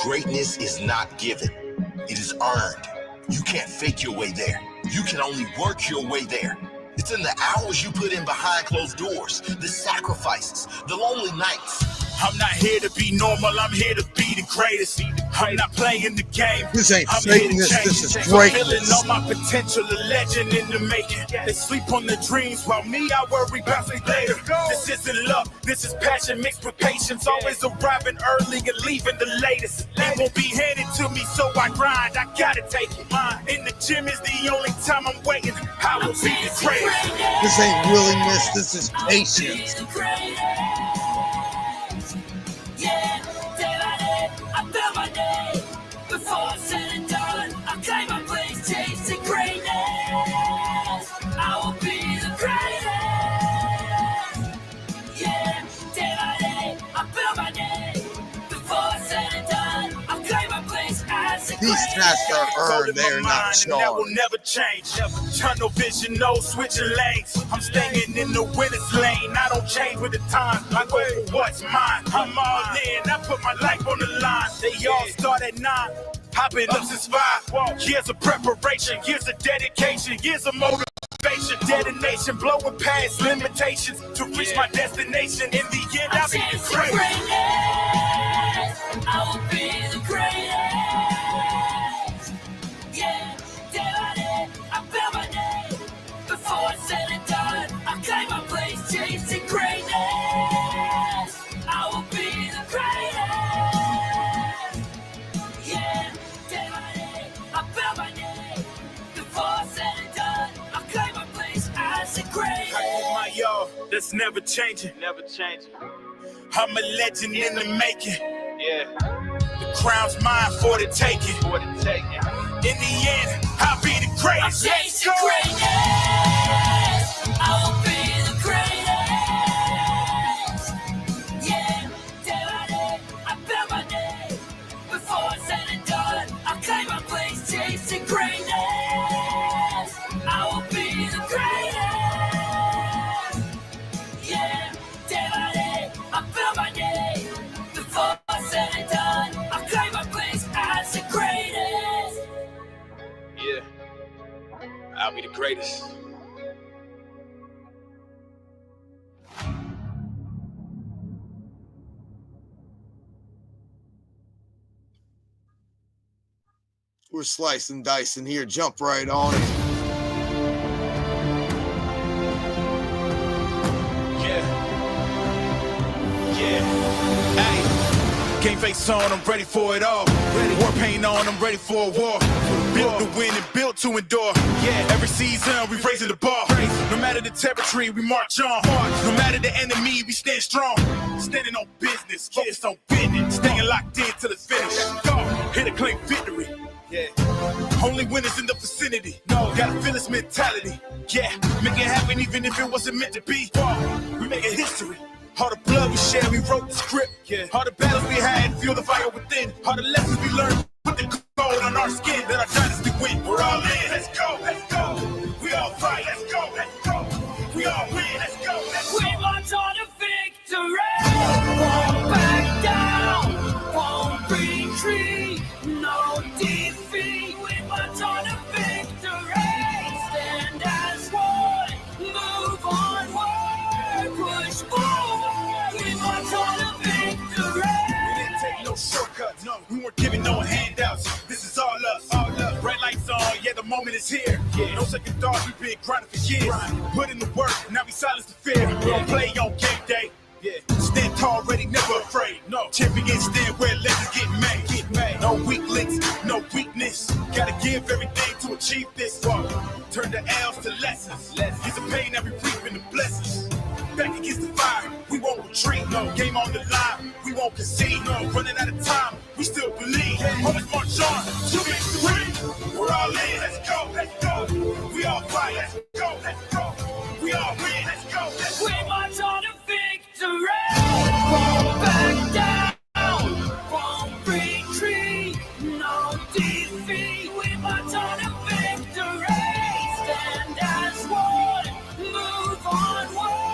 Greatness is not given. It is earned. You can't fake your way there. You can only work your way there. It's in the hours you put in behind closed doors, the sacrifices, the lonely nights. I'm not here to be normal, I'm here to be the greatest. I'm not playing the game. This ain't I'm fakeness, here to this is change. greatness. Fulfilling all my potential, a legend in the making. They sleep on the dreams while me, I worry about things later. This isn't love, this is passion mixed with patience. Always arriving early and leaving the latest. It won't be handed to me, so I grind. I gotta take it. In the gym is the only time I'm waiting. I will be the greatest. This ain't willingness, this is patience. Yeah, day by day, I build my day. Before it's said and done, I claim my place, chasing greatness. I will be the greatest. Yeah, day by day, I build my day. Before it's said and done, I claim my place as the These tasks are earned, they are not that will charged. never change. Tunnel vision, no switching lanes. I'm staying in the winner's lane. I don't change with the time. I go for what's mine. I'm all in. I put my life on the line. They all start at 9. I've been up since 5. Years of preparation, years of dedication, years of motivation, detonation, blowing past limitations to reach my destination. In the end, I'll be the greatest. I will be the greatest. Yeah, day by day, I build my day. Before it's said and done, I claim my place, chasing greatness. I will be the greatest. Yeah, day by day, I build my day. Before it's said and done, I claim my place as the greatest. I hold my y'all, that's never changing. Never changing. I'm a legend in the making. Yeah. The crown's mine for the taking. For the taking. In the end, I'll be the greatest. I'm chasing greatness. I will be the greatest. Yeah, day by day, I build my day. Before it's said and done, I claim my place, chasing greatness. I will be the greatest. Yeah, day by day, I build my day. Before it's said and done, I claim my place as the greatest. Yeah. I'll be the greatest. We're slicing, dicing here. Jump right on it. Hey, game face on, I'm ready for it all. War paint on, I'm ready for a war. Built to win and built to endure. Yeah, every season we raising the bar. No matter the territory, we march on. No matter the enemy, we stand strong. Standing on business, focused on business. Staying locked in till it's finished. Go, here to claim victory. Yeah. Only winners in the vicinity. No, got a fearless mentality. Yeah, make it happen even if it wasn't meant to be. We make it history. All the blood we shared, we wrote the script. Yeah. All the battles we had, feel the fire within. All the lessons we learned, put the gold on our skin. That our dynasty win. We're all in. Let's go, let's go. We all fight. Let's go, let's go. We all win. Let's go, let's go. We march on to victory. Won't back down. Won't retreat. No defeat. We march on to victory. Stand as one. Move onward. Push forward. We march on to victory. We didn't take no shortcuts. No, we weren't giving no handouts. This is all us. All us. Red lights on. Yeah, the moment is here. Yeah. No second thoughts. We've been grinding for years. Put in the work. Now we silence the fear. We don't play on game day. Yeah. Stand tall, ready, never afraid. No champions stand where legends get made. Get made. No weak links, no weakness. Gotta give everything to achieve this. Whoa. Turn the L's to lessons. It's the pain that we reap in the blessings. Back against the fire, we won't retreat. No game on the line, we won't concede. No running out of time, we still believe. Always march on to victory. We're all in. Let's go, let's go. We all fight. Let's go, let's go. We all win. Let's go, let's go. We march on to victory. Won't back down. Won't retreat. No defeat. We march on to victory. Stand as one. Move onward.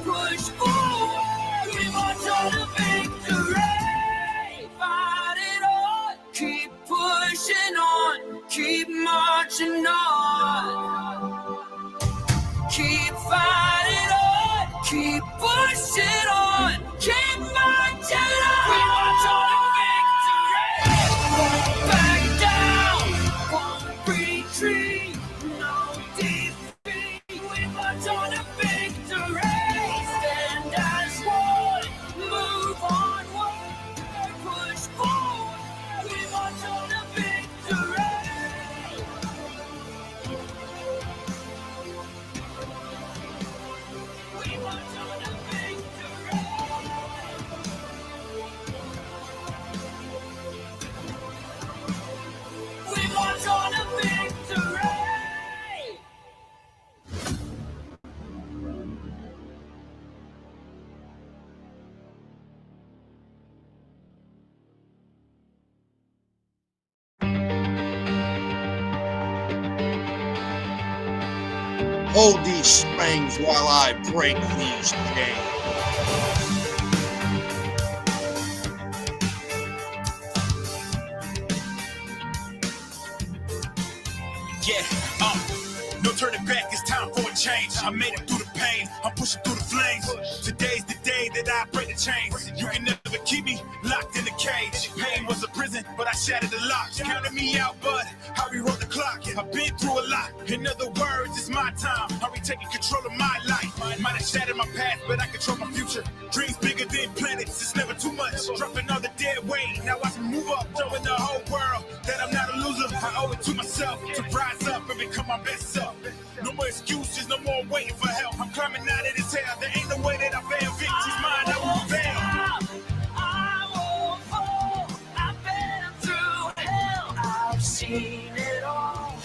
Push forward. We march on to victory. Fight it on. Keep pushing on. Keep marching on. Keep fighting on. Keep pushing on. Keep marching on. We march on to victory. Won't back down. Won't retreat. No defeat. We march on to victory. Stand as one. Move onward. Push forward. We march on to victory. We march on to victory. We march on to victory. Hold these strings while I break these chains. Yeah, no turning back, it's time for a change. I made it through the pain, I'm pushing through the flames. Today's the day that I break the chains. You can never keep me locked in the cage. Pain was a prison, but I shattered the locks. Counted me out, but I rewrote the clock. I've been through a lot. In other words, it's my time. I'm retaking control of my life. Might have shattered my past, but I control my future. Dreams bigger than planets, it's never too much. Dropping all the dead weight, now I can move up. Showing the whole world that I'm not a loser. I owe it to myself to rise up and become my best self. No more excuses, no more waiting for help. I'm climbing out of this hell. There ain't no way that I fail. Victory's mine, I won't fail. I won't fall. I've been through hell. I've seen it all.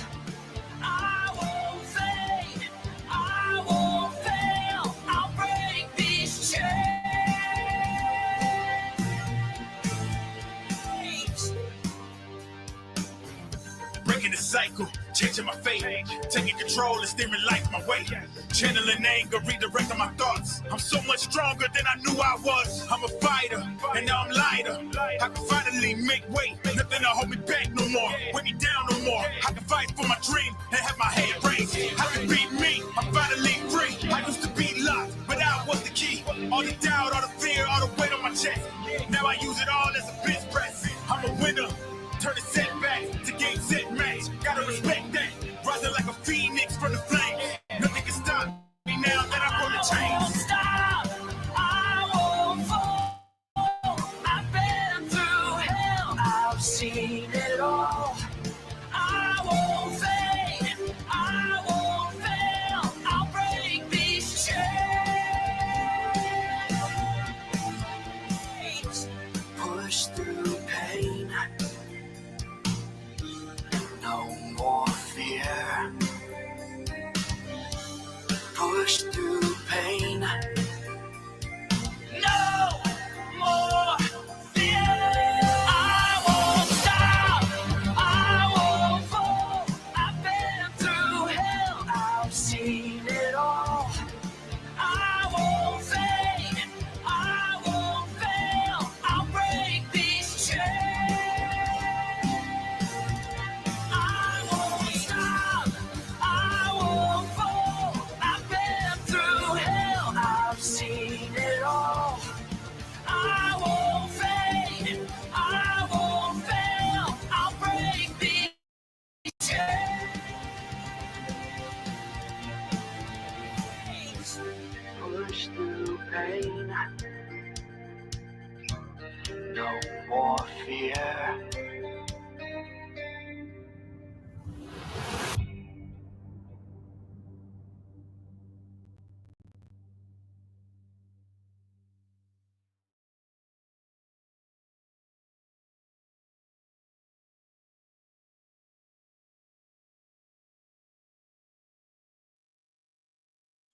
I won't fade. I won't fail. I'll break these chains. Breaking the cycle, changing my fate, taking control and steering life my way. Channeling anger, redirecting my thoughts. I'm so much stronger than I knew I was. I'm a fighter, and now I'm lighter. I can finally make weight, nothing to hold me back no more. Weigh me down no more. I can fight for my dream and have my head raised. I can beat me, I'm finally free. I used to be locked, but I was the key. All the doubt, all the fear, all the weight on my chest. Now I use it all as a bench press. I'm a winner. Turn a setback to game, set, match. Gotta respect that. Rising like a phoenix from the flame. Nothing can stop me now that I'm on the chains. Stop. I won't fall. I've been through hell. I've seen it all. I push through pain. No more fear.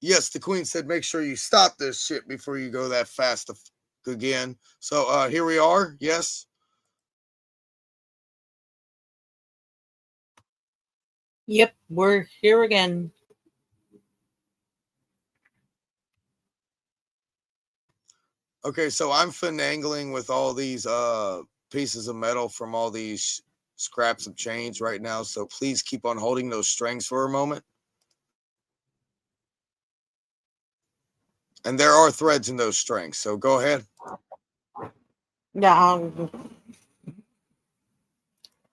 Yes, the queen said, make sure you stop this shit before you go that fast again. So here we are. Yes. Yep, we're here again. Okay, so I'm finagling with all these pieces of metal from all these scraps of chains right now. So please keep on holding those strings for a moment. And there are threads in those strings, so go ahead. Yeah.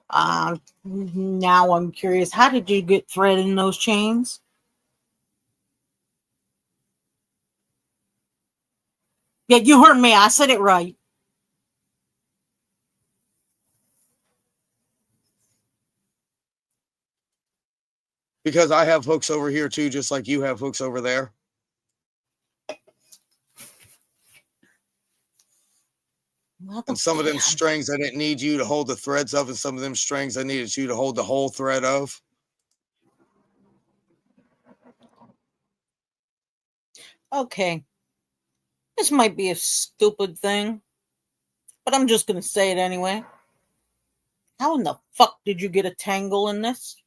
Now I'm curious. How did you get thread in those chains? Yeah, you heard me. I said it right. Because I have hooks over here too, just like you have hooks over there. And some of them strings I didn't need you to hold the threads of, and some of them strings I needed you to hold the whole thread of. Okay. This might be a stupid thing, but I'm just going to say it anyway. How in the fuck did you get a tangle in this?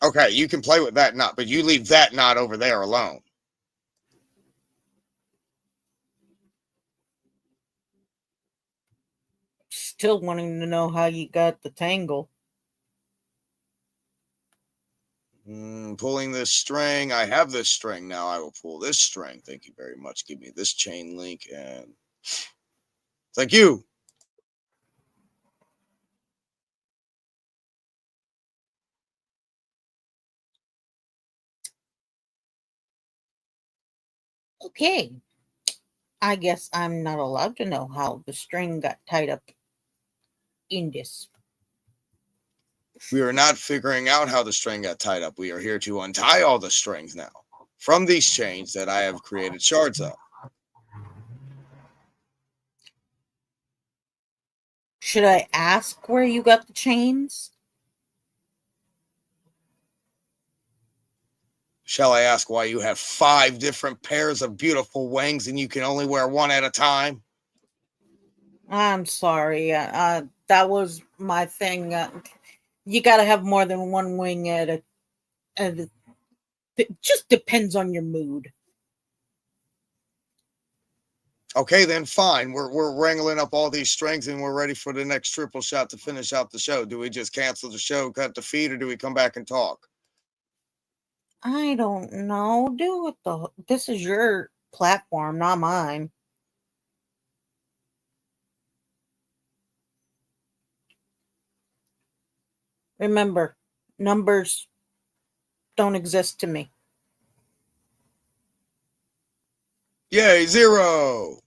Okay, you can play with that knot, but you leave that knot over there alone. Still wanting to know how you got the tangle. Pulling this string. I have this string now. I will pull this string. Thank you very much. Give me this chain link and thank you. Okay. I guess I'm not allowed to know how the string got tied up in this. We are not figuring out how the string got tied up. We are here to untie all the strings now from these chains that I have created shards of. Should I ask where you got the chains? Shall I ask why you have 5 different pairs of beautiful wings and you can only wear one at a time? I'm sorry. That was my thing. You got to have more than one wing at a. It just depends on your mood. Okay, then fine. We're wrangling up all these strings and we're ready for the next triple shot to finish out the show. Do we just cancel the show, cut the feed, or do we come back and talk? I don't know. Do it this is your platform, not mine. Remember, numbers don't exist to me. Yay, 0.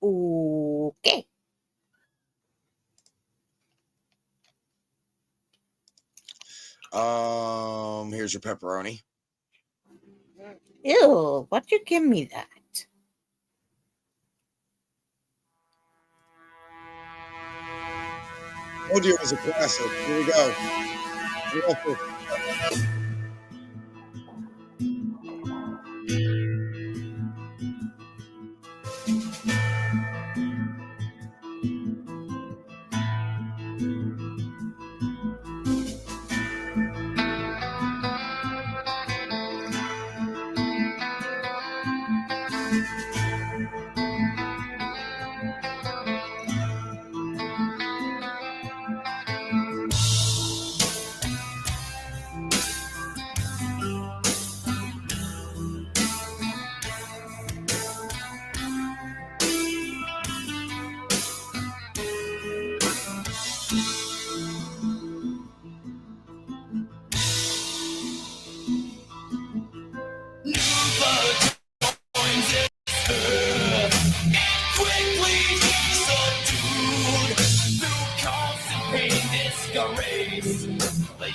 Okay. Here's your pepperoni. Ew, why'd you give me that? Told you it was a classic. Here we go.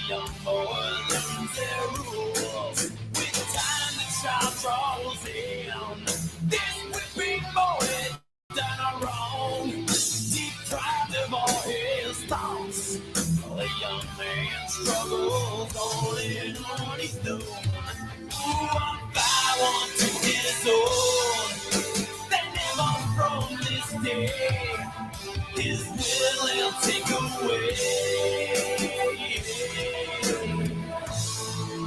young boys lose their rules. With time the child draws in. This whipping boy done a wrong, deprived of all his thoughts. A young man struggles on and on his own. One by one to his own. They never from this day. His will will take away.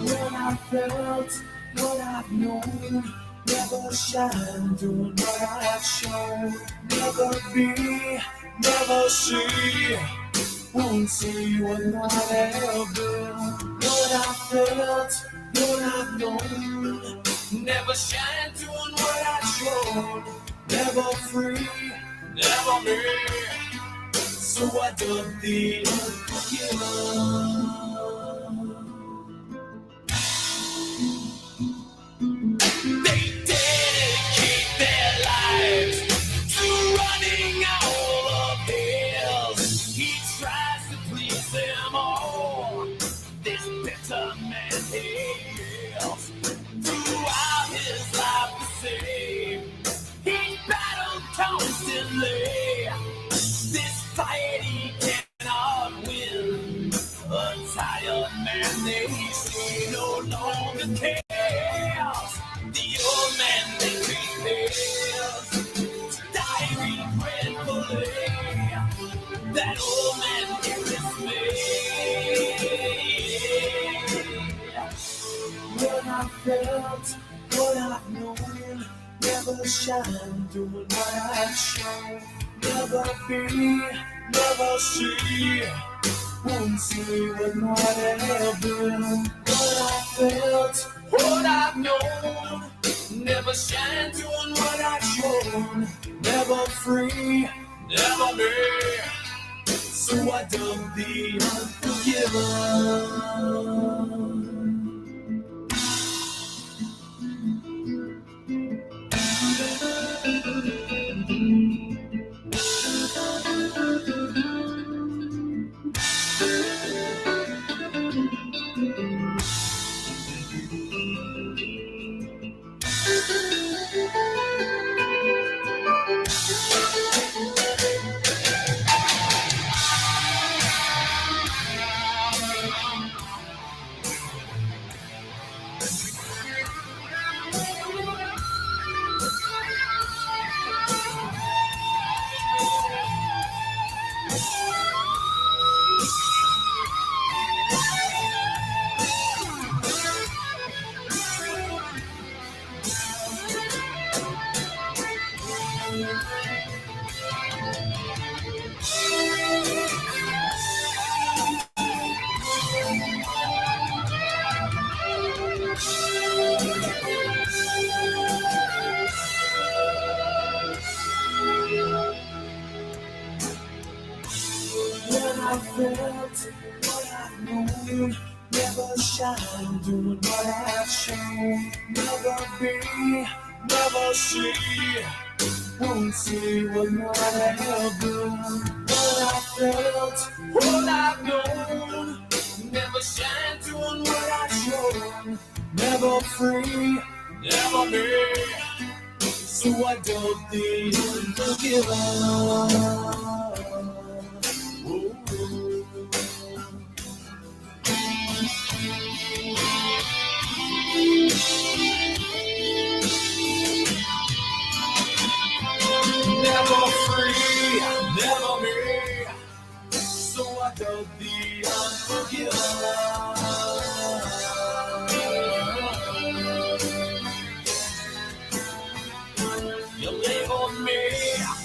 What I felt, what I've known, never shine doing what I've shown. Never be, never see, won't see what I have been. What I felt, what I've known, never shine doing what I've shown. Never free, never me. So I done the unforgiven. They dedicate their lives to running all of his. He tries to please them all. This bitter man hails throughout his life the same. He battled constantly. This fight he cannot win. A tired man they see no longer cares. The old man they prepares to die regretfully. That old man is me. What I felt, what I've known, never shine doing what I've shown. Never be, never see, won't see what might have been. What I felt, what I've known, never shine doing what I've shown. Never free, never me. So I done the unforgiven. felt, what I've known. Never shine, doing what I've shown. Never be, never see. Won't see what might have been. What I felt, what I've known. Never shine, doing what I've shown. Never free, never me. So I don't think unforgiven. Never free, never me. So I don't be unforgiven. You label me,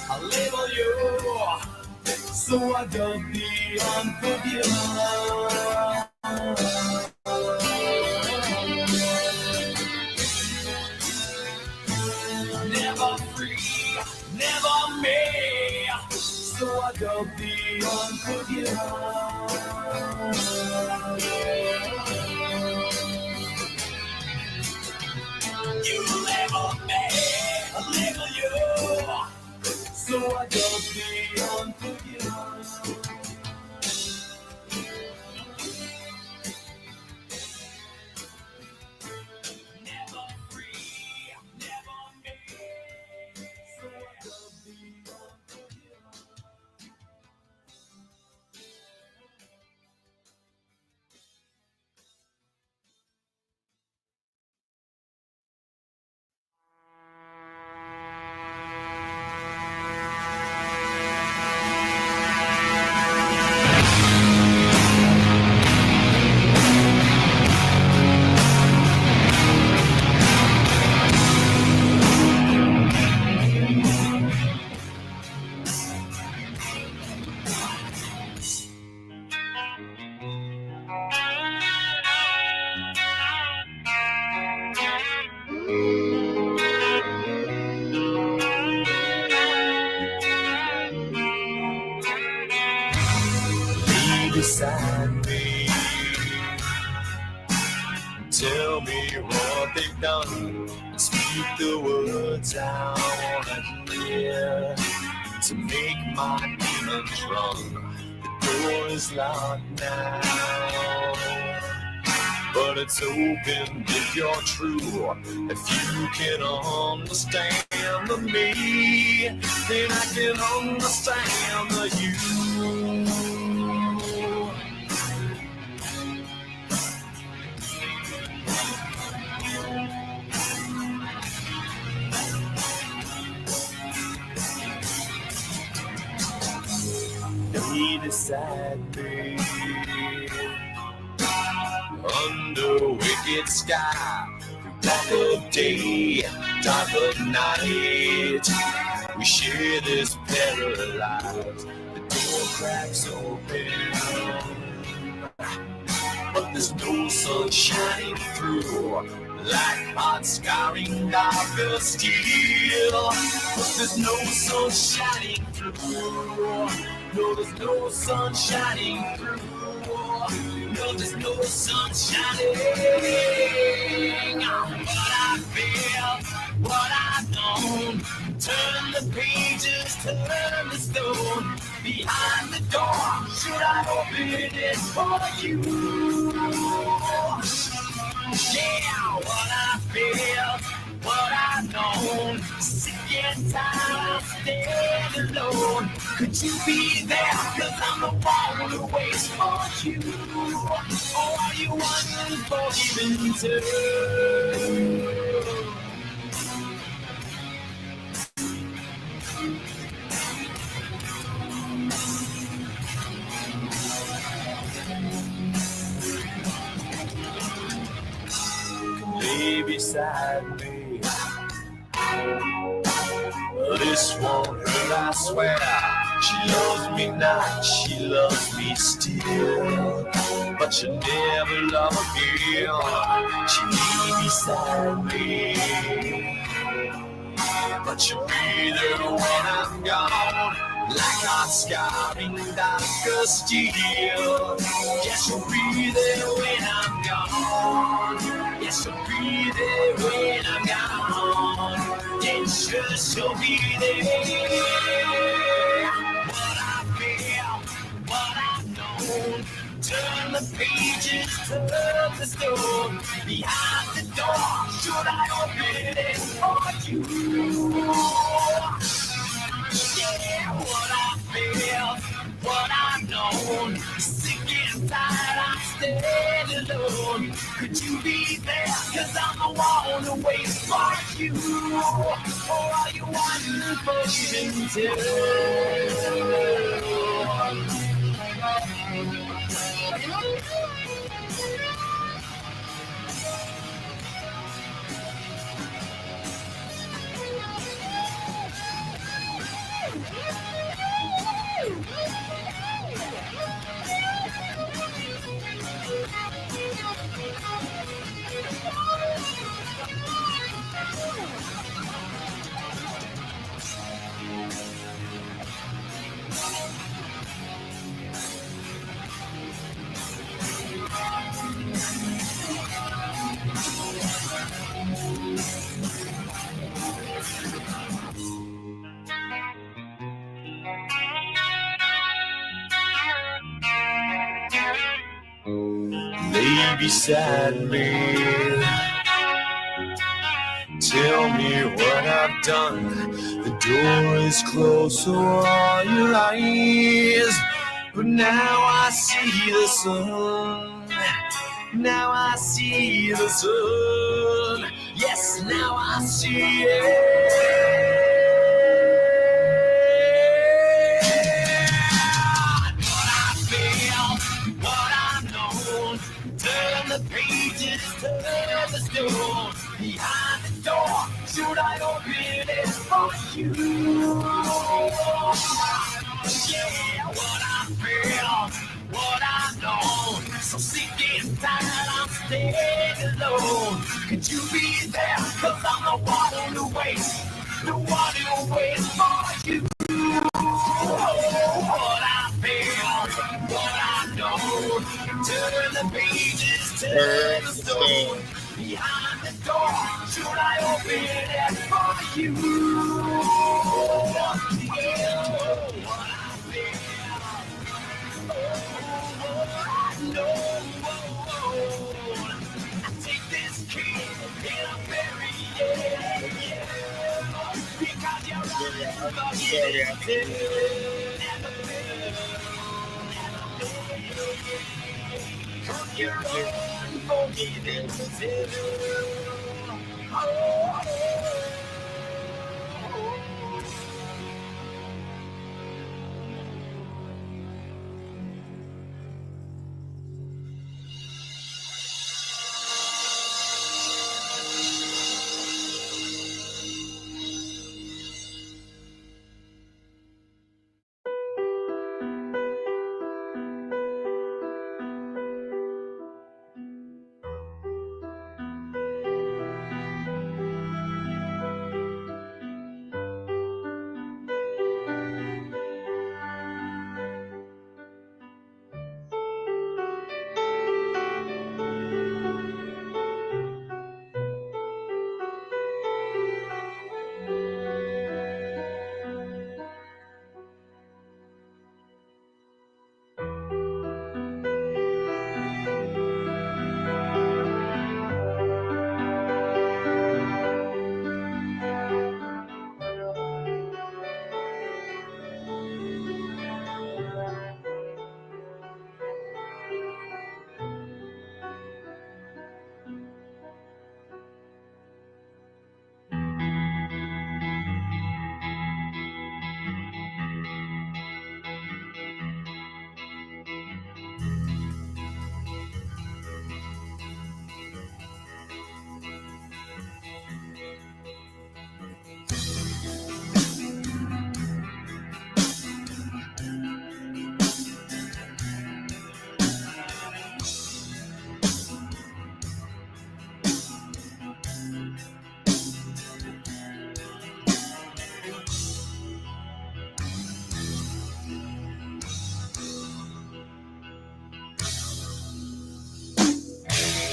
I label you. So I don't be unforgiven. Never free, never me, so I don't be unforgiven. You label me, I label you, so I don't be unforgiven. beside me. Tell me what they've done. Speak the words I wanna hear. To make my demons run. The door is locked now, but it's open if you're true. If you can understand me, then I can understand you. Be beside me under wicked sky, dark of day, dark of night. We share this paralyzed. The door cracks open, but there's no sun shining through. Like hot scarring darker steel, but there's no sun shining through. No, there's no sun shining through. No, there's no sun shining. What I feel, what I've known. Turn the pages, turn the stone. Behind the door, should I open it for you? Yeah, what I feel, what I've known. Sick and tired of staying alone. Could you be there? Cause I'm the one who waits for you. Or are you unforgiven too? Lay beside me. This won't hurt, I swear. She loves me not, she loves me still. But she'll never love again. She lay beside me, but she'll be there when I'm gone. Like hot scarring darker steel. Yes, she'll be there when I'm gone. Yes, she'll be there when I'm gone. Yeah, sure she'll be there. What I feel, what I've known. Turn the pages, turn the stone. Behind the door, should I open it for you? Yeah, what I feel, what I've known. Sick and tired, I'm staying alone. Could you be there? Cause I'm the one who waits for you. Or are you unforgiven too? Lay beside me. Tell me what I've done. The door is closed, so are your eyes. But now I see the sun. Now I see the sun. Yes, now I see it. The pages turn the stone. Behind the door, should I open it for you? Yeah, what I feel, what I know. So sick and tired, I'm staying alone. Could you be there? Cause I'm the one who waits. The one who waits for you. Oh, what I feel, what I know. Burn the stone. Behind the door, should I open it for you? I take this key and I bury it, because you're I'm sorry, I Cause you're unforgiving too.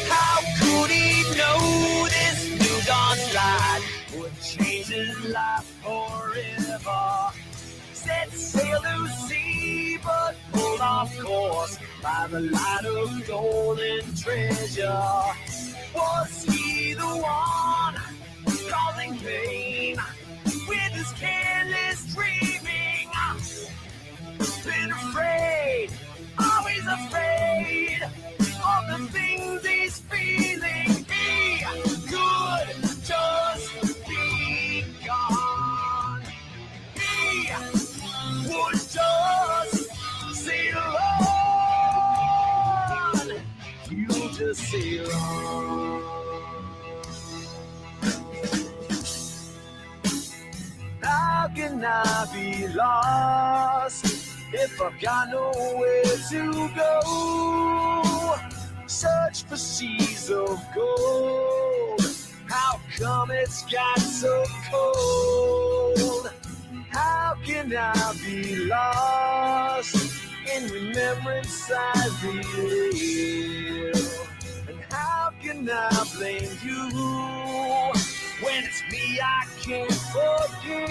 How could he know this new dawn's light would change his life forever? Set sail to sea, but pulled off course by the light of golden treasure. Was he the one causing pain with his careless dreaming? Been afraid, always afraid of the things he's feeling. He could just be gone. He would just sail on. You just sail on. How can I be lost if I've got nowhere to go? Search for seas of gold. How come it's got so cold? How can I be lost in remembrance I relive? And how can I blame you when it's me I can't forgive?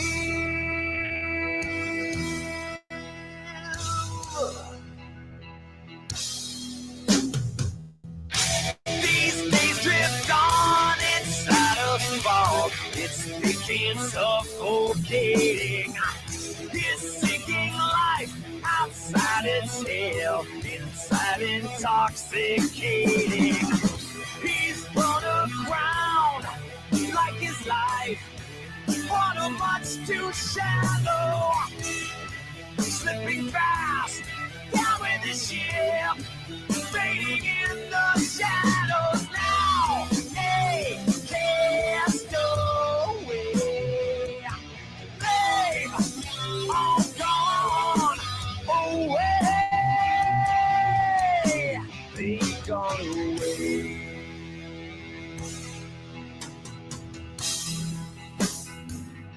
These days drift on inside a fog. It's thick and suffocating. This sinking life outside its tail, inside intoxicating. He's run aground like his life, water much too shallow. Slipping fast down with the ship, fading in the shadows now. Hey, cast away, babe, all gone away. They gone away.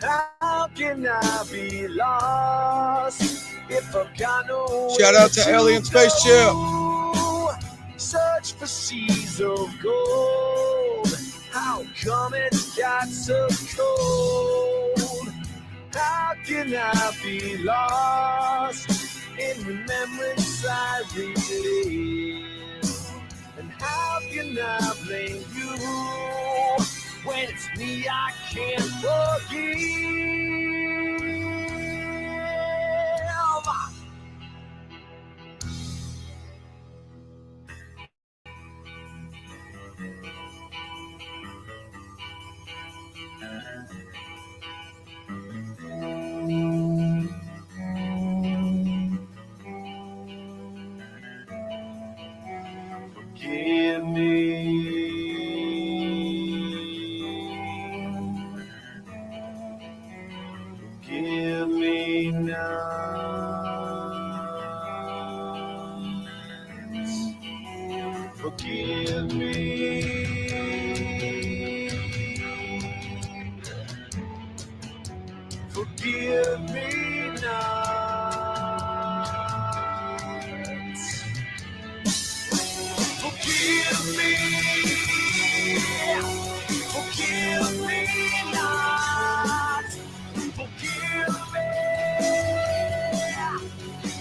How can I be lost if I've got no Shout out to Alien Spaceship. Search search for seas of gold. How come it's got so cold? How can I be lost in remembrance I relive? And how can I blame you when it's me I can't forgive? Forgive me. Forgive me now. Forgive me. Forgive me now. Forgive me. Forgive me not. Forgive me.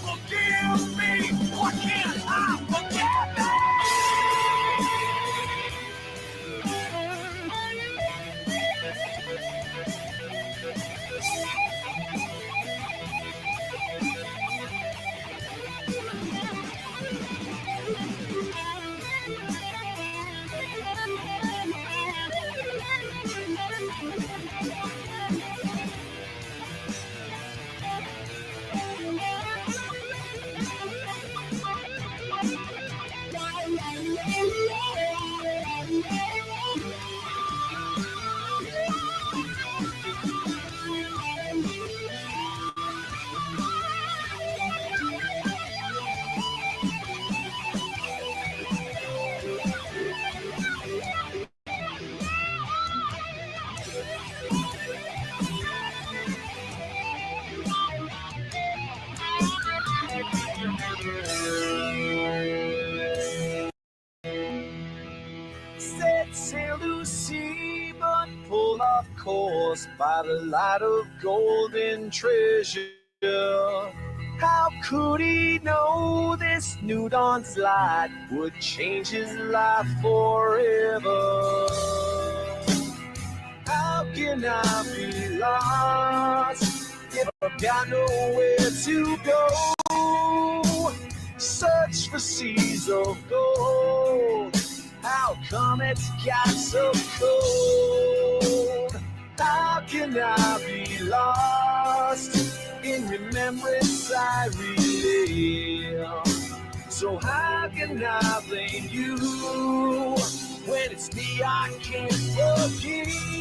Forgive me. Why can't I forgive me? Set sail to sea, but pulled off course by the light of golden treasure. How could he know this new dawn's light would change his life forever? How can I be lost if I've got nowhere to go? Search for seas of gold. How come it's got so cold? How can I be lost in remembrance I relive? So how can I blame you when it's me I can't forgive?